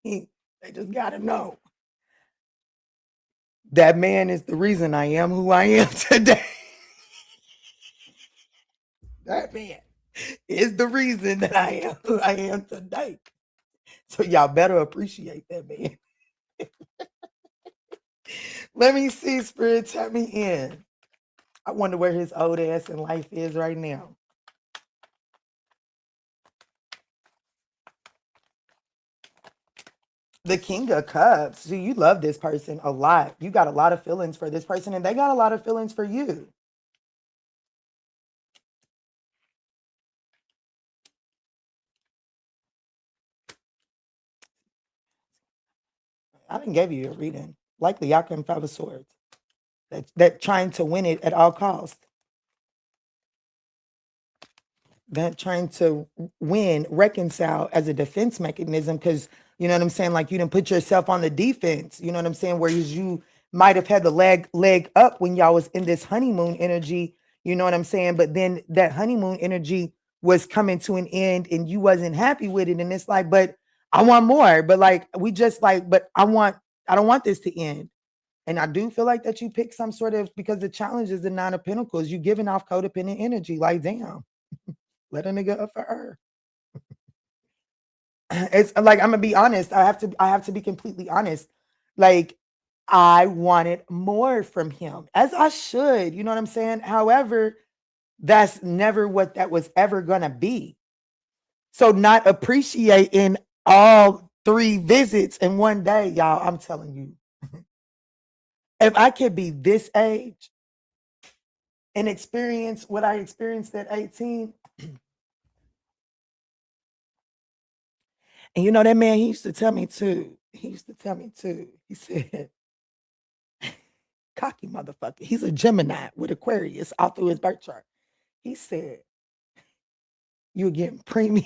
they just gotta know. That man is the reason I am who I am today. That man is the reason that I am who I am today. So y'all better appreciate that man. Let me see, Spirit, tap me in. I wonder where his old ass in life is right now. The King of Cups. See, you love this person a lot. You got a lot of feelings for this person, and they got a lot of feelings for you. I didn't give you a reading. Likely, y'all can 5 of Swords. That trying to win it at all costs. That trying to win, reconcile as a defense mechanism, because you know what I'm saying? Like you didn't put yourself on the defense. You know what I'm saying? Whereas you might have had the leg up when y'all was in this honeymoon energy. You know what I'm saying? But then that honeymoon energy was coming to an end and you wasn't happy with it. And it's like, but I want more. But like we just like, but I don't want this to end. And I do feel like that you pick some sort of, because the challenge is the 9 of Pentacles. You giving off codependent energy. Like, damn, let a nigga up for her. It's like, I'm gonna be honest. I have to be completely honest. Like, I wanted more from him, as I should. You know what I'm saying? However, that's never what that was ever gonna be. So not appreciating all 3 visits in one day, y'all, I'm telling you. If I could be this age and experience what I experienced at 18, and you know that man, he used to tell me too. He said, cocky motherfucker. He's a Gemini with Aquarius all through his birth chart. He said, you're getting premium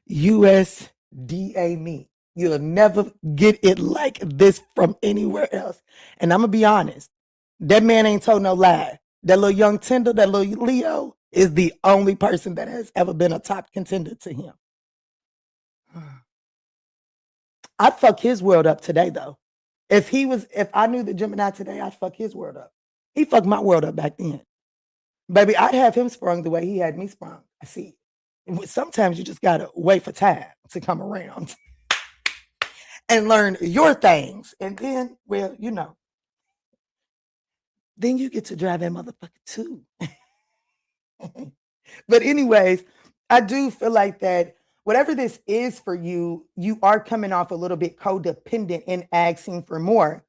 USDA meat. You'll never get it like this from anywhere else. And I'm going to be honest. That man ain't told no lie. That little young tender, that little Leo is the only person that has ever been a top contender to him. I'd fuck his world up today, though. If I knew the Gemini today, I'd fuck his world up. He fucked my world up back then. Baby, I'd have him sprung the way he had me sprung. I see. Sometimes you just gotta wait for time to come around and learn your things. And then, well, you know, then you get to drive that motherfucker too. But anyways, I do feel like that whatever this is for you, you are coming off a little bit codependent and asking for more.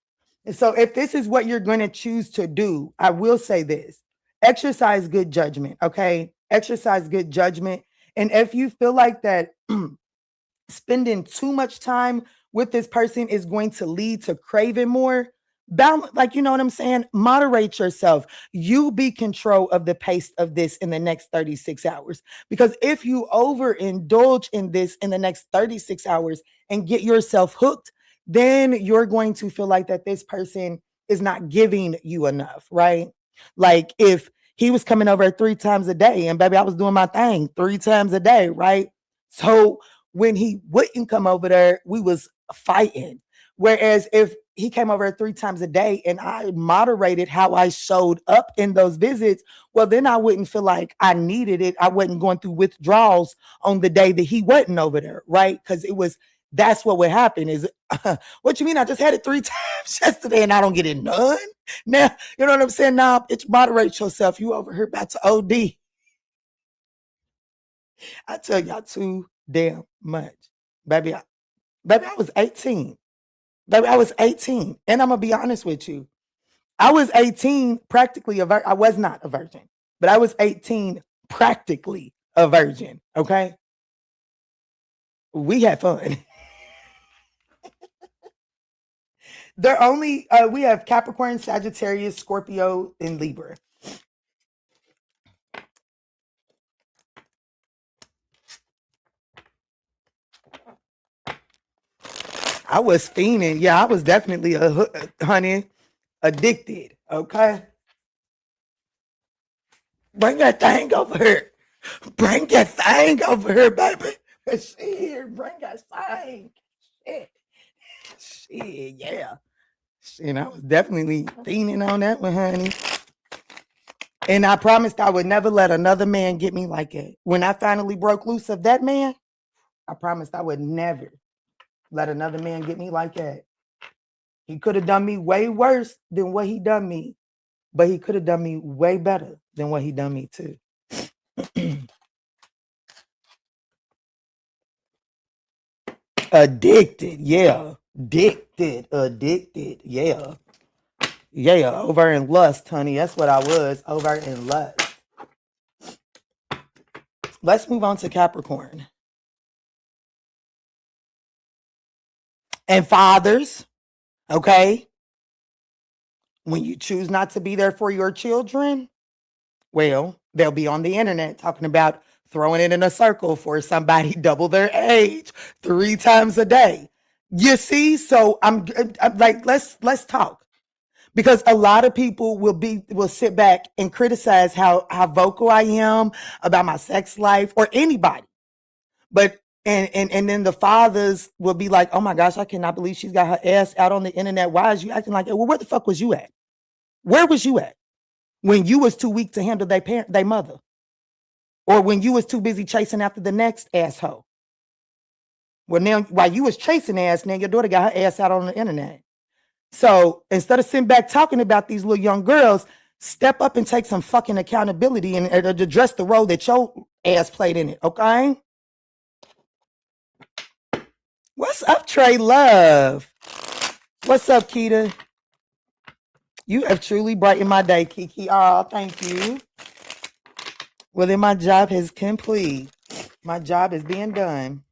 And so if this is what you're going to choose to do, I will say this: exercise good judgment, okay? Exercise good judgment. And if you feel like that spending too much time with this person is going to lead to craving more, balance, like, you know what I'm saying? Moderate yourself. You be control of the pace of this in the next 36 hours. Because if you overindulge in this in the next 36 hours and get yourself hooked, then you're going to feel like that this person is not giving you enough, right? Like if he was coming over 3 times a day. And baby, I was doing my thing 3 times a day, right? So when he wouldn't come over there, we was fighting. Whereas if he came over 3 times a day and I moderated how I showed up in those visits, well, then I wouldn't feel like I needed it. I wasn't going through withdrawals on the day that he wasn't over there, right? Because that's what would happen is, what you mean? I just had it 3 times yesterday and I don't get it none? Now, you know what I'm saying? Now, it's moderate yourself. You over here about to OD. I tell y'all too damn much. Baby, I was 18. Baby, I was 18. And I'm going to be honest with you. I was 18, practically a virgin. I was not a virgin, but I was 18, practically a virgin. Okay. We had fun. They're only, we have Capricorn, Sagittarius, Scorpio, and Libra. I was fiending. Yeah, I was definitely honey, addicted. Okay. Bring that thing over here. Bring that thing over here, baby. Shit, bring that thing. Shit, yeah. Shit, I was definitely fiending on that one, honey. And I promised I would never let another man get me like it. When I finally broke loose of that man, I promised I would never let another man get me like that. He could have done me way worse than what he done me, but he could have done me way better than what he done me too. Addicted, yeah. Addicted, yeah. Yeah, over in lust, honey. That's what I was, over in lust. Let's move on to Capricorn. And fathers, okay? When you choose not to be there for your children, well, they'll be on the internet talking about throwing it in a circle for somebody double their age 3 times a day. You see? So I'm like, let's talk. Because a lot of people will sit back and criticize how vocal I am about my sex life or anybody. But and then the fathers will be like, oh my gosh, I cannot believe she's got her ass out on the internet. Why is you acting like that? Well, where the fuck was you at? Where was you at when you was too weak to handle their mother? Or when you was too busy chasing after the next asshole? Well, now while you was chasing ass, now your daughter got her ass out on the internet. So instead of sitting back talking about these little young girls, step up and take some fucking accountability and address the role that your ass played in it, okay? What's up, Trey Love? What's up, Keita? You have truly brightened my day, Keke. Oh, thank you. Well, then my job is complete. My job is being done.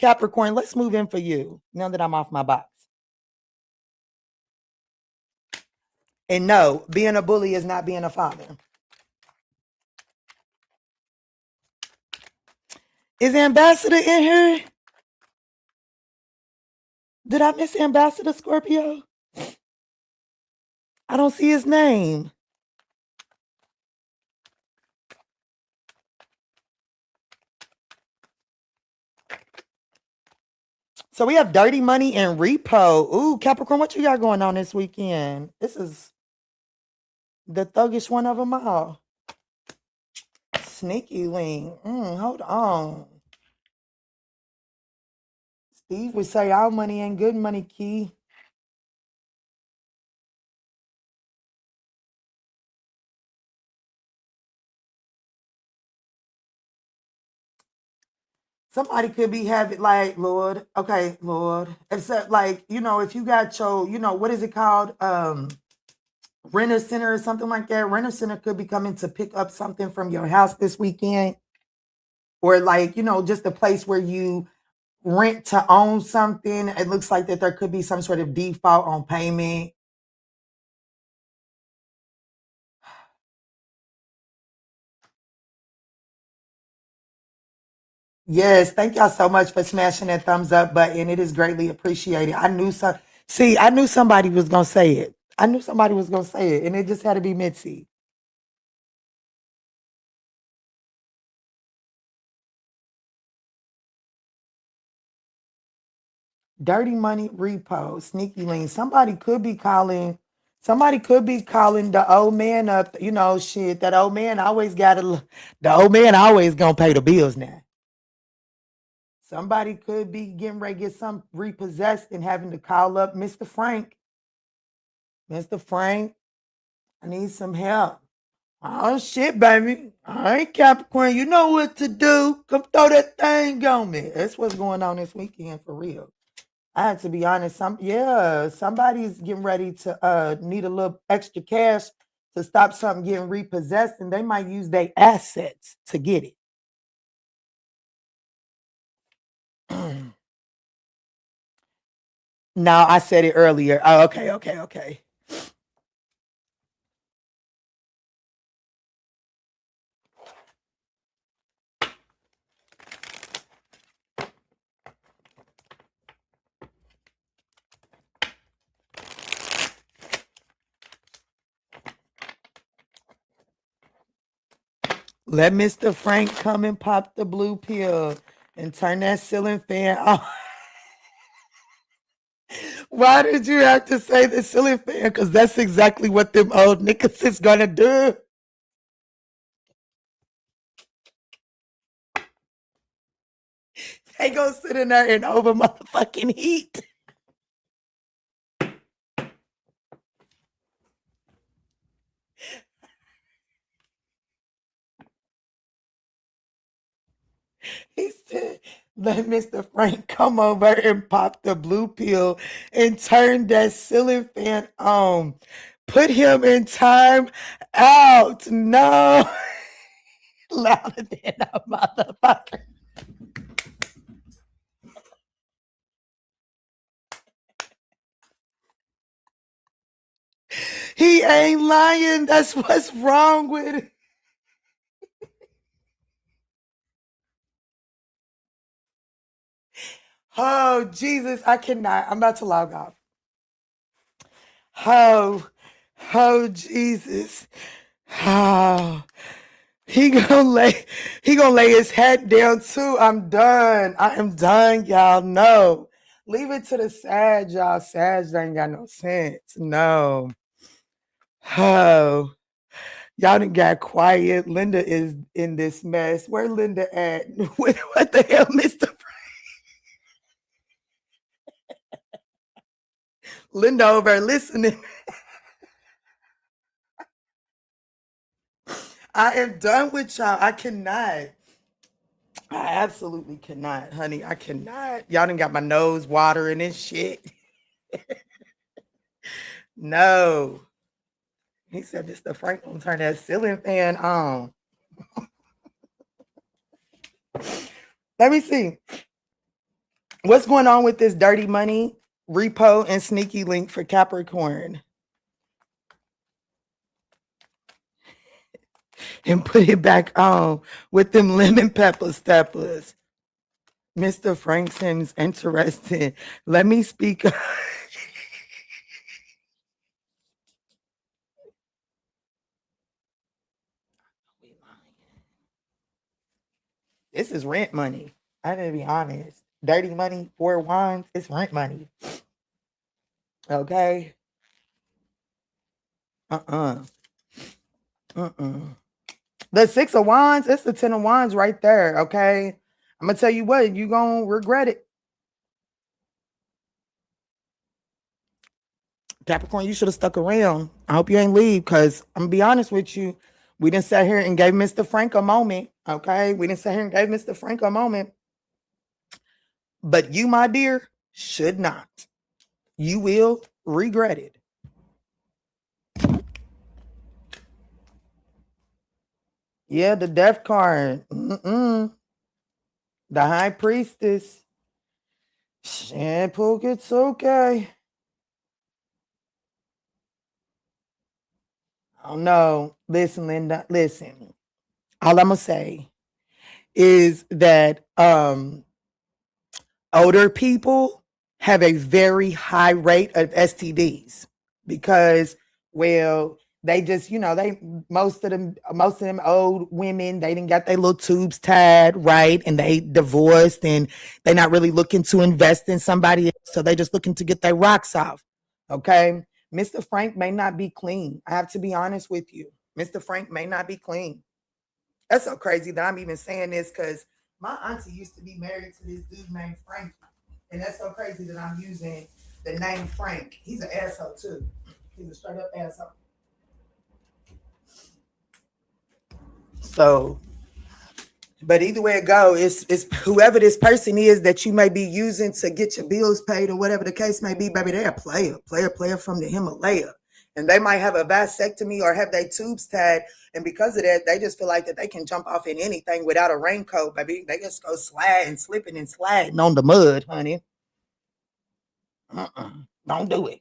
Capricorn, let's move in for you now that I'm off my box. And no, being a bully is not being a father. Is Ambassador in here? Did I miss Ambassador Scorpio? I don't see his name. So we have Dirty Money and Repo. Ooh, Capricorn, what you got going on this weekend? This is the thuggish one of them all. Sneaky Link. Hold on. Steve would say all money ain't good money, Key. Somebody could be having like, Lord, okay, Lord. Except like, if you got your, what is it called? Renter Center or something like that. Renter Center could be coming to pick up something from your house this weekend. Or like, just a place where you rent to own something. It looks like that there could be some sort of default on payment. Yes, thank y'all so much for smashing that thumbs up button. It is greatly appreciated. I knew somebody was gonna say it. And it just had to be Mitzi. Dirty money repo, sneaky link. Somebody could be calling the old man up. You know, shit, that old man always the old man always gonna pay the bills now. Somebody could be getting ready to get some repossessed and having to call up Mr. Frank. Mr. Frank, I need some help. Oh shit, baby. All right, Capricorn, you know what to do. Come throw that thing on me. That's what's going on this weekend for real. I had to be honest. Somebody's getting ready to need a little extra cash to stop something getting repossessed, and they might use their assets to get it. Now I said it earlier. Oh, okay. Let Mr. Frank come and pop the blue pill and turn that ceiling fan off. Why did you have to say the ceiling fan? Because that's exactly what them old niggas is gonna do. They gonna sit in there and over motherfucking heat. He said, let Mr. Frank come over and pop the blue pill and turn that ceiling fan on. Put him in time out. No. Louder than a motherfucker. He ain't lying. That's what's wrong with it. Oh, Jesus, I cannot. I'm about to log off. Oh, Jesus. Oh, he gonna lay his head down too. I'm done. I am done, y'all. No. Leave it to the Sag, y'all. Sag ain't got no sense. No. Oh. Y'all done got quiet. Linda is in this mess. Where Linda at? What the hell, Mr. Linda over listening. I am done with y'all. I cannot. I absolutely cannot, honey. I cannot. Y'all done got my nose watering and shit. No. He said Mr. Frank gonna turn that ceiling fan on. Let me see. What's going on with this dirty money, repo, and sneaky link for Capricorn? And put it back on with them lemon pepper steppers. Mr. Frank seems interested. Let me speak. This is rent money. I gotta be honest. Dirty money, 4 wands, it's rent money. Okay. The 6 of wands, it's the 10 of wands right there. Okay. I'm gonna tell you what, you gonna regret it. Capricorn, you should have stuck around. I hope you ain't leave, because I'm gonna be honest with you. We didn't sit here and gave Mr. Frank a moment. Okay. We didn't sit here and gave Mr. Frank a moment. But you, my dear, should not. You will regret it. Yeah, the death card. The high priestess. Shampoo, it's okay. Oh no. Listen, Linda. Listen. All I'm gonna say is that older people have a very high rate of STDs because, well, They just, they most of them old women, they didn't got their little tubes tied, right? And they divorced and they're not really looking to invest in somebody else. So they just looking to get their rocks off. Okay. Mr. Frank may not be clean. I have to be honest with you. Mr. Frank may not be clean. That's so crazy that I'm even saying this because my auntie used to be married to this dude named Frank. And that's so crazy that I'm using the name Frank. He's an asshole too. He's a straight up asshole. So, but either way it go, it's whoever this person is that you may be using to get your bills paid or whatever the case may be, baby, they're a player from the Himalaya. And they might have a vasectomy or have their tubes tied. And because of that, they just feel like that they can jump off in anything without a raincoat, baby. They just go slipping and sliding on the mud, honey. Don't do it.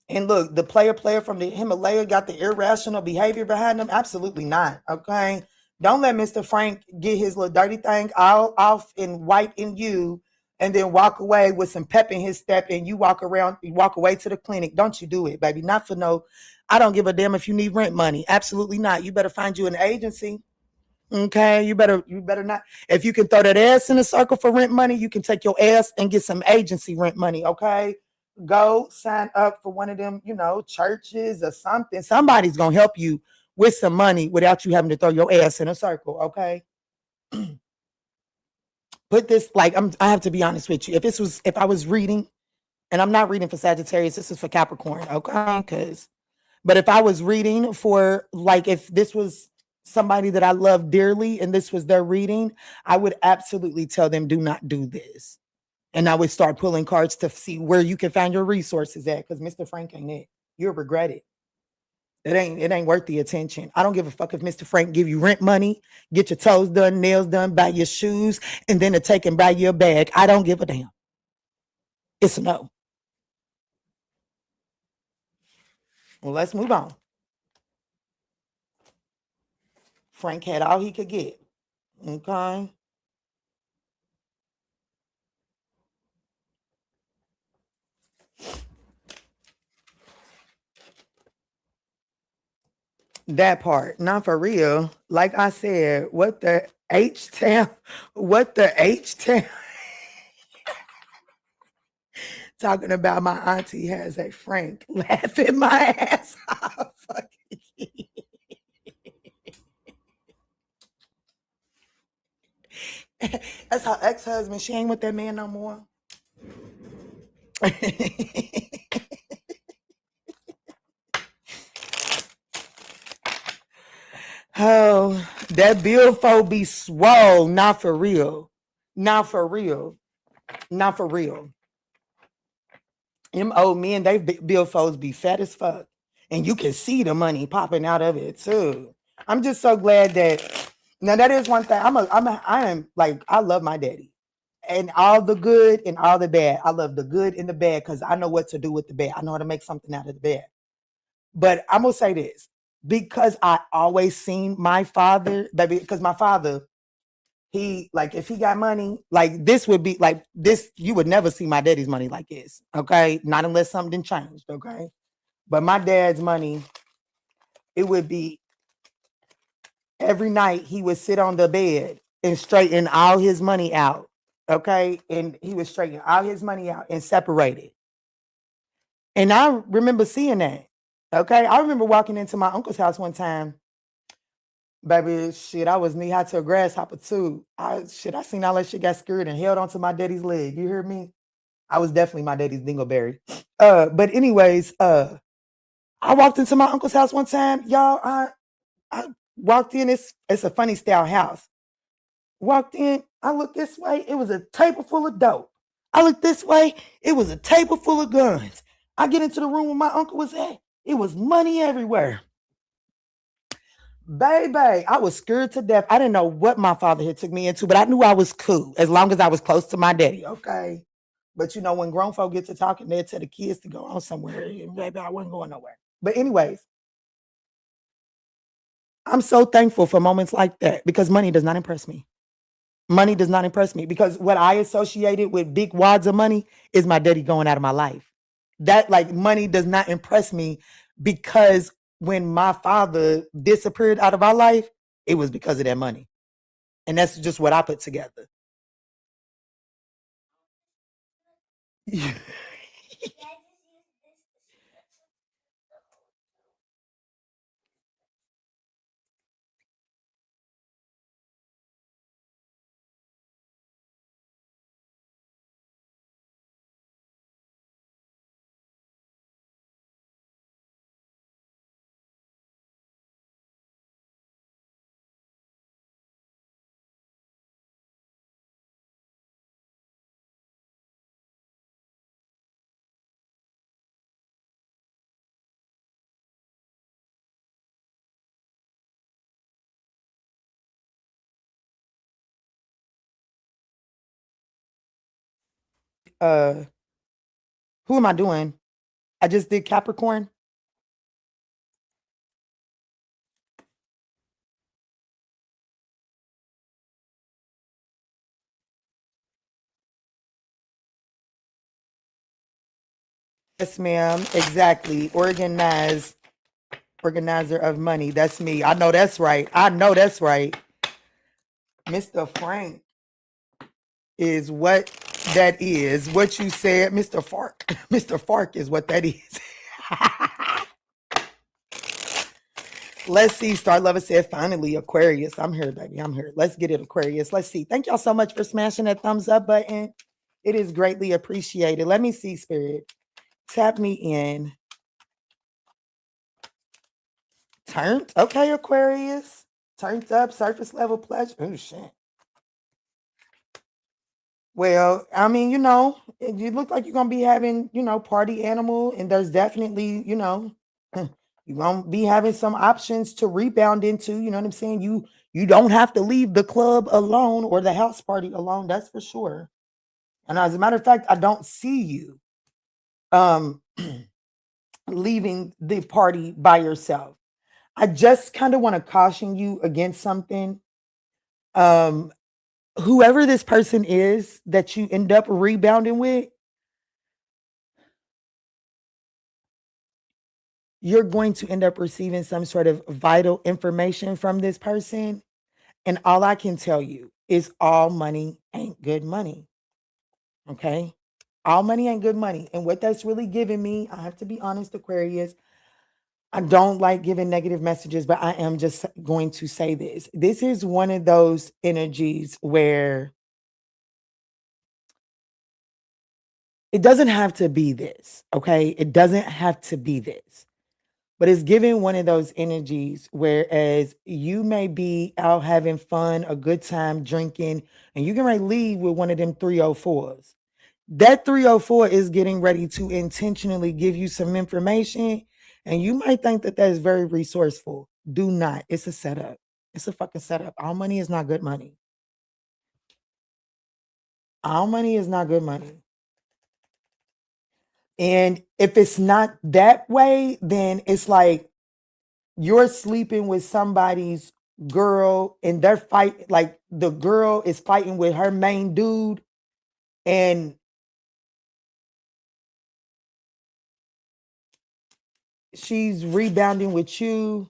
And look, the player from the Himalaya got the irrational behavior behind them. Absolutely not. Okay. Don't let Mr. Frank get his little dirty thing all off and white in you and then walk away with some pep in his step and you walk away to the clinic. Don't you do it, baby. Not for no, I don't give a damn if you need rent money. Absolutely not. You better find you an agency. Okay. You better not. If you can throw that ass in a circle for rent money, you can take your ass and get some agency rent money. Okay. Go sign up for one of them, churches or something. Somebody's going to help you with some money without you having to throw your ass in a circle. Okay. Put this, I have to be honest with you. If I was reading, and I'm not reading for Sagittarius, this is for Capricorn. Okay. But if I was reading for, if this was somebody that I love dearly and this was their reading, I would absolutely tell them, do not do this. And I would start pulling cards to see where you can find your resources at. Because Mr. Frank ain't it. You'll regret it. It ain't worth the attention. I don't give a fuck if Mr. Frank give you rent money, get your toes done, nails done, buy your shoes, and then to take and buy you a bag. I don't give a damn. It's a no. Well, let's move on. Frank had all he could get. Okay. That part, not for real. Like I said, what the H-Town, talking about my auntie has a Frank, laughing my ass off. That's her ex-husband. She ain't with that man no more. Oh, that billfold be swole. Not for real. Not for real. Not for real. Them old men, they billfolds be fat as fuck. And you can see the money popping out of it too. I'm just so glad that now that is one thing. I love my daddy. And all the good and all the bad. I love the good and the bad because I know what to do with the bad. I know how to make something out of the bad. But I'm gonna say this. Because I always seen my father, baby, because my father, he, if he got money, this would be this, you would never see my daddy's money like this, okay? Not unless something changed, okay? But my dad's money, it would be every night he would sit on the bed and straighten all his money out, okay? And he would straighten all his money out and separate it. And I remember seeing that. Okay, I remember walking into my uncle's house one time. Baby, shit, I was knee high to a grasshopper too. I seen all that shit, got scared and held onto my daddy's leg. You hear me? I was definitely my daddy's dingleberry. But anyways, I walked into my uncle's house one time. Y'all, I walked in. It's a funny style house. Walked in. I looked this way. It was a table full of dope. I looked this way. It was a table full of guns. I get into the room where my uncle was at. It was money everywhere. Baby, I was scared to death. I didn't know what my father had took me into, but I knew I was cool as long as I was close to my daddy, okay? But when grown folk get to talking, they tell the kids to go on somewhere. And baby, I wasn't going nowhere. But anyways, I'm so thankful for moments like that because money does not impress me. Money does not impress me because what I associated with big wads of money is my daddy going out of my life. That money does not impress me because when my father disappeared out of our life, it was because of that money. And that's just what I put together. Who am I doing? I just did Capricorn. Yes, ma'am. Exactly. Organizer of money. That's me. I know that's right. I know that's right. Mr. Frank is what that is. What you said, Mr. Fark. Mr. Fark is what that is. Let's see. Star Lover said, finally, Aquarius. I'm here, baby. I'm here. Let's get it, Aquarius. Let's see. Thank y'all so much for smashing that thumbs up button. It is greatly appreciated. Let me see, Spirit. Tap me in. Turned. Okay, Aquarius. Turned up, surface level pleasure. Oh, shit. Well, I mean, you look like you're going to be having, party animal. And there's definitely, you're going to be having some options to rebound into. You know what I'm saying? You don't have to leave the club alone or the house party alone. That's for sure. And as a matter of fact, I don't see you leaving the party by yourself. I just kind of want to caution you against something. Whoever this person is that you end up rebounding with, you're going to end up receiving some sort of vital information from this person. And all I can tell you is all money ain't good money. Okay? All money ain't good money. And what that's really giving me, I have to be honest, Aquarius, I don't like giving negative messages, but I am just going to say this. This is one of those energies where it doesn't have to be this, okay? It doesn't have to be this. But it's giving one of those energies, whereas you may be out having fun, a good time, drinking, and you can ready to leave with one of them 304s. That 304 is getting ready to intentionally give you some information, and you might think that that is very resourceful. Do not. It's a setup. It's a fucking setup. All money is not good money. All money is not good money. And if it's not that way, then it's like you're sleeping with somebody's girl and they're fighting, like the girl is fighting with her main dude, and she's rebounding with you.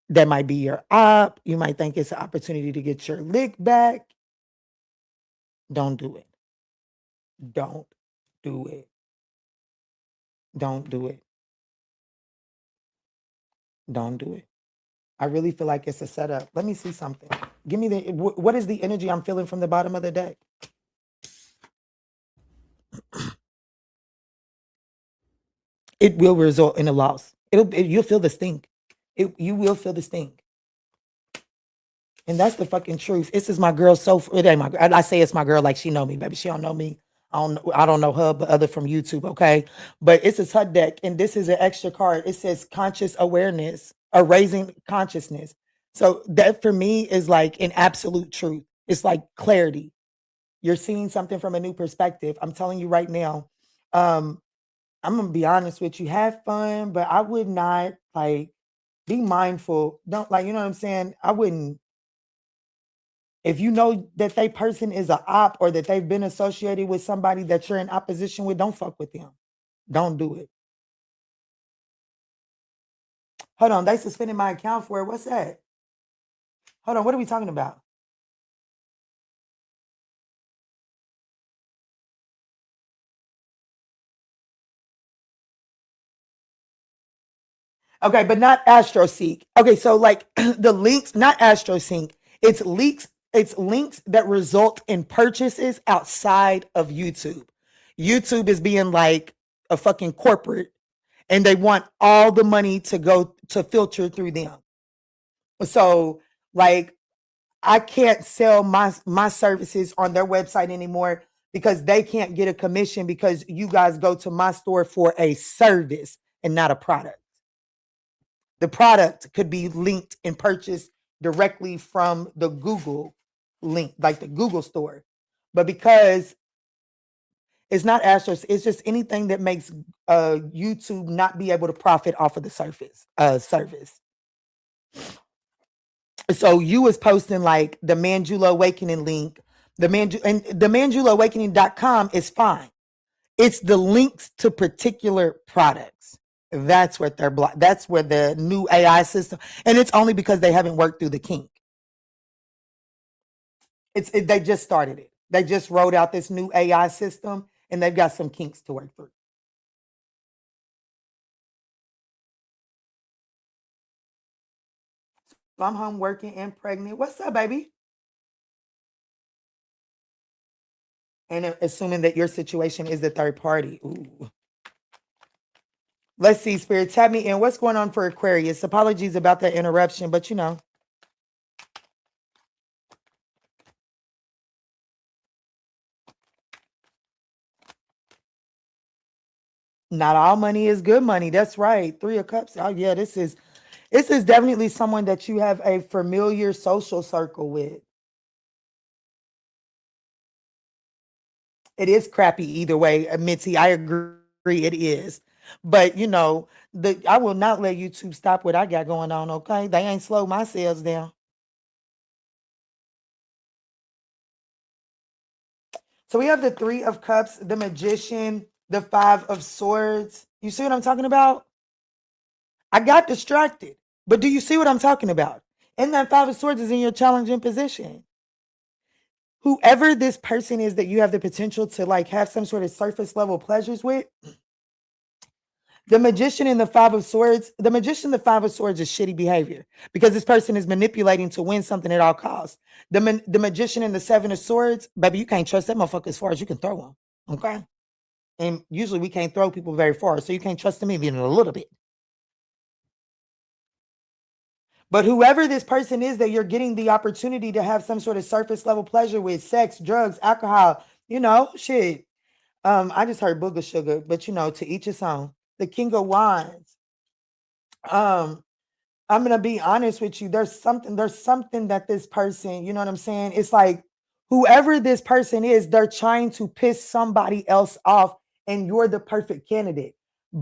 That might be your op. You might think it's an opportunity to get your lick back. Don't do it. Don't do it. Don't do it. Don't do it. I really feel like it's a setup. Let me see something. Give me what is the energy I'm feeling from the bottom of the deck? It will result in a loss. You'll feel the stink. You will feel the stink. And that's the fucking truth. This is my girl. So it ain't my. I say it's my girl like she know me, baby. She don't know me. I don't know her, but other from YouTube. Okay, but it's a HUD deck, and this is an extra card. It says conscious awareness or raising consciousness. So that for me is like an absolute truth. It's like clarity. You're seeing something from a new perspective. I'm telling you right now. I'm gonna be honest with you. Have fun, but I would not like be mindful. Don't like, you know what I'm saying? I wouldn't. If you know that that person is a op or that they've been associated with somebody that you're in opposition with, don't fuck with them. Don't do it. Hold on, they suspended my account for it. What's that? Hold on, what are we talking about? Okay, but not AstroSeek. Okay, so like the links, not AstroSync. It's links that result in purchases outside of YouTube. YouTube is being like a fucking corporate and they want all the money to go to filter through them. So like I can't sell my services on their website anymore because they can't get a commission because you guys go to my store for a service and not a product. The product could be linked and purchased directly from the Google link, like the Google store. But because it's not Astros, it's just anything that makes YouTube not be able to profit off of the service. So you was posting like the Manjula Awakening link, the manjulaawakening.com is fine. It's the links to particular products. That's what they're blocked. That's where the new AI system, and it's only because they haven't worked through the kink. They just started it. They just rolled out this new AI system, and they've got some kinks to work through. So I'm home working and pregnant. What's up, baby? And assuming that your situation is the third party. Ooh. Let's see, Spirit, tap me in. What's going on for Aquarius? Apologies about that interruption, but you know. Not all money is good money. That's right. 3 of Cups. Oh, yeah, this is definitely someone that you have a familiar social circle with. It is crappy either way, Mitzi. I agree it is. But you know, I will not let YouTube stop what I got going on, okay? They ain't slow my sales down. So we have the 3 of Cups, the Magician, the 5 of Swords. You see what I'm talking about? I got distracted. But do you see what I'm talking about? And that 5 of Swords is in your challenging position. Whoever this person is that you have the potential to like have some sort of surface level pleasures with, the Magician and the 5 of Swords, the Magician, the 5 of Swords is shitty behavior because this person is manipulating to win something at all costs. The Magician and the 7 of Swords, baby, you can't trust that motherfucker as far as you can throw them, okay? And usually we can't throw people very far, so you can't trust them even a little bit. But whoever this person is that you're getting the opportunity to have some sort of surface level pleasure with, sex, drugs, alcohol, you know, shit. I just heard booger sugar, but you know, to each his own. The King of Wands. I'm gonna be honest with you. There's something that this person, you know what I'm saying? It's like whoever this person is, they're trying to piss somebody else off, and you're the perfect candidate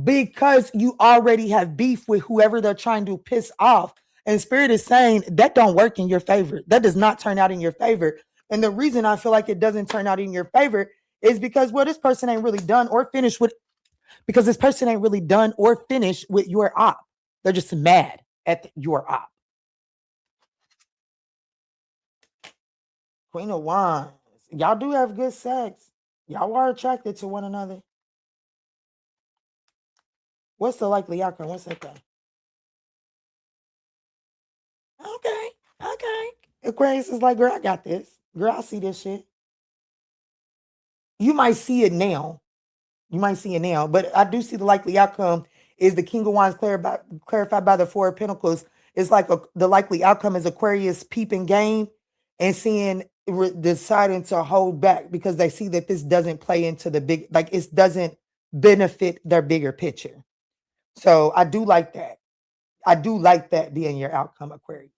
because you already have beef with whoever they're trying to piss off. And Spirit is saying that don't work in your favor. That does not turn out in your favor. And the reason I feel like it doesn't turn out in your favor is because, well, this person ain't really done or finished with, because this person ain't really done or finished with your op. They're just mad at your op. Queen of Wands. Y'all do have good sex. Y'all are attracted to one another. What's the likely outcome? What's that thing? Okay. Aquarius is like, girl, I got this. Girl, I see this shit. You might see it now. But I do see the likely outcome is the King of Wands clarified by the 4 of Pentacles. It's like the likely outcome is Aquarius peeping game and deciding to hold back because they see that this doesn't play into the big, like it doesn't benefit their bigger picture. So I do like that. I do like that being your outcome, Aquarius.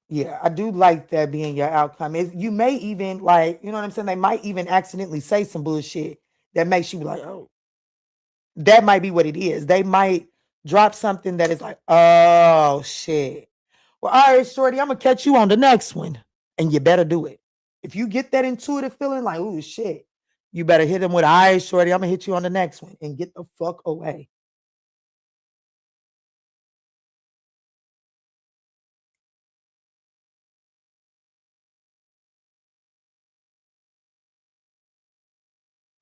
Yeah, I do like that being your outcome. You may even like, you know what I'm saying? They might even accidentally say some bullshit that makes you be like, oh, that might be what it is. They might drop something that is like, oh shit. Well, all right, Shorty, I'm gonna catch you on the next one. And you better do it. If you get that intuitive feeling like, oh shit, You better hit him with eyes, shorty. I'm gonna hit you on the next one and get the fuck away.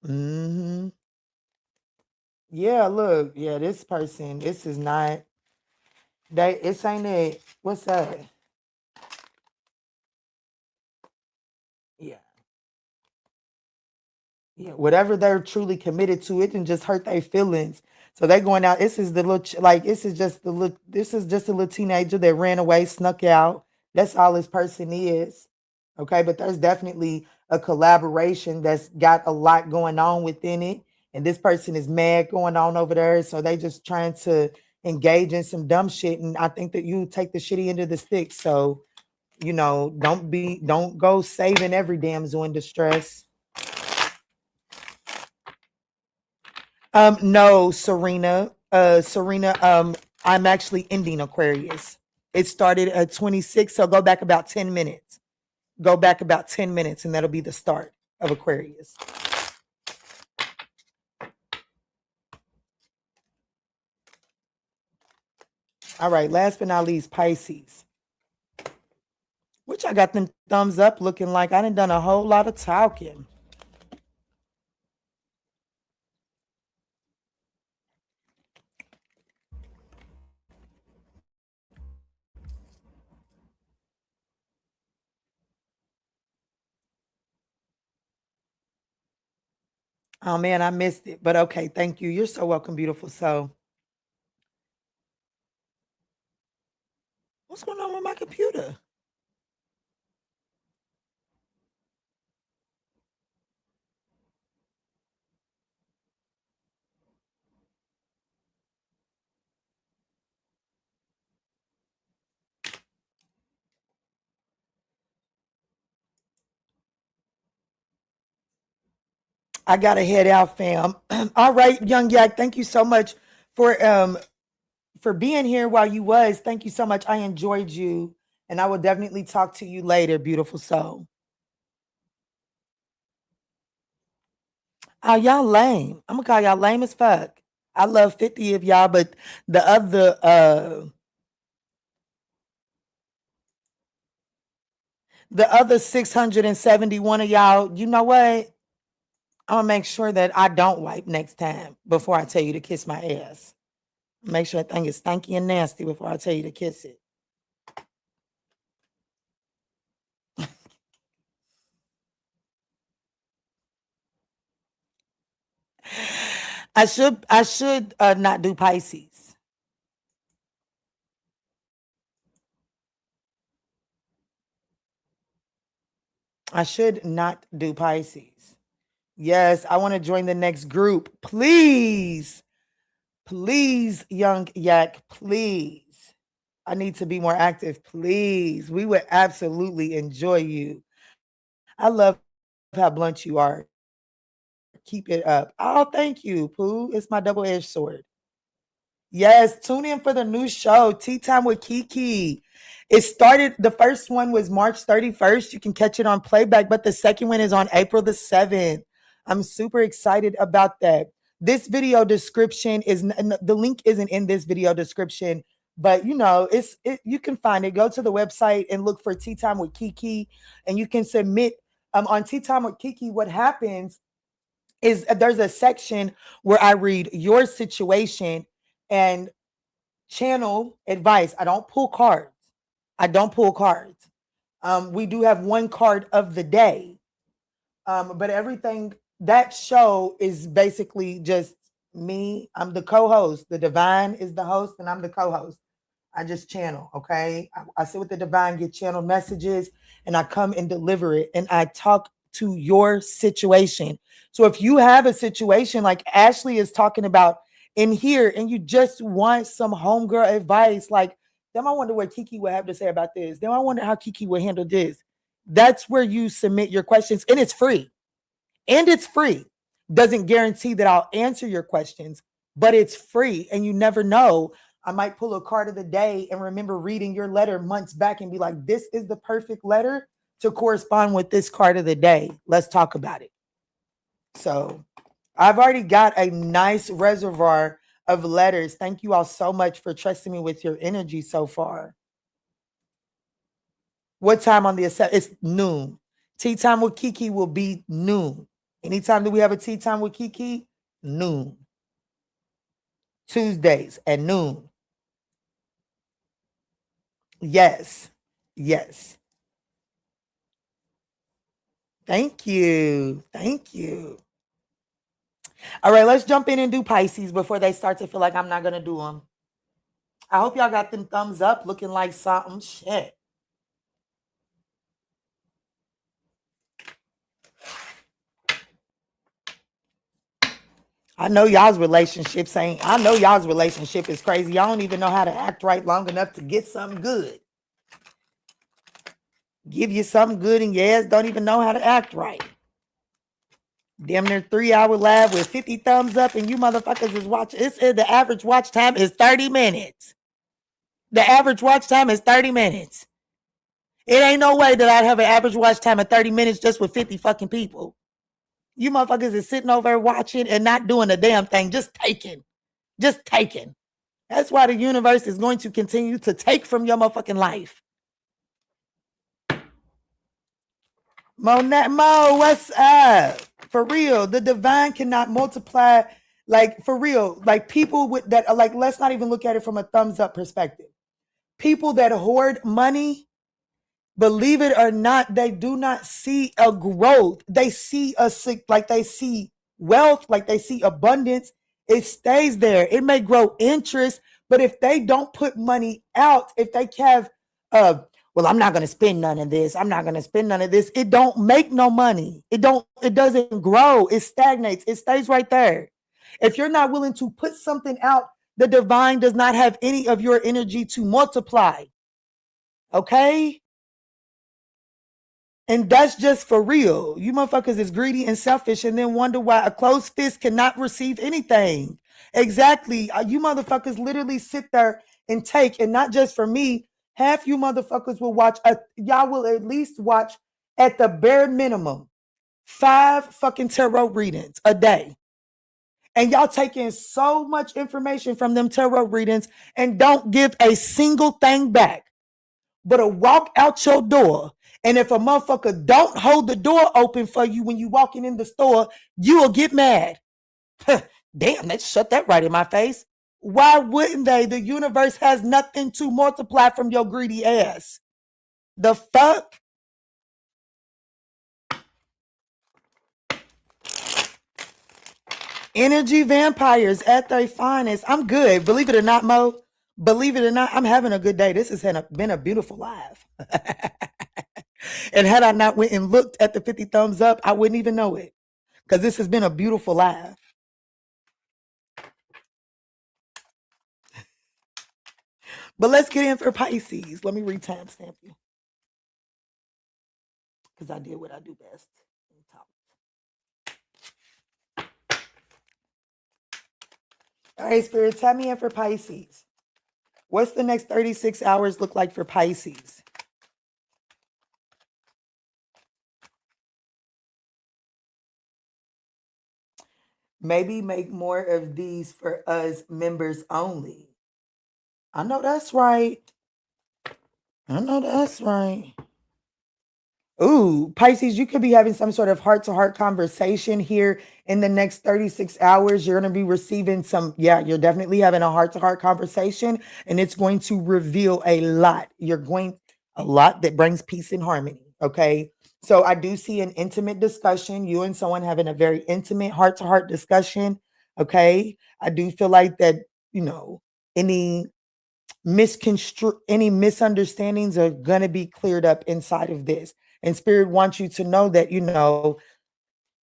Mm-hmm. Yeah, look, yeah, this person, this is not it's ain't it. What's that? Yeah. Yeah, whatever they're truly committed to, it can just hurt their feelings. So they going out. This is the little like this is just the little this is just a little teenager that ran away, snuck out. That's all this person is. Okay, but there's definitely a collaboration that's got a lot going on within it. And this person is mad going on over there. So they just trying to engage in some dumb shit. And I think that you take the shitty end of the stick. So, don't go saving every damsel in distress. No, Serena. Serena, I'm actually ending Aquarius. It started at 26, so go back about 10 minutes. Go back about 10 minutes, and that'll be the start of Aquarius. All right, last but not least, Pisces. Which I got them thumbs up looking like I done a whole lot of talking. Oh man, I missed it. But okay, thank you. You're so welcome, beautiful soul. What's going on with my computer? I gotta head out, fam. All right, young yak, thank you so much for being here while you was. Thank you so much. I enjoyed you, and I will definitely talk to you later, beautiful soul. Oh, y'all lame. I'm gonna call y'all lame as fuck. I love 50 of y'all, but the other 671 of y'all, you know what? I'm gonna make sure that I don't wipe next time before I tell you to kiss my ass. Make sure that thing is stanky and nasty before I tell you to kiss it. I should not do Pisces. I should not do Pisces. Yes, I want to join the next group. Please, please, young yak, please. I need to be more active, please. We would absolutely enjoy you. I love how blunt you are. Keep it up. Oh, thank you, Pooh. It's my double-edged sword. Yes, tune in for the new show, Tea Time with Keke. It started, the first one was March 31st. You can catch it on playback, but the second one is on April the 7th. I'm super excited about that. This video description is, the link isn't in this video description, but you can find it. Go to the website and look for Tea Time with Keke, and you can submit on Tea Time with Keke. What happens is there's a section where I read your situation and channel advice. I don't pull cards. We do have one card of the day. But everything, that show is basically just me. I'm the co-host. The divine is the host, and I'm the co-host. I just channel, okay? I sit with the divine, get channel messages, and I come and deliver it, and I talk to your situation. So if you have a situation like Ashley is talking about in here, and you just want some homegirl advice, like, then I wonder what Keke would have to say about this. Then I wonder how Keke would handle this. That's where you submit your questions, and it's free. Doesn't guarantee that I'll answer your questions, but it's free, and you never know. I might pull a card of the day and remember reading your letter months back and be like, this is the perfect letter to correspond with this card of the day. Let's talk about it. So I've already got a nice reservoir of letters. Thank you all so much for trusting me with your energy so far. What time on the assessment? It's noon. Tea time with Keke will be noon. Anytime that we have a tea time with Keke, noon. Tuesdays at noon. Yes. Yes. Thank you. Thank you. All right, let's jump in and do Pisces before they start to feel like I'm not going to do them. I hope y'all got them thumbs up looking like something. Shit. I know y'all's relationship is crazy. Y'all don't even know how to act right long enough to get something good. Give you something good and your ass don't even know how to act right. Damn near 3-hour live with 50 thumbs up and you motherfuckers is watching. The average watch time is 30 minutes. The average watch time is 30 minutes. It ain't no way that I'd have an average watch time of 30 minutes just with 50 fucking people. You motherfuckers is sitting over watching and not doing a damn thing, just taking. Just taking. That's why the universe is going to continue to take from your motherfucking life. Mo, what's up? For real, the divine cannot multiply. Like, for real, like people with that, like, let's not even look at it from a thumbs up perspective. People that hoard money, believe it or not, they do not see a growth. They see they see wealth, like they see abundance. It stays there. It may grow interest, but if they don't put money out, if they have, well, I'm not going to spend none of this. I'm not going to spend none of this. It don't make no money. It doesn't grow. It stagnates. It stays right there. If you're not willing to put something out, the divine does not have any of your energy to multiply. Okay? And that's just for real. You motherfuckers is greedy and selfish and then wonder why a closed fist cannot receive anything. Exactly. You motherfuckers literally sit there and take, and not just for me. Half you motherfuckers will watch, y'all will at least watch at the bare minimum 5 fucking tarot readings a day. And y'all taking so much information from them tarot readings and don't give a single thing back, but a walk out your door. And if a motherfucker don't hold the door open for you when you walking in the store, you will get mad. Damn, they shut that right in my face. Why wouldn't they? The universe has nothing to multiply from your greedy ass. The fuck? Energy vampires at their finest. I'm good. Believe it or not, Mo. Believe it or not, I'm having a good day. This has been a beautiful live. And had I not went and looked at the 50 thumbs up, I wouldn't even know it. Because this has been a beautiful live. But let's get in for Pisces. Let me re-timestamp you. Because I did what I do best. All right, Spirit, tell me in for Pisces. What's the next 36 hours look like for Pisces? Maybe make more of these for us members only. I know that's right. I know that's right. Ooh, Pisces, you could be having some sort of heart-to-heart conversation here in the next 36 hours. You're going to be receiving you're definitely having a heart-to-heart conversation, and it's going to reveal a lot. A lot that brings peace and harmony, okay? So I do see an intimate discussion, you and someone having a very intimate heart-to-heart discussion, okay? I do feel like that, any misunderstandings are going to be cleared up inside of this. And Spirit wants you to know that,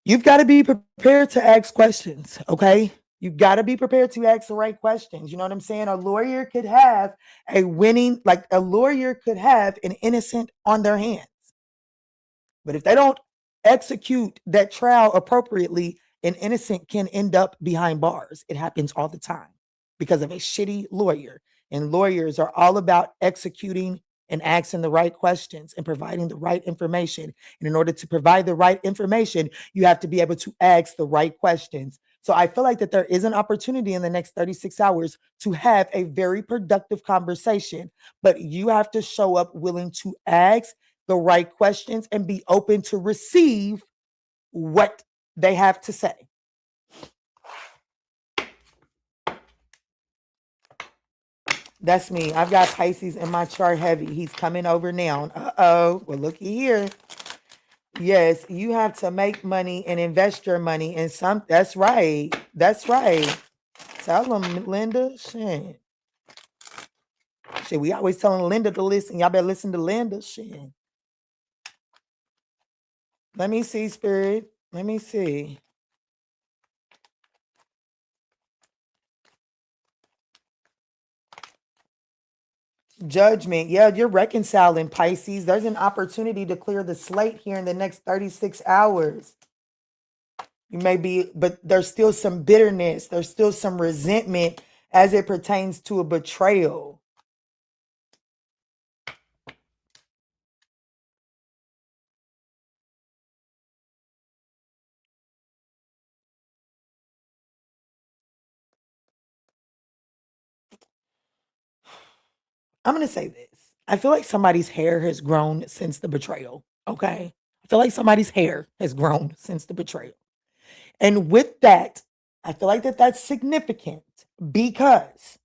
you've got to be prepared to ask questions, okay? You've got to be prepared to ask the right questions. You know what I'm saying? A lawyer could have an innocent on their hands. But if they don't execute that trial appropriately, an innocent can end up behind bars. It happens all the time because of a shitty lawyer. And lawyers are all about executing and asking the right questions and providing the right information. And in order to provide the right information, you have to be able to ask the right questions. So I feel like that there is an opportunity in the next 36 hours to have a very productive conversation, but you have to show up willing to ask the right questions and be open to receive what they have to say. That's me. I've got Pisces in my chart heavy. He's coming over now. Uh-oh. Well, looky here. Yes, you have to make money and invest your money in some. That's right. That's right. Tell them, Linda. Shit. Shit, we always telling Linda to listen. Y'all better listen to Linda. Shit. Let me see, Spirit. Let me see. Judgment. Yeah, you're reconciling, Pisces. There's an opportunity to clear the slate here in the next 36 hours. You may be, but there's still some bitterness. There's still some resentment as it pertains to a betrayal. I'm going to say this. I feel like somebody's hair has grown since the betrayal. Okay. I feel like somebody's hair has grown since the betrayal. And with that, I feel like that that's significant because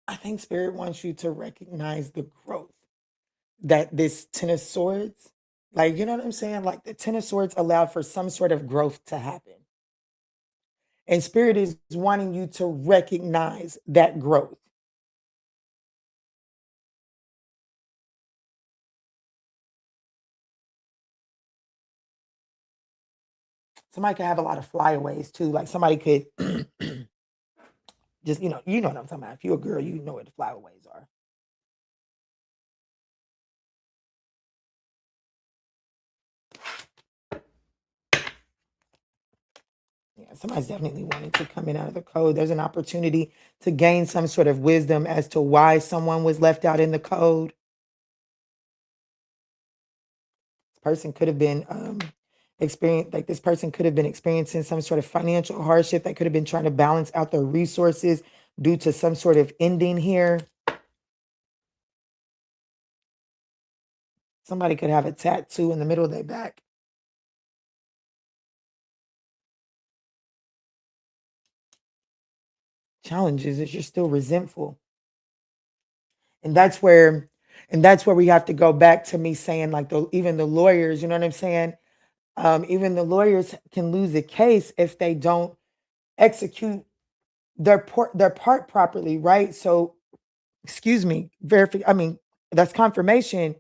I think Spirit wants you to recognize the growth that this Ten of Swords, like, you know what I'm saying? Like the Ten of Swords allowed for some sort of growth to happen. And Spirit is wanting you to recognize that growth. Somebody could have a lot of flyaways too. Like somebody could just, you know what I'm talking about. If you're a girl, you know what the flyaways are. Yeah, somebody's definitely wanting to come in out of the code. There's an opportunity to gain some sort of wisdom as to why someone was left out in the code. This person could have been this person could have been experiencing some sort of financial hardship. They could have been trying to balance out their resources due to some sort of ending here. Somebody could have a tattoo in the middle of their back. Challenges is you're still resentful. And that's where we have to go back to me saying, like, even the lawyers, you know what I'm saying? Even the lawyers can lose a case if they don't execute their part properly, right? So, excuse me, that's confirmation.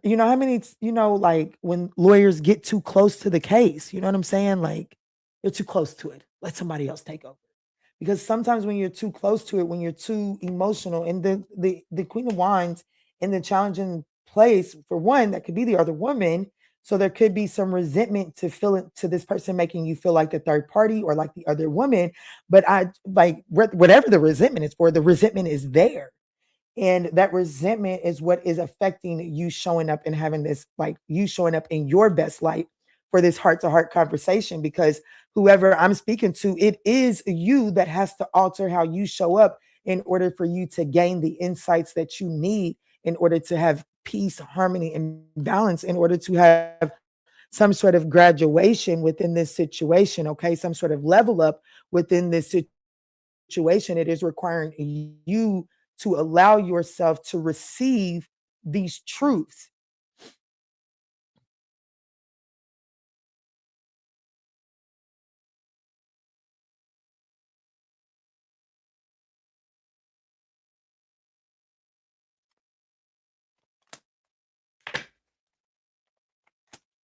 You know how many, like when lawyers get too close to the case, you know what I'm saying? Like, they're too close to it. Let somebody else take over. Because sometimes when you're too close to it, when you're too emotional, and the Queen of Wands in the challenging place, for one, that could be the other woman. So there could be some resentment to this person making you feel like the third party or like the other woman. But whatever the resentment is for, the resentment is there. And that resentment is what is affecting you showing up and having this, like, you showing up in your best light for this heart to heart conversation, because whoever I'm speaking to, it is you that has to alter how you show up in order for you to gain the insights that you need, in order to have peace, harmony, and balance, in order to have some sort of graduation within this situation. Okay. Some sort of level up within this situation. It is requiring you to allow yourself to receive these truths.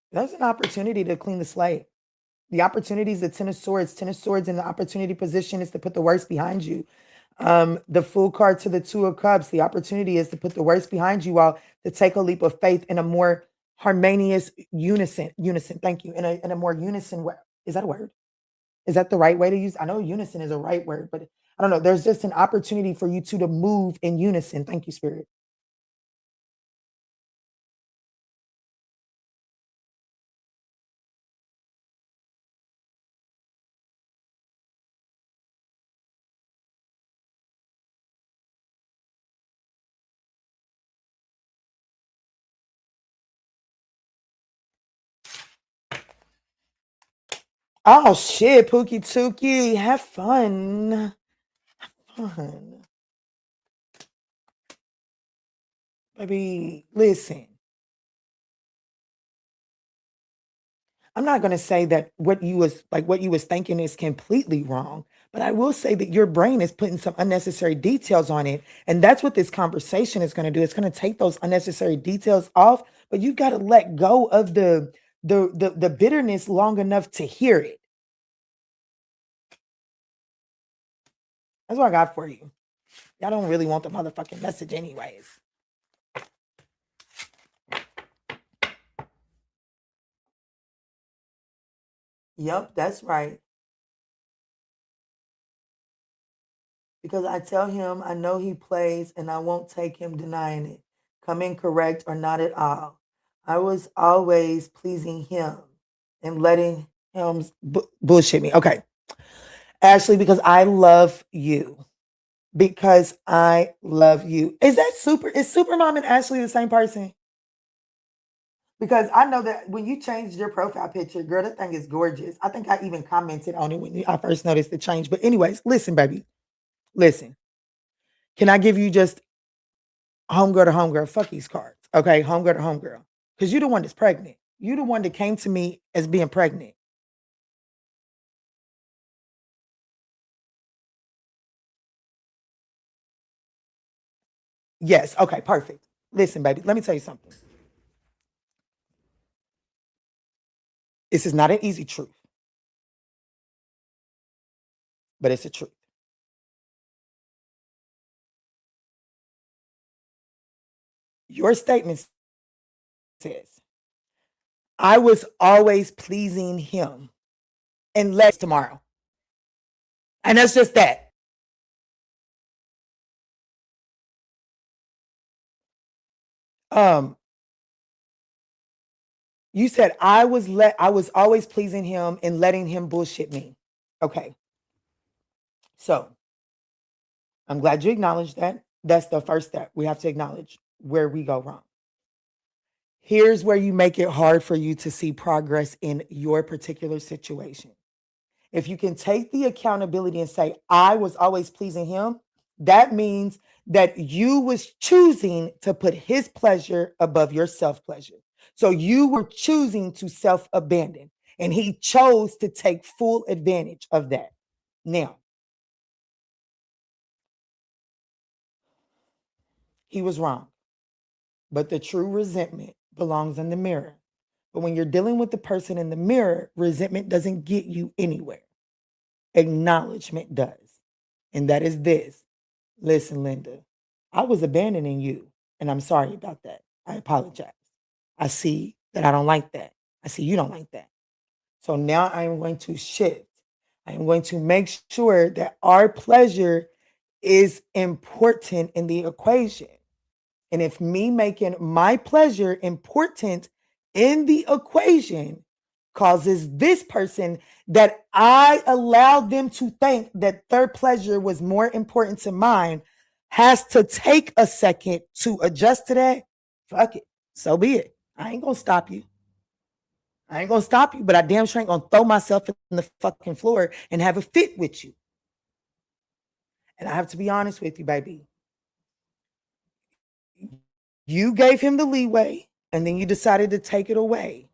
There's an opportunity to clean the slate. The opportunity is the Ten of Swords. Ten of Swords in the opportunity position is to put the worst behind you. The Fool card to the Two of Cups. The opportunity is to put the worst behind you, while to take a leap of faith in a more harmonious unison. Thank you. In a more unison way. Is that a word? Is that the right way to use? I know unison is a right word, but I don't know. There's just an opportunity for you two to move in unison. Thank you, Spirit. Oh shit, Pookie Tookie. Have fun. Have fun. Baby, listen. I'm not going to say that what you was thinking is completely wrong, but I will say that your brain is putting some unnecessary details on it, and that's what this conversation is going to do. It's going to take those unnecessary details off, but you've got to let go of the bitterness long enough to hear it. That's what I got for you. Y'all don't really want the motherfucking message anyways. Yep, that's right. Because I tell him I know he plays and I won't take him denying it. Come incorrect or not at all. I was always pleasing him and letting him bullshit me. Okay. Ashley, because I love you. Because I love you. Is Supermom and Ashley the same person? Because I know that when you changed your profile picture, girl, that thing is gorgeous. I think I even commented on it when I first noticed the change. But anyways, listen, baby. Listen. Can I give you just homegirl to homegirl? Fuck these cards. Okay, homegirl to homegirl. Because you're the one that's pregnant. You're the one that came to me as being pregnant. Yes. Okay, perfect. Listen, baby, let me tell you something. This is not an easy truth, but it's a truth. Your statement says, I was always pleasing him and less tomorrow. And that's just that. You said I was always pleasing him and letting him bullshit me. Okay. So I'm glad you acknowledged that. That's the first step. We have to acknowledge where we go wrong. Here's where you make it hard for you to see progress in your particular situation. If you can take the accountability and say, I was always pleasing him, that means that you was choosing to put his pleasure above your self-pleasure. So you were choosing to self-abandon, and he chose to take full advantage of that. Now, he was wrong, but the true resentment belongs in the mirror. But when you're dealing with the person in the mirror, resentment doesn't get you anywhere. Acknowledgement does. And that is this. Listen, Linda, I was abandoning you, and I'm sorry about that. I apologize. I see that I don't like that. I see you don't like that. So now I'm going to shift. I'm going to make sure that our pleasure is important in the equation. And if me making my pleasure important in the equation causes this person that I allowed them to think that their pleasure was more important to mine has to take a second to adjust to that, fuck it. So be it. I ain't gonna stop you. I ain't gonna stop you, but I damn sure ain't gonna throw myself in the fucking floor and have a fit with you. And I have to be honest with you, baby. You gave him the leeway and then you decided to take it away.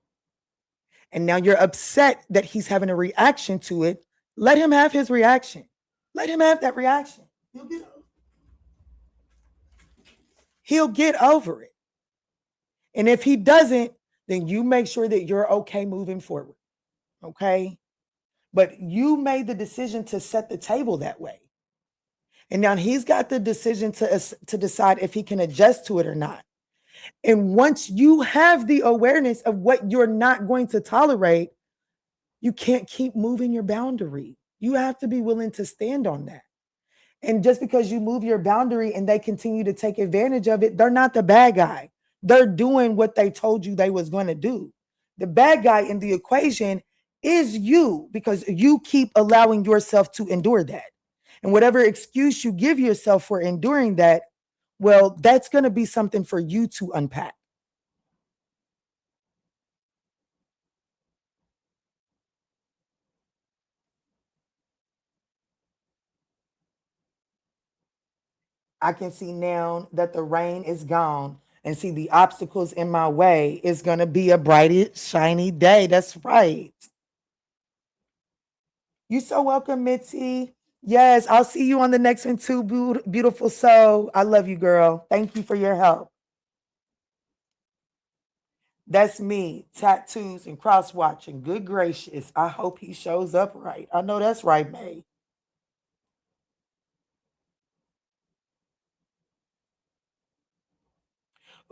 And now you're upset that he's having a reaction to it. Let him have his reaction. Let him have that reaction. He'll get over it. And if he doesn't, then you make sure that you're okay moving forward. Okay? But you made the decision to set the table that way. And now he's got the decision to decide if he can adjust to it or not. And once you have the awareness of what you're not going to tolerate, you can't keep moving your boundary. You have to be willing to stand on that. And just because you move your boundary and they continue to take advantage of it, they're not the bad guy. They're doing what they told you they was going to do. The bad guy in the equation is you, because you keep allowing yourself to endure that. And whatever excuse you give yourself for enduring that, well, that's going to be something for you to unpack. I can see now that the rain is gone and see the obstacles in my way is going to be a bright, shiny day. That's right. You're so welcome, Mitzi. Yes, I'll see you on the next one too, beautiful soul. I love you, girl. Thank you for your help. That's me, tattoos and cross watching. Good gracious. I hope he shows up right. I know that's right, May.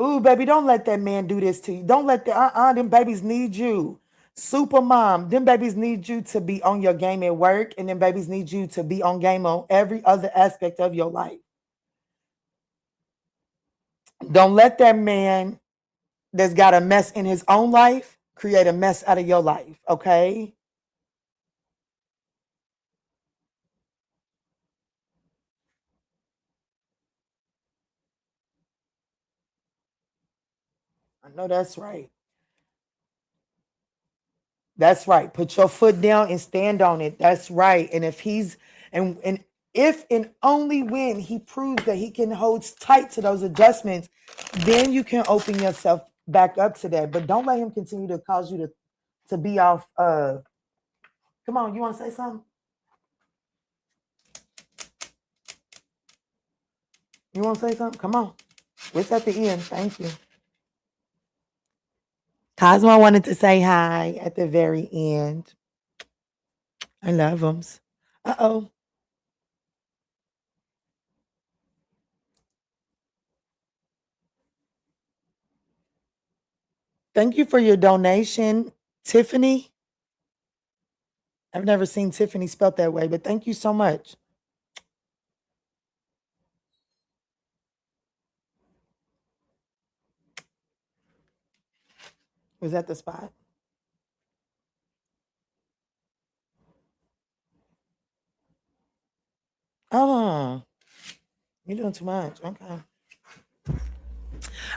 Ooh, baby, don't let that man do this to you. Don't let them babies need you. Super mom, them babies need you to be on your game at work, and them babies need you to be on game on every other aspect of your life. Don't let that man that's got a mess in his own life create a mess out of your life, okay? I know that's right. That's right. Put your foot down and stand on it. That's right. And if he's and if and only when he proves that he can hold tight to those adjustments, then you can open yourself back up to that. But don't let him continue to cause you to be off. Come on, you want to say something? You want to say something? Come on. It's at the end. Thank you. Cosmo wanted to say hi at the very end. I love him. Uh-oh. Thank you for your donation, Tiffany. I've never seen Tiffany spelled that way, but thank you so much. Was that the spot? Oh, you're doing too much. Okay.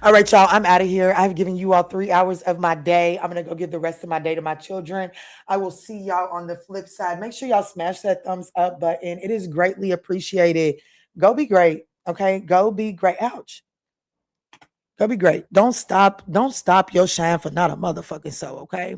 All right, y'all. I'm out of here. I've given you all 3 hours of my day. I'm going to go give the rest of my day to my children. I will see y'all on the flip side. Make sure y'all smash that thumbs up button. It is greatly appreciated. Go be great. Okay. Go be great. Ouch. Go be great. Don't stop. Don't stop your shine for not a motherfucking soul. Okay.